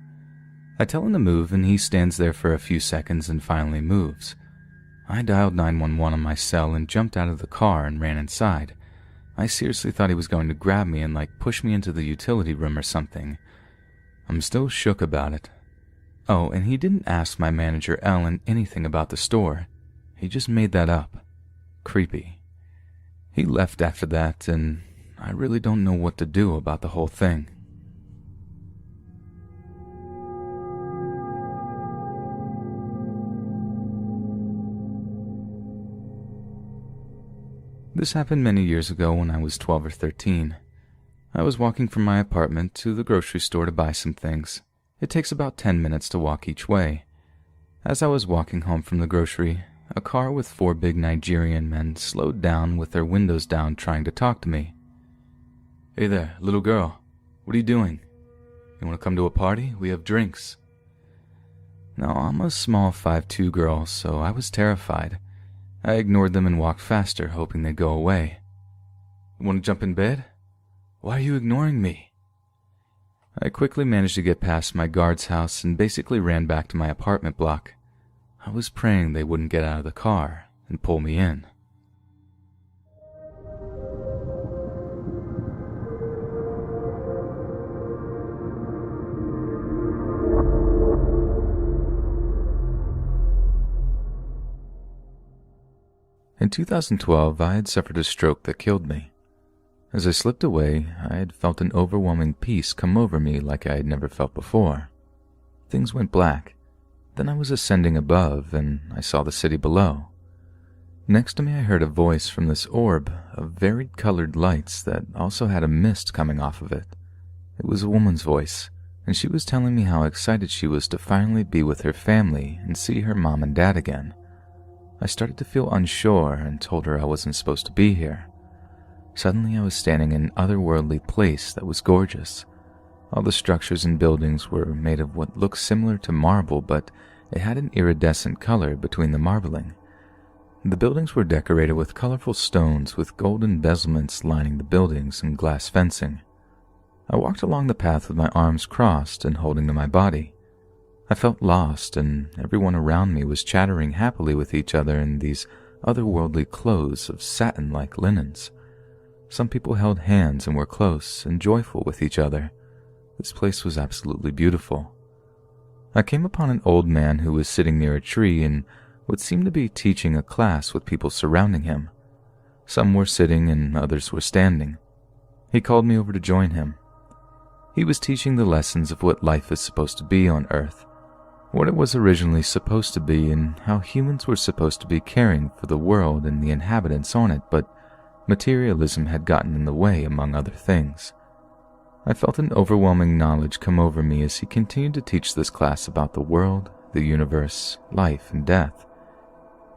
I tell him to move, and he stands there for a few seconds and finally moves. I dialed 911 on my cell and jumped out of the car and ran inside. I seriously thought he was going to grab me and push me into the utility room or something. I'm still shook about it. Oh, and he didn't ask my manager Ellen anything about the store. He just made that up. Creepy. He left after that, and I really don't know what to do about the whole thing. This happened many years ago when I was 12 or 13. I was walking from my apartment to the grocery store to buy some things. It takes about 10 minutes to walk each way. As I was walking home from the grocery, a car with 4 big Nigerian men slowed down with their windows down trying to talk to me. "Hey there, little girl. What are you doing? You want to come to a party? We have drinks." Now, I'm a small 5'2" girl, so I was terrified. I ignored them and walked faster, hoping they'd go away. "You want to jump in bed? Why are you ignoring me?" I quickly managed to get past my guard's house and basically ran back to my apartment block. I was praying they wouldn't get out of the car and pull me in. In 2012, I had suffered a stroke that killed me. As I slipped away, I had felt an overwhelming peace come over me like I had never felt before. Things went black. Then I was ascending above, and I saw the city below. Next to me, I heard a voice from this orb of varied colored lights that also had a mist coming off of it. It was a woman's voice, and she was telling me how excited she was to finally be with her family and see her mom and dad again. I started to feel unsure and told her I wasn't supposed to be here. Suddenly, I was standing in an otherworldly place that was gorgeous. All the structures and buildings were made of what looked similar to marble, but it had an iridescent color between the marbling. The buildings were decorated with colorful stones with gold embezzlements lining the buildings and glass fencing. I walked along the path with my arms crossed and holding to my body. I felt lost, and everyone around me was chattering happily with each other in these otherworldly clothes of satin-like linens. Some people held hands and were close and joyful with each other. This place was absolutely beautiful. I came upon an old man who was sitting near a tree and what seemed to be teaching a class with people surrounding him. Some were sitting and others were standing. He called me over to join him. He was teaching the lessons of what life is supposed to be on Earth, what it was originally supposed to be, and how humans were supposed to be caring for the world and the inhabitants on it, but materialism had gotten in the way, among other things. I felt an overwhelming knowledge come over me as he continued to teach this class about the world, the universe, life, and death.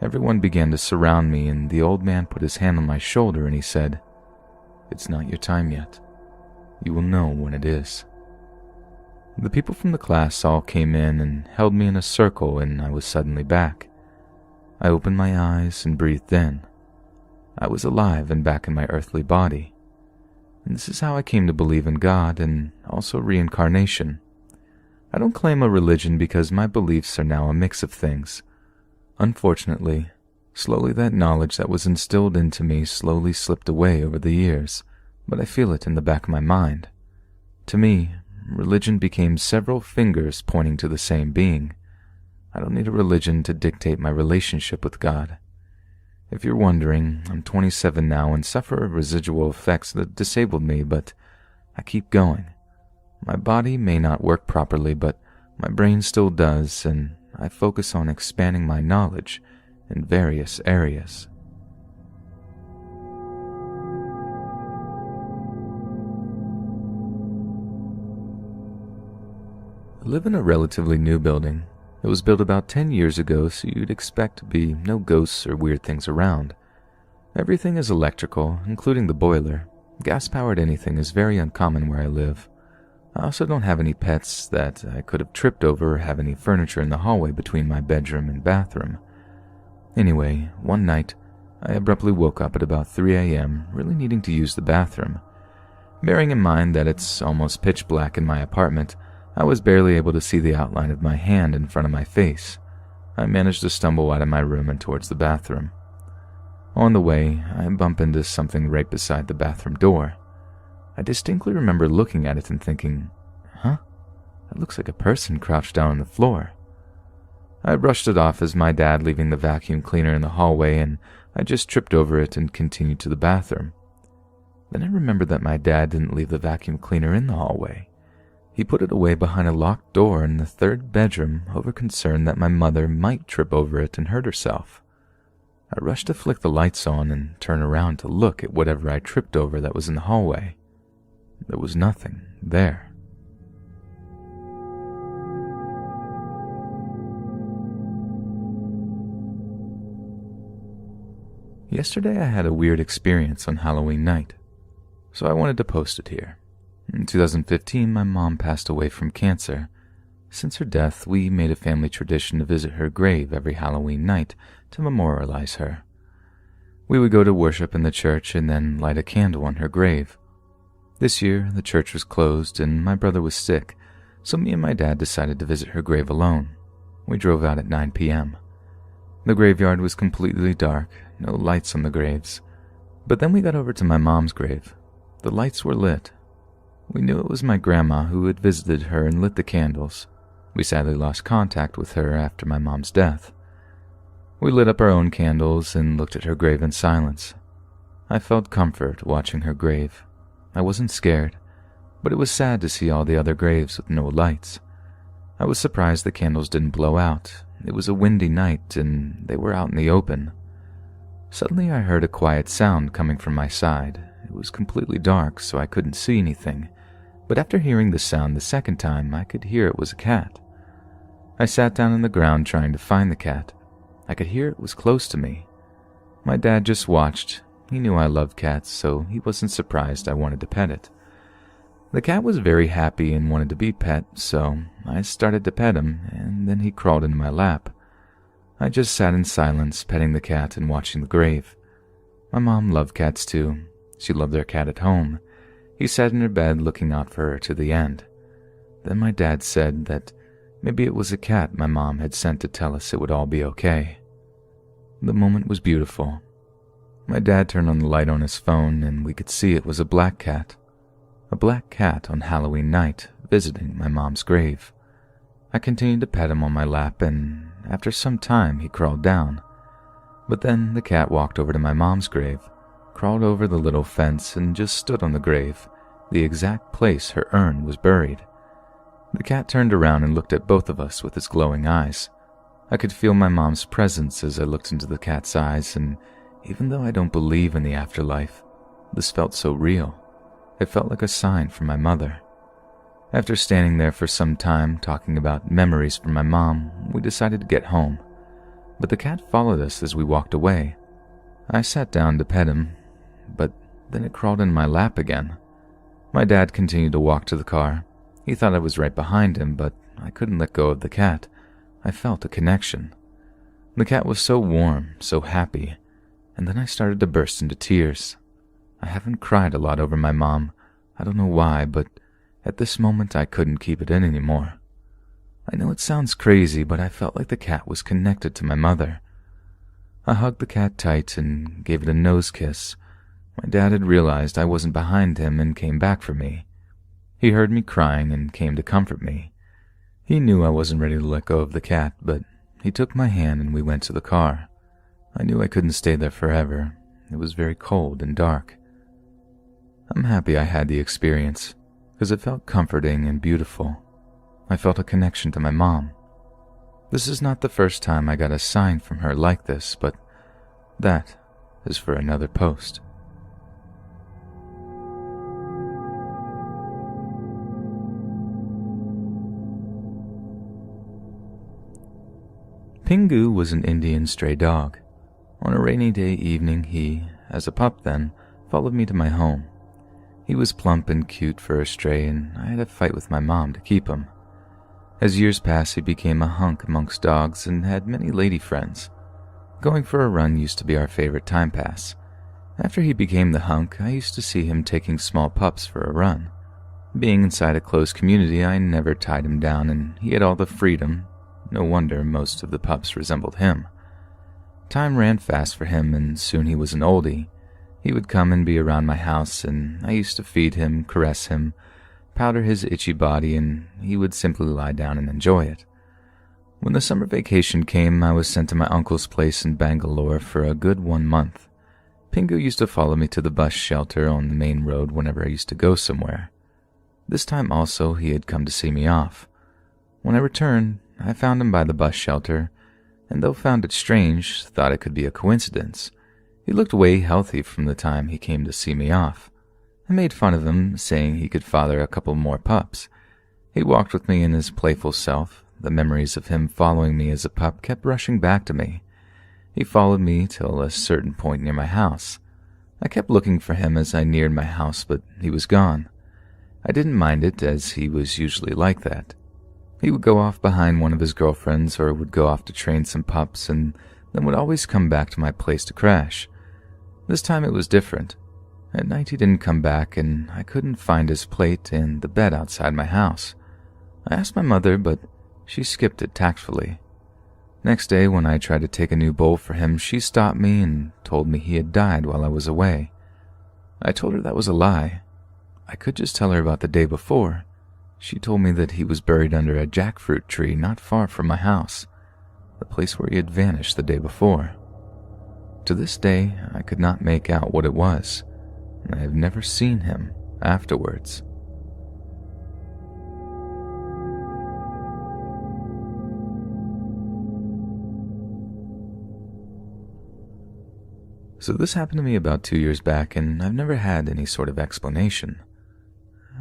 Everyone began to surround me, and the old man put his hand on my shoulder and he said, "It's not your time yet. You will know when it is." The people from the class all came in and held me in a circle, and I was suddenly back. I opened my eyes and breathed in. I was alive and back in my earthly body. And this is how I came to believe in God and also reincarnation. I don't claim a religion because my beliefs are now a mix of things. Unfortunately, slowly that knowledge that was instilled into me slowly slipped away over the years, but I feel it in the back of my mind. To me, religion became several fingers pointing to the same being. I don't need a religion to dictate my relationship with God. If you're wondering, I'm 27 now and suffer residual effects that disabled me, but I keep going. My body may not work properly, but my brain still does, and I focus on expanding my knowledge in various areas. I live in a relatively new building. It was built about 10 years ago, so you'd expect to be no ghosts or weird things around. Everything is electrical, including the boiler. Gas-powered anything is very uncommon where I live. I also don't have any pets that I could have tripped over or have any furniture in the hallway between my bedroom and bathroom. Anyway, one night, I abruptly woke up at about 3 a.m., really needing to use the bathroom. Bearing in mind that it's almost pitch black in my apartment, I was barely able to see the outline of my hand in front of my face. I managed to stumble out of my room and towards the bathroom. On the way, I bump into something right beside the bathroom door. I distinctly remember looking at it and thinking, "Huh? That looks like a person crouched down on the floor." I brushed it off as my dad leaving the vacuum cleaner in the hallway, and I just tripped over it and continued to the bathroom. Then I remembered that my dad didn't leave the vacuum cleaner in the hallway. He put it away behind a locked door in the third bedroom, over concern that my mother might trip over it and hurt herself. I rushed to flick the lights on and turn around to look at whatever I tripped over that was in the hallway. There was nothing there. Yesterday I had a weird experience on Halloween night, so I wanted to post it here. In 2015, my mom passed away from cancer. Since her death, we made a family tradition to visit her grave every Halloween night to memorialize her. We would go to worship in the church and then light a candle on her grave. This year, the church was closed and my brother was sick, so me and my dad decided to visit her grave alone. We drove out at 9 p.m. The graveyard was completely dark, no lights on the graves. But then we got over to my mom's grave. The lights were lit. We knew it was my grandma who had visited her and lit the candles. We sadly lost contact with her after my mom's death. We lit up our own candles and looked at her grave in silence. I felt comfort watching her grave. I wasn't scared, but it was sad to see all the other graves with no lights. I was surprised the candles didn't blow out. It was a windy night and they were out in the open. Suddenly I heard a quiet sound coming from my side. It was completely dark, so I couldn't see anything, but after hearing the sound the second time, I could hear it was a cat. I sat down on the ground trying to find the cat. I could hear it was close to me. My dad just watched. He knew I loved cats, so he wasn't surprised I wanted to pet it. The cat was very happy and wanted to be pet, so I started to pet him, and then he crawled into my lap. I just sat in silence, petting the cat and watching the grave. My mom loved cats too. She loved their cat at home. He sat in her bed looking out for her to the end. Then my dad said that maybe it was a cat my mom had sent to tell us it would all be okay. The moment was beautiful. My dad turned on the light on his phone and we could see it was a black cat. A black cat on Halloween night visiting my mom's grave. I continued to pet him on my lap and after some time he crawled down. But then the cat walked over to my mom's grave, crawled over the little fence and just stood on the grave, the exact place her urn was buried. The cat turned around and looked at both of us with its glowing eyes. I could feel my mom's presence as I looked into the cat's eyes, and even though I don't believe in the afterlife, this felt so real. It felt like a sign from my mother. After standing there for some time talking about memories from my mom, we decided to get home. But the cat followed us as we walked away. I sat down to pet him, but then it crawled in my lap again. My dad continued to walk to the car. He thought I was right behind him, but I couldn't let go of the cat. I felt a connection. The cat was so warm, so happy, and then I started to burst into tears. I haven't cried a lot over my mom. I don't know why, but at this moment I couldn't keep it in anymore. I know it sounds crazy, but I felt like the cat was connected to my mother. I hugged the cat tight and gave it a nose kiss. My dad had realized I wasn't behind him and came back for me. He heard me crying and came to comfort me. He knew I wasn't ready to let go of the cat, but he took my hand and we went to the car. I knew I couldn't stay there forever. It was very cold and dark. I'm happy I had the experience, because it felt comforting and beautiful. I felt a connection to my mom. This is not the first time I got a sign from her like this, but that is for another post. Pingu was an Indian stray dog. On a rainy day evening, he, as a pup then, followed me to my home. He was plump and cute for a stray, and I had a fight with my mom to keep him. As years passed, he became a hunk amongst dogs and had many lady friends. Going for a run used to be our favorite time pass. After he became the hunk, I used to see him taking small pups for a run. Being inside a closed community, I never tied him down, and he had all the freedom. No wonder most of the pups resembled him. Time ran fast for him, and soon he was an oldie. He would come and be around my house, and I used to feed him, caress him, powder his itchy body, and he would simply lie down and enjoy it. When the summer vacation came, I was sent to my uncle's place in Bangalore for a good 1 month. Pingu used to follow me to the bus shelter on the main road whenever I used to go somewhere. This time also he had come to see me off. When I returned, I found him by the bus shelter, and though found it strange, thought it could be a coincidence. He looked way healthy from the time he came to see me off. I made fun of him, saying he could father a couple more pups. He walked with me in his playful self. The memories of him following me as a pup kept rushing back to me. He followed me till a certain point near my house. I kept looking for him as I neared my house, but he was gone. I didn't mind it, as he was usually like that. He would go off behind one of his girlfriends or would go off to train some pups and then would always come back to my place to crash. This time it was different. At night he didn't come back and I couldn't find his plate and the bed outside my house. I asked my mother, but she skipped it tactfully. Next day when I tried to take a new bowl for him, she stopped me and told me he had died while I was away. I told her that was a lie. I could just tell her about the day before. She told me that he was buried under a jackfruit tree not far from my house, the place where he had vanished the day before. To this day, I could not make out what it was, and I have never seen him afterwards. So this happened to me about 2 years back, and I've never had any sort of explanation.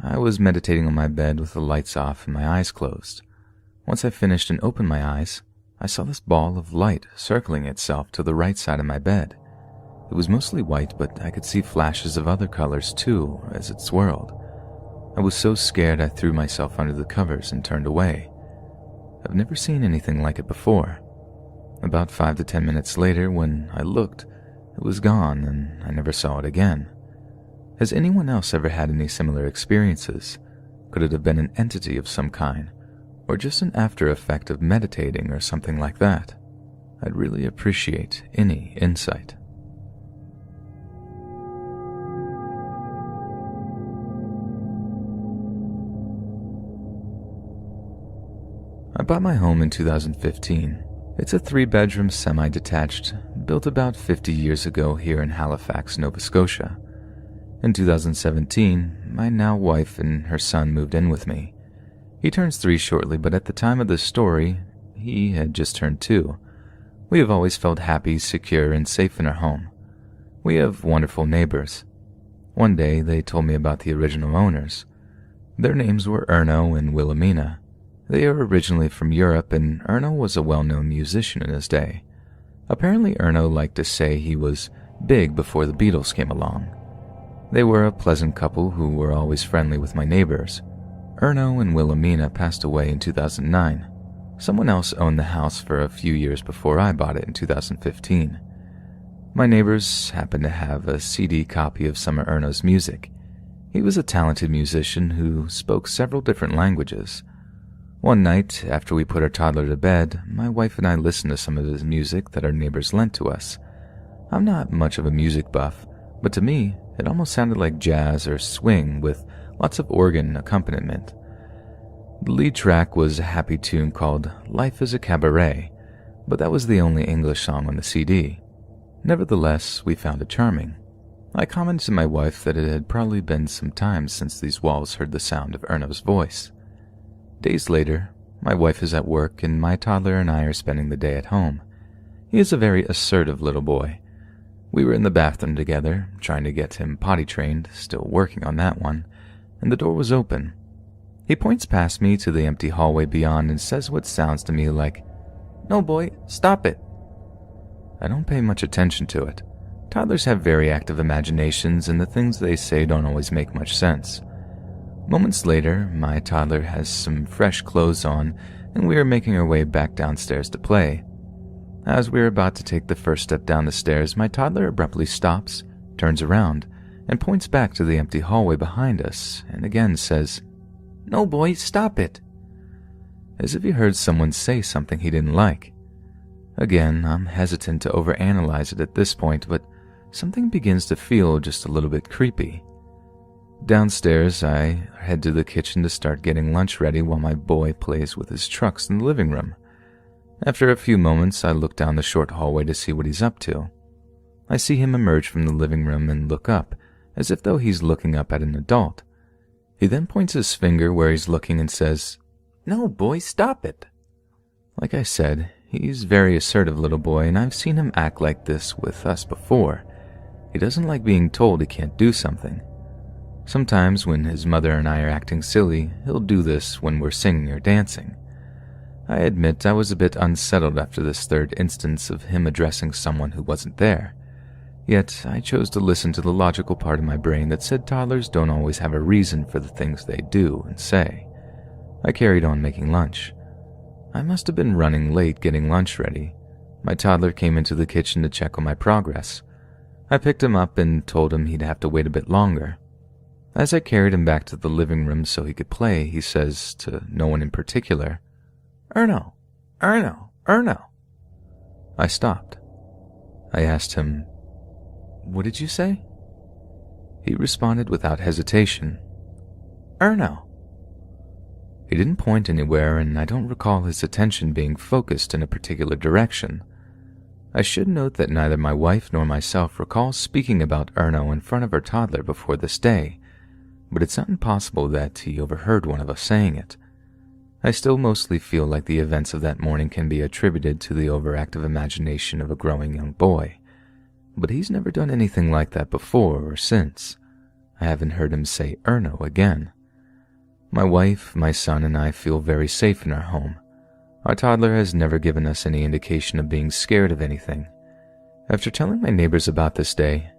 I was meditating on my bed with the lights off and my eyes closed. Once I finished and opened my eyes, I saw this ball of light circling itself to the right side of my bed. It was mostly white, but I could see flashes of other colors too as it swirled. I was so scared I threw myself under the covers and turned away. I've never seen anything like it before. About 5 to 10 minutes later, when I looked, it was gone and I never saw it again. Has anyone else ever had any similar experiences? Could it have been an entity of some kind, or just an after effect of meditating or something like that? I'd really appreciate any insight. I bought my home in 2015. It's a 3-bedroom semi-detached, built about 50 years ago here in Halifax, Nova Scotia. In 2017, my now wife and her son moved in with me. He turns 3 shortly, but at the time of this story, he had just turned 2. We have always felt happy, secure, and safe in our home. We have wonderful neighbors. One day, they told me about the original owners. Their names were Erno and Wilhelmina. They are originally from Europe, and Erno was a well-known musician in his day. Apparently, Erno liked to say he was big before the Beatles came along. They were a pleasant couple who were always friendly with my neighbors. Erno and Wilhelmina passed away in 2009. Someone else owned the house for a few years before I bought it in 2015. My neighbors happened to have a CD copy of some of Erno's music. He was a talented musician who spoke several different languages. One night, after we put our toddler to bed, my wife and I listened to some of his music that our neighbors lent to us. I'm not much of a music buff, but to me, it almost sounded like jazz or swing with lots of organ accompaniment. The lead track was a happy tune called Life is a Cabaret, but that was the only English song on the CD. Nevertheless, we found it charming. I commented to my wife that it had probably been some time since these walls heard the sound of Erno's voice. Days later, my wife is at work and my toddler and I are spending the day at home. He is a very assertive little boy. We were in the bathroom together, trying to get him potty trained, still working on that one, and the door was open. He points past me to the empty hallway beyond and says what sounds to me like, "No, boy, stop it." I don't pay much attention to it. Toddlers have very active imaginations and the things they say don't always make much sense. Moments later, my toddler has some fresh clothes on and we are making our way back downstairs to play. As we are about to take the first step down the stairs, my toddler abruptly stops, turns around, and points back to the empty hallway behind us and again says, "No, boy, stop it." As if he heard someone say something he didn't like. Again, I'm hesitant to overanalyze it at this point, but something begins to feel just a little bit creepy. Downstairs, I head to the kitchen to start getting lunch ready while my boy plays with his trucks in the living room. After a few moments, I look down the short hallway to see what he's up to. I see him emerge from the living room and look up, as if though he's looking up at an adult. He then points his finger where he's looking and says, "No, boy, stop it." Like I said, he's a very assertive little boy, and I've seen him act like this with us before. He doesn't like being told he can't do something. Sometimes when his mother and I are acting silly, he'll do this when we're singing or dancing. I admit I was a bit unsettled after this third instance of him addressing someone who wasn't there. Yet I chose to listen to the logical part of my brain that said toddlers don't always have a reason for the things they do and say. I carried on making lunch. I must have been running late getting lunch ready. My toddler came into the kitchen to check on my progress. I picked him up and told him he'd have to wait a bit longer. As I carried him back to the living room so he could play, he says, to no one in particular, "Erno, Erno, Erno." I stopped. I asked him, "What did you say?" He responded without hesitation, "Erno." He didn't point anywhere, and I don't recall his attention being focused in a particular direction. I should note that neither my wife nor myself recall speaking about Erno in front of our toddler before this day, but it's not impossible that he overheard one of us saying it. I still mostly feel like the events of that morning can be attributed to the overactive imagination of a growing young boy, but he's never done anything like that before or since. I haven't heard him say Erno again. My wife, my son, and I feel very safe in our home. Our toddler has never given us any indication of being scared of anything. After telling my neighbors about this day,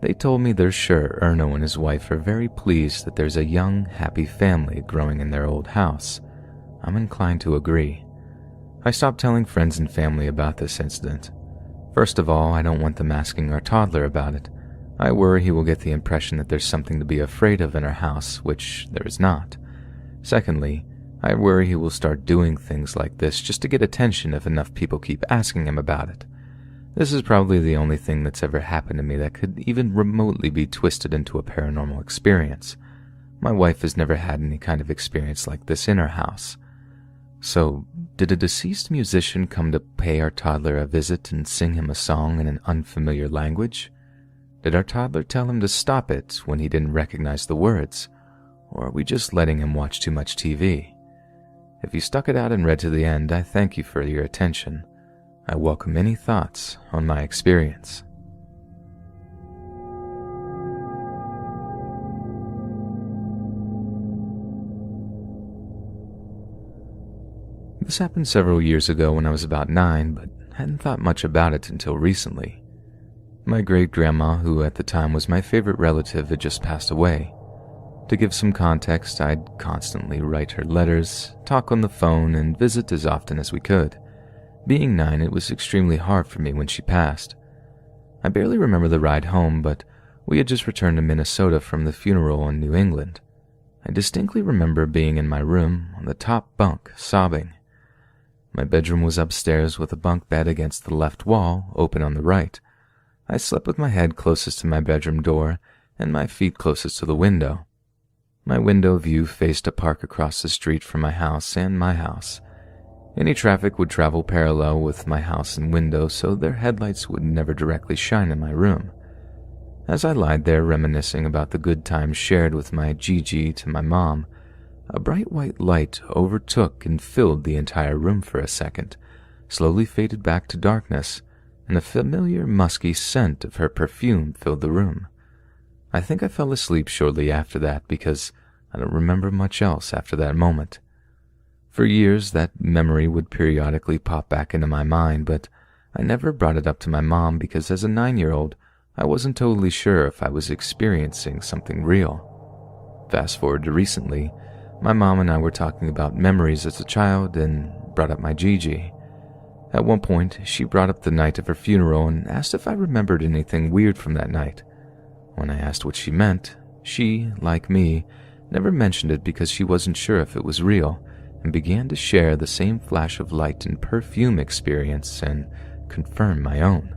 They told me they're sure Erno and his wife are very pleased that there's a young, happy family growing in their old house. I'm inclined to agree. I stopped telling friends and family about this incident. First of all, I don't want them asking our toddler about it. I worry he will get the impression that there's something to be afraid of in our house, which there is not. Secondly, I worry he will start doing things like this just to get attention if enough people keep asking him about it. This is probably the only thing that's ever happened to me that could even remotely be twisted into a paranormal experience. My wife has never had any kind of experience like this in her house. So, did a deceased musician come to pay our toddler a visit and sing him a song in an unfamiliar language? Did our toddler tell him to stop it when he didn't recognize the words? Or are we just letting him watch too much TV? If you stuck it out and read to the end, I thank you for your attention. I welcome any thoughts on my experience. This happened several years ago when I was about 9, but hadn't thought much about it until recently. My great-grandma, who at the time was my favorite relative, had just passed away. To give some context, I'd constantly write her letters, talk on the phone, and visit as often as we could. Being 9, it was extremely hard for me when she passed. I barely remember the ride home, but we had just returned to Minnesota from the funeral in New England. I distinctly remember being in my room on the top bunk, sobbing. My bedroom was upstairs with a bunk bed against the left wall, open on the right. I slept with my head closest to my bedroom door and my feet closest to the window. My window view faced a park across the street from my house and my house. Any traffic would travel parallel with my house and window, so their headlights would never directly shine in my room. As I lied there reminiscing about the good times shared with my Gigi to my mom, a bright white light overtook and filled the entire room for a second, slowly faded back to darkness, and a familiar musky scent of her perfume filled the room. I think I fell asleep shortly after that because I don't remember much else after that moment. For years, that memory would periodically pop back into my mind, but I never brought it up to my mom because as a 9-year-old, I wasn't totally sure if I was experiencing something real. Fast forward to recently, my mom and I were talking about memories as a child and brought up my Gigi. At one point, she brought up the night of her funeral and asked if I remembered anything weird from that night. When I asked what she meant, she, like me, never mentioned it because she wasn't sure if it was real, and began to share the same flash of light and perfume experience and confirm my own.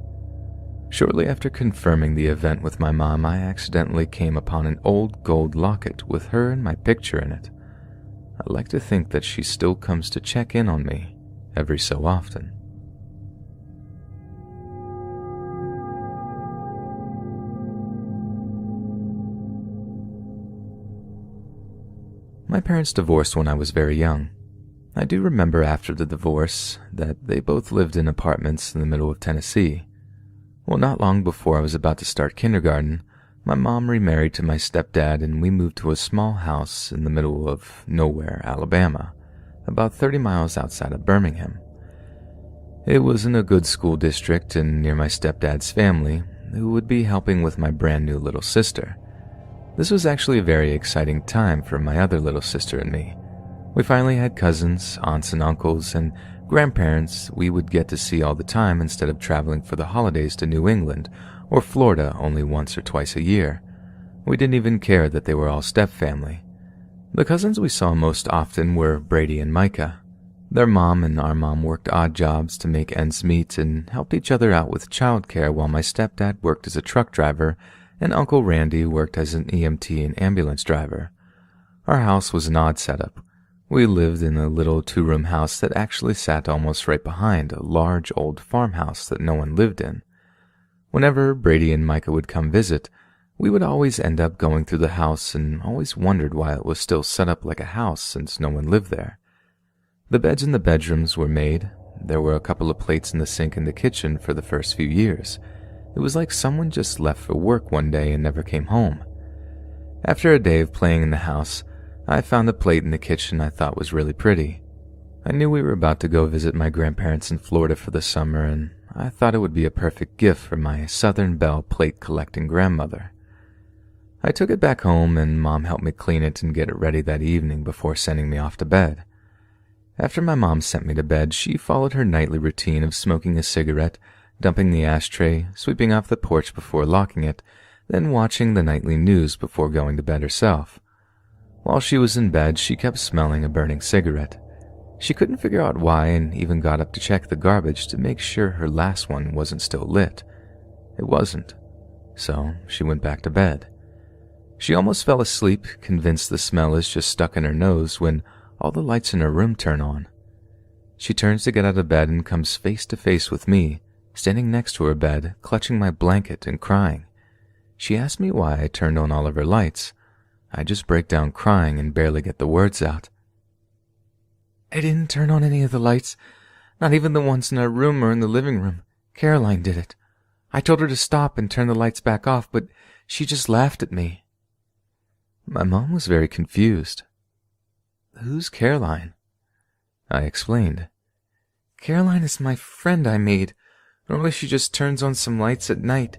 Shortly after confirming the event with my mom, I accidentally came upon an old gold locket with her and my picture in it. I like to think that she still comes to check in on me every so often. My parents divorced when I was very young. I do remember after the divorce that they both lived in apartments in the middle of Tennessee. Well, not long before I was about to start kindergarten, my mom remarried to my stepdad and we moved to a small house in the middle of nowhere, Alabama, about 30 miles outside of Birmingham. It was in a good school district and near my stepdad's family, who would be helping with my brand new little sister. This was actually a very exciting time for my other little sister and me. We finally had cousins, aunts and uncles, and grandparents we would get to see all the time instead of traveling for the holidays to New England or Florida only once or twice a year. We didn't even care that they were all step-family. The cousins we saw most often were Brady and Micah. Their mom and our mom worked odd jobs to make ends meet and helped each other out with childcare while my stepdad worked as a truck driver and Uncle Randy worked as an EMT and ambulance driver. Our house was an odd setup. We lived in a little 2-room house that actually sat almost right behind a large old farmhouse that no one lived in. Whenever Brady and Micah would come visit, we would always end up going through the house and always wondered why it was still set up like a house since no one lived there. The beds in the bedrooms were made. There were a couple of plates in the sink in the kitchen for the first few years. It was like someone just left for work one day and never came home. After a day of playing in the house, I found a plate in the kitchen I thought was really pretty. I knew we were about to go visit my grandparents in Florida for the summer, and I thought it would be a perfect gift for my Southern Belle plate collecting grandmother. I took it back home and Mom helped me clean it and get it ready that evening before sending me off to bed. After my mom sent me to bed, she followed her nightly routine of smoking a cigarette, dumping the ashtray, sweeping off the porch before locking it, then watching the nightly news before going to bed herself. While she was in bed, she kept smelling a burning cigarette. She couldn't figure out why and even got up to check the garbage to make sure her last one wasn't still lit. It wasn't, so she went back to bed. She almost fell asleep, convinced the smell is just stuck in her nose, when all the lights in her room turn on. She turns to get out of bed and comes face to face with me, standing next to her bed, clutching my blanket and crying. She asked me why I turned on all of her lights. I just break down crying and barely get the words out. I didn't turn on any of the lights, not even the ones in our room or in the living room. Caroline did it. I told her to stop and turn the lights back off, but she just laughed at me. My mom was very confused. Who's Caroline? I explained. Caroline is my friend I made. Normally she just turns on some lights at night.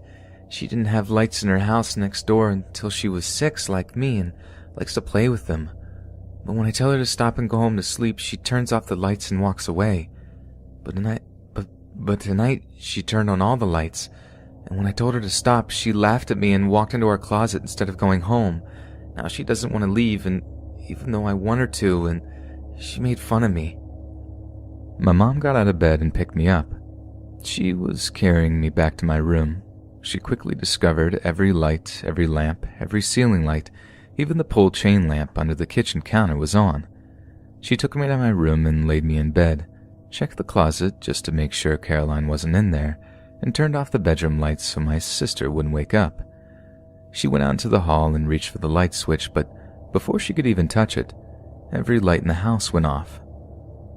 She didn't have lights in her house next door until she was 6 like me and likes to play with them. But when I tell her to stop and go home to sleep, she turns off the lights and walks away. But tonight she turned on all the lights, and when I told her to stop, she laughed at me and walked into our closet instead of going home. Now she doesn't want to leave, and even though I want her to, and she made fun of me. My mom got out of bed and picked me up. She was carrying me back to my room. She quickly discovered every light, every lamp, every ceiling light, even the pull chain lamp under the kitchen counter was on. She took me to my room and laid me in bed, checked the closet just to make sure Caroline wasn't in there, and turned off the bedroom lights so my sister wouldn't wake up. She went out into the hall and reached for the light switch, but before she could even touch it, every light in the house went off.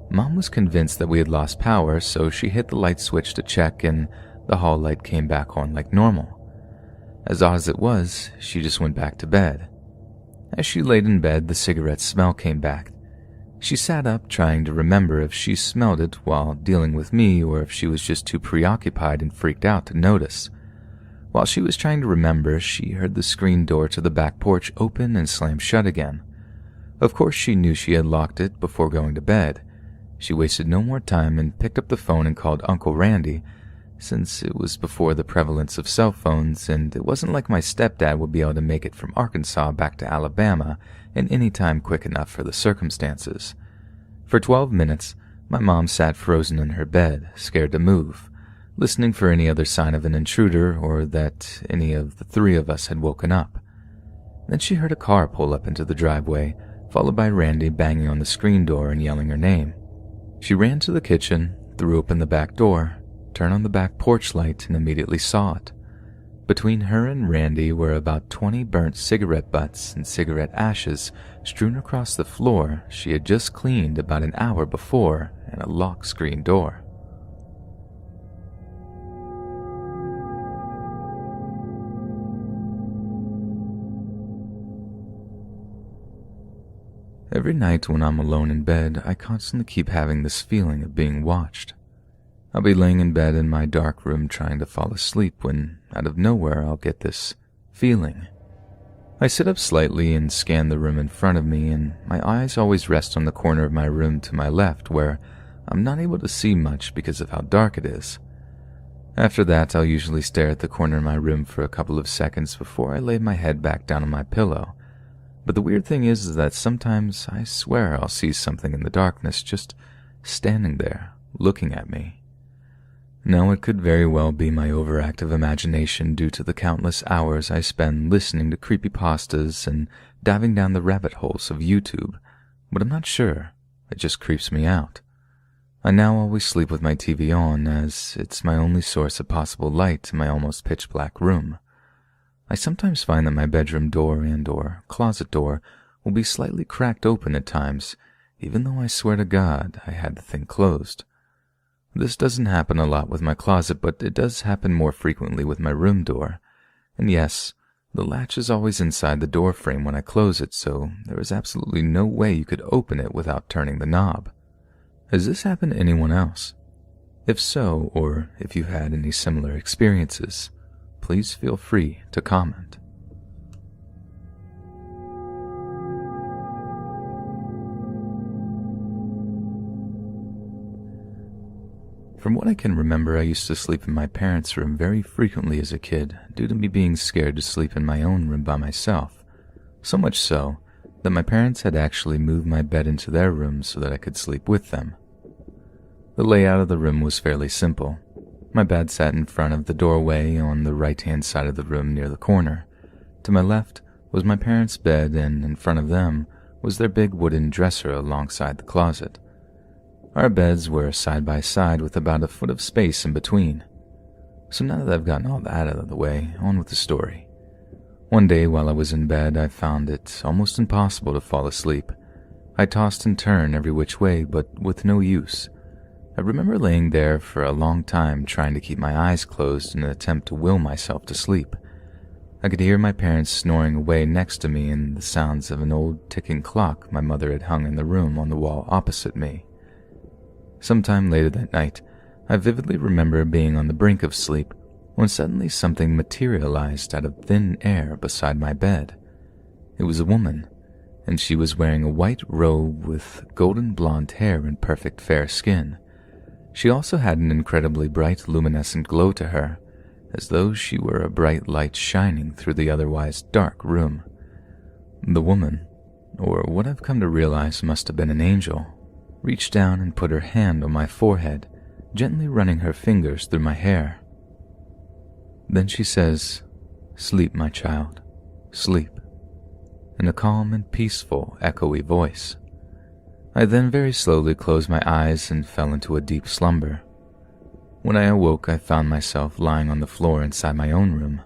Mom was convinced that we had lost power, so she hit the light switch to check, and the hall light came back on like normal. As odd as it was, she just went back to bed. As she laid in bed, the cigarette smell came back. She sat up, trying to remember if she smelled it while dealing with me or if she was just too preoccupied and freaked out to notice. While she was trying to remember, she heard the screen door to the back porch open and slam shut again. Of course, she knew she had locked it before going to bed. She wasted no more time and picked up the phone and called Uncle Randy, since it was before the prevalence of cell phones, and it wasn't like my stepdad would be able to make it from Arkansas back to Alabama in any time quick enough for the circumstances. For 12 minutes, my mom sat frozen in her bed, scared to move, listening for any other sign of an intruder or that any of the three of us had woken up. Then she heard a car pull up into the driveway, followed by Randy banging on the screen door and yelling her name. She ran to the kitchen, threw open the back door, turned on the back porch light, and immediately saw it. Between her and Randy were about 20 burnt cigarette butts and cigarette ashes strewn across the floor she had just cleaned about an hour before, and a locked screen door. Every night when I'm alone in bed, I constantly keep having this feeling of being watched. I'll be laying in bed in my dark room trying to fall asleep when, out of nowhere, I'll get this feeling. I sit up slightly and scan the room in front of me, and my eyes always rest on the corner of my room to my left, where I'm not able to see much because of how dark it is. After that, I'll usually stare at the corner of my room for a couple of seconds before I lay my head back down on my pillow. But the weird thing is that sometimes I swear I'll see something in the darkness just standing there, looking at me. Now, it could very well be my overactive imagination due to the countless hours I spend listening to creepypastas and diving down the rabbit holes of YouTube, but I'm not sure. It just creeps me out. I now always sleep with my TV on, as it's my only source of possible light in my almost pitch-black room. I sometimes find that my bedroom door and/or closet door will be slightly cracked open at times, even though I swear to God I had the thing closed. This doesn't happen a lot with my closet, but it does happen more frequently with my room door. And yes, the latch is always inside the door frame when I close it, so there is absolutely no way you could open it without turning the knob. Has this happened to anyone else? If so, or if you had any similar experiences, please feel free to comment. From what I can remember, I used to sleep in my parents' room very frequently as a kid due to me being scared to sleep in my own room by myself. So much so that my parents had actually moved my bed into their room so that I could sleep with them. The layout of the room was fairly simple. My bed sat in front of the doorway on the right-hand side of the room near the corner. To my left was my parents' bed, and in front of them was their big wooden dresser alongside the closet. Our beds were side by side with about a foot of space in between. So now that I've gotten all that out of the way, on with the story. One day while I was in bed, I found it almost impossible to fall asleep. I tossed and turned every which way, but with no use. I remember laying there for a long time trying to keep my eyes closed in an attempt to will myself to sleep. I could hear my parents snoring away next to me and the sounds of an old ticking clock my mother had hung in the room on the wall opposite me. Sometime later that night, I vividly remember being on the brink of sleep when suddenly something materialized out of thin air beside my bed. It was a woman, and she was wearing a white robe with golden blonde hair and perfect fair skin. She also had an incredibly bright luminescent glow to her, as though she were a bright light shining through the otherwise dark room. The woman, or what I've come to realize must have been an angel, reached down and put her hand on my forehead, gently running her fingers through my hair. Then she says, "Sleep, my child, sleep," in a calm and peaceful, echoey voice. I then very slowly closed my eyes and fell into a deep slumber. When I awoke, I found myself lying on the floor inside my own room.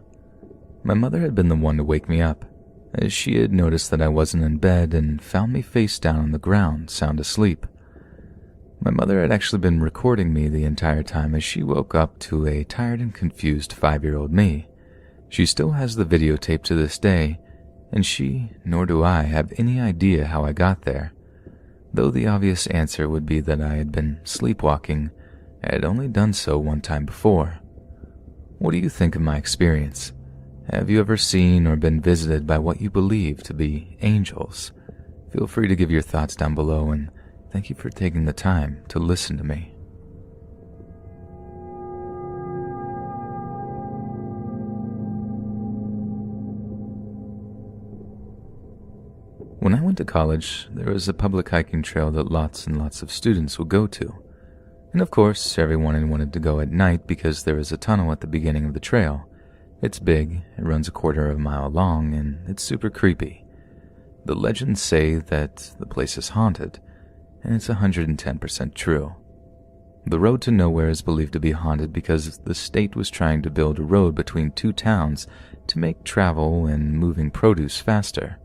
My mother had been the one to wake me up, as she had noticed that I wasn't in bed and found me face down on the ground, sound asleep. My mother had actually been recording me the entire time as she woke up to a tired and confused 5-year-old me. She still has the videotape to this day, and she, nor do I, have any idea how I got there. Though the obvious answer would be that I had been sleepwalking, I had only done so one time before. What do you think of my experience? Have you ever seen or been visited by what you believe to be angels? Feel free to give your thoughts down below, and thank you for taking the time to listen to me. When I went to college, there was a public hiking trail that lots and lots of students would go to. And of course, everyone wanted to go at night because there is a tunnel at the beginning of the trail. It's big, it runs a quarter of a mile long, and it's super creepy. The legends say that the place is haunted, and it's 110% true. The road to nowhere is believed to be haunted because the state was trying to build a road between two towns to make travel and moving produce faster.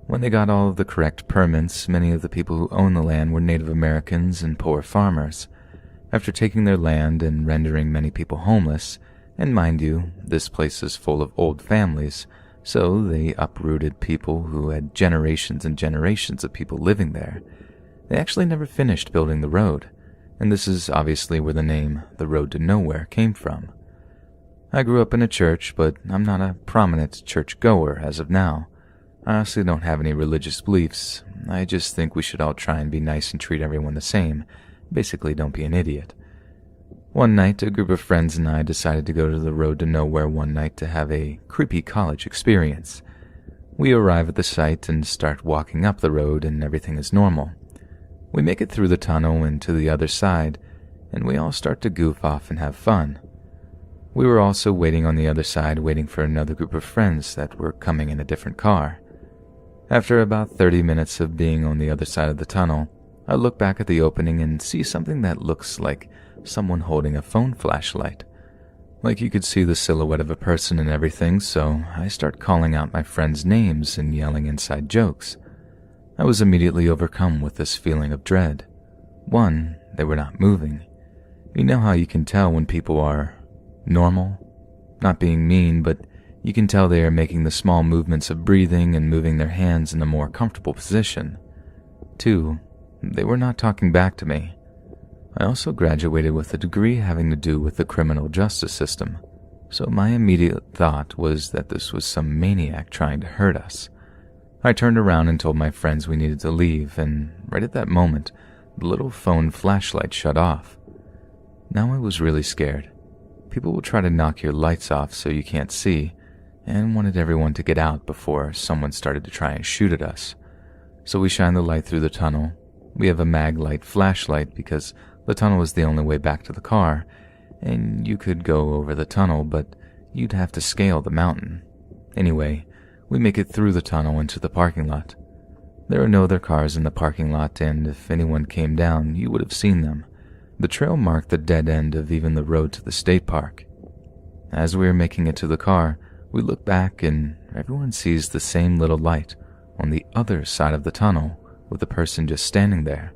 When they got all of the correct permits, many of the people who owned the land were Native Americans and poor farmers. After taking their land and rendering many people homeless, and mind you, this place is full of old families, so they uprooted people who had generations and generations of people living there. They actually never finished building the road, and this is obviously where the name, the Road to Nowhere, came from. I grew up in a church, but I'm not a prominent church-goer as of now. I honestly don't have any religious beliefs. I just think we should all try and be nice and treat everyone the same. Basically, don't be an idiot. One night, a group of friends and I decided to go to the Road to Nowhere one night to have a creepy college experience. We arrive at the site and start walking up the road, and everything is normal. We make it through the tunnel and to the other side, and we all start to goof off and have fun. We were also waiting on the other side, waiting for another group of friends that were coming in a different car. After about 30 minutes of being on the other side of the tunnel, I look back at the opening and see something that looks like someone holding a phone flashlight. Like you could see the silhouette of a person and everything, so I start calling out my friends' names and yelling inside jokes. I was immediately overcome with this feeling of dread. One, they were not moving. You know how you can tell when people are normal? Not being mean, but you can tell they are making the small movements of breathing and moving their hands in a more comfortable position. Two, they were not talking back to me. I also graduated with a degree having to do with the criminal justice system, so my immediate thought was that this was some maniac trying to hurt us. I turned around and told my friends we needed to leave, and right at that moment, the little phone flashlight shut off. Now I was really scared. People will try to knock your lights off so you can't see, and wanted everyone to get out before someone started to try and shoot at us. So we shined the light through the tunnel. We have a mag light flashlight because the tunnel was the only way back to the car, and you could go over the tunnel, but you'd have to scale the mountain. Anyway, we make it through the tunnel into the parking lot. There are no other cars in the parking lot, and if anyone came down, you would have seen them. The trail marked the dead end of even the road to the state park. As we are making it to the car, we look back and everyone sees the same little light on the other side of the tunnel with the person just standing there.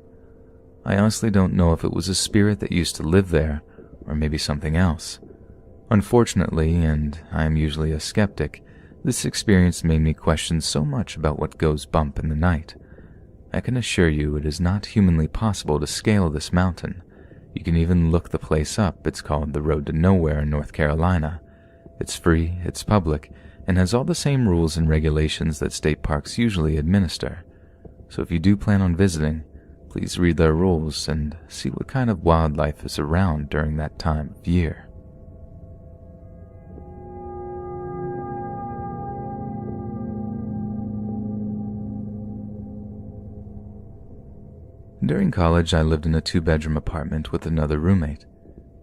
I honestly don't know if it was a spirit that used to live there or maybe something else. Unfortunately, and I am usually a skeptic, this experience made me question so much about what goes bump in the night. I can assure you it is not humanly possible to scale this mountain. You can even look the place up. It's called the Road to Nowhere in North Carolina. It's free, it's public, and has all the same rules and regulations that state parks usually administer. So if you do plan on visiting, please read their rules and see what kind of wildlife is around during that time of year. During college, I lived in a 2-bedroom apartment with another roommate.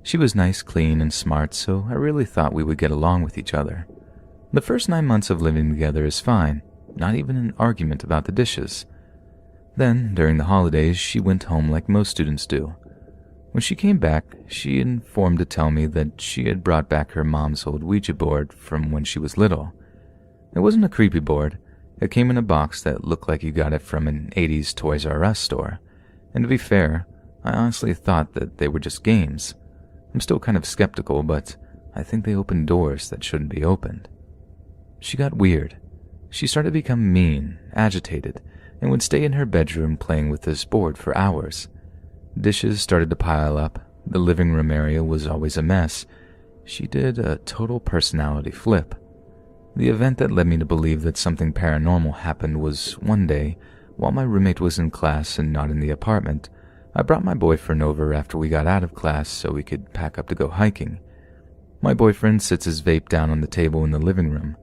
She was nice, clean, and smart, so I really thought we would get along with each other. The first 9 months of living together is fine, not even an argument about the dishes. Then, during the holidays, she went home like most students do. When she came back, she informed to tell me that she had brought back her mom's old Ouija board from when she was little. It wasn't a creepy board. It came in a box that looked like you got it from an 80s Toys R Us store. And to be fair, I honestly thought that they were just games. I'm still kind of skeptical, but I think they opened doors that shouldn't be opened. She got weird. She started to become mean, agitated, and would stay in her bedroom playing with this board for hours. Dishes started to pile up. The living room area was always a mess. She did a total personality flip. The event that led me to believe that something paranormal happened was one day, while my roommate was in class and not in the apartment, I brought my boyfriend over after we got out of class so we could pack up to go hiking. My boyfriend sits his vape down on the table in the living room.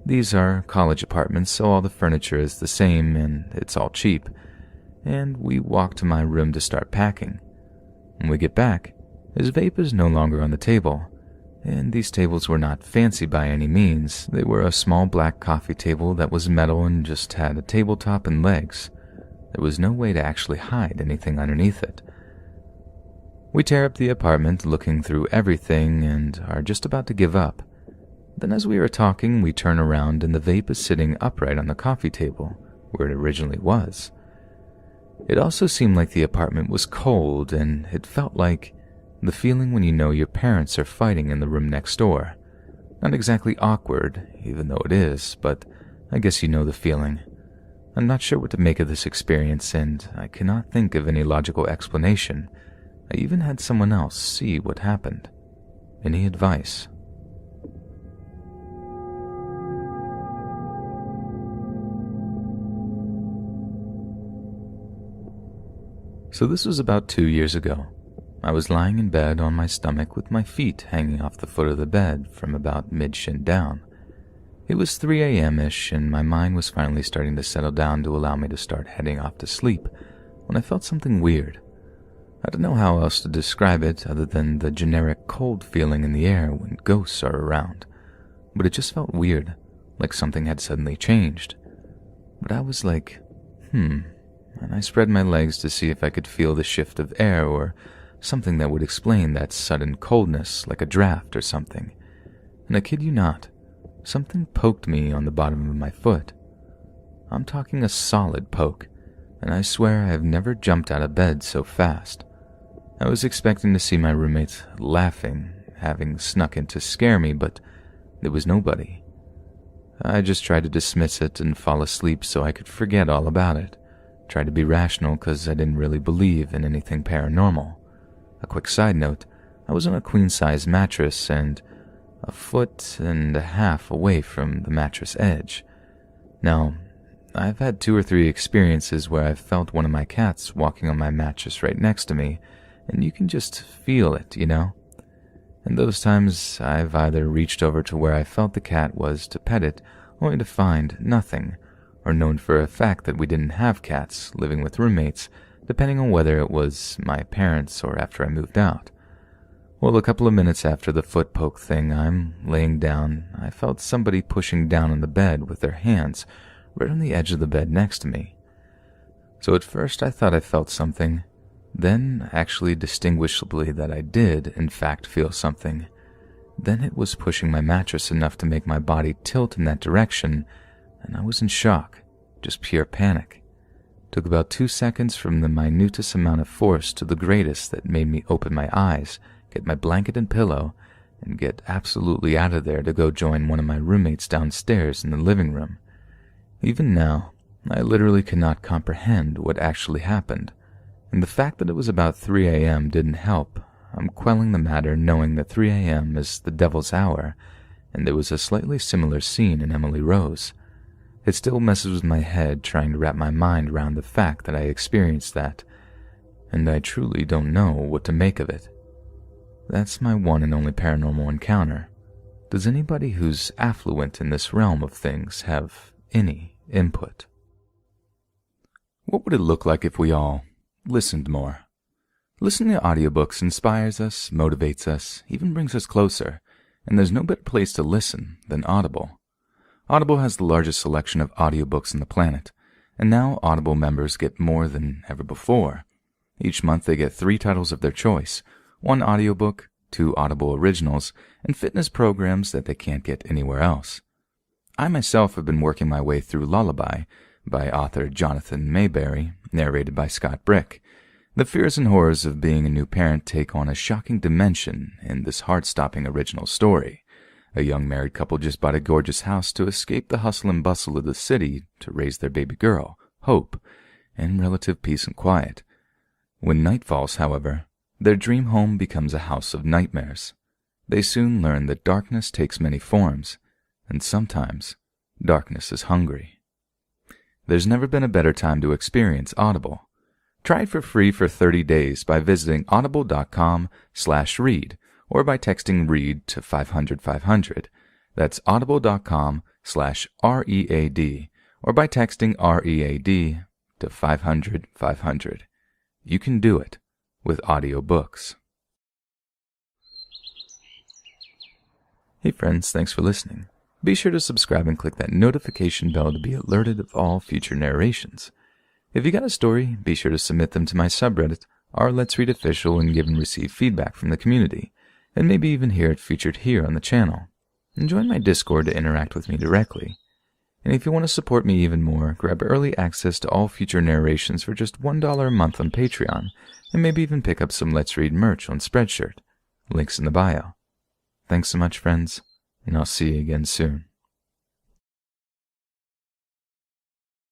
These are college apartments, so all the furniture is the same and it's all cheap. And we walk to my room to start packing. When we get back, his vape is no longer on the table. And these tables were not fancy by any means. They were a small black coffee table that was metal and just had a tabletop and legs. There was no way to actually hide anything underneath it. We tear up the apartment, looking through everything, and are just about to give up. Then as we are talking, we turn around and the vape is sitting upright on the coffee table, where it originally was. It also seemed like the apartment was cold, and it felt like the feeling when you know your parents are fighting in the room next door. Not exactly awkward, even though it is, but I guess you know the feeling. I'm not sure what to make of this experience, and I cannot think of any logical explanation. I even had someone else see what happened. Any advice? So this was about 2 years ago. I was lying in bed on my stomach with my feet hanging off the foot of the bed from about mid-shin down. It was 3 a.m.-ish, and my mind was finally starting to settle down to allow me to start heading off to sleep when I felt something weird. I don't know how else to describe it other than the generic cold feeling in the air when ghosts are around, but it just felt weird, like something had suddenly changed. But I was like, and I spread my legs to see if I could feel the shift of air or something that would explain that sudden coldness, like a draft or something. And I kid you not, something poked me on the bottom of my foot. I'm talking a solid poke, and I swear I have never jumped out of bed so fast. I was expecting to see my roommate laughing, having snuck in to scare me, but there was nobody. I just tried to dismiss it and fall asleep so I could forget all about it. Tried to be rational because I didn't really believe in anything paranormal. A quick side note, I was on a queen-size mattress and 1.5 feet away from the mattress edge. Now, I've had 2 or 3 experiences where I've felt one of my cats walking on my mattress right next to me, and you can just feel it, you know? And those times, I've either reached over to where I felt the cat was to pet it, only to find nothing, or known for a fact that we didn't have cats living with roommates, depending on whether it was my parents or after I moved out. Well, a couple of minutes after the foot poke thing, I'm laying down. I felt somebody pushing down on the bed with their hands right on the edge of the bed next to me. So at first I thought I felt something, then actually distinguishably that I did, in fact, feel something. Then it was pushing my mattress enough to make my body tilt in that direction, and I was in shock, just pure panic. Took about 2 seconds from the minutest amount of force to the greatest that made me open my eyes, get my blanket and pillow, and get absolutely out of there to go join one of my roommates downstairs in the living room. Even now, I literally could not comprehend what actually happened, and the fact that it was about 3 a.m. didn't help. I'm quelling the matter knowing that 3 a.m. is the devil's hour, and there was a slightly similar scene in Emily Rose. It still messes with my head trying to wrap my mind around the fact that I experienced that, and I truly don't know what to make of it. That's my one and only paranormal encounter. Does anybody who's affluent in this realm of things have any input? What would it look like if we all listened more? Listening to audiobooks inspires us, motivates us, even brings us closer, and there's no better place to listen than Audible. Audible has the largest selection of audiobooks on the planet, and now Audible members get more than ever before. Each month they get 3 titles of their choice, 1 audiobook, 2 Audible originals, and fitness programs that they can't get anywhere else. I myself have been working my way through Lullaby by author Jonathan Mayberry, narrated by Scott Brick. The fears and horrors of being a new parent take on a shocking dimension in this heart-stopping original story. A young married couple just bought a gorgeous house to escape the hustle and bustle of the city to raise their baby girl, Hope, in relative peace and quiet. When night falls, however, their dream home becomes a house of nightmares. They soon learn that darkness takes many forms, and sometimes darkness is hungry. There's never been a better time to experience Audible. Try it for free for 30 days by visiting audible.com/read or by texting READ to 500-500. That's audible.com/READ or by texting READ to 500-500. You can do it with audiobooks. Hey friends, thanks for listening. Be sure to subscribe and click that notification bell to be alerted of all future narrations. If you got a story, be sure to submit them to my subreddit, Let's Read Official, and give and receive feedback from the community, and maybe even hear it featured here on the channel. And join my Discord to interact with me directly. And if you want to support me even more, grab early access to all future narrations for just $1 a month on Patreon, and maybe even pick up some Let's Read merch on Spreadshirt. Links in the bio. Thanks so much, friends, and I'll see you again soon.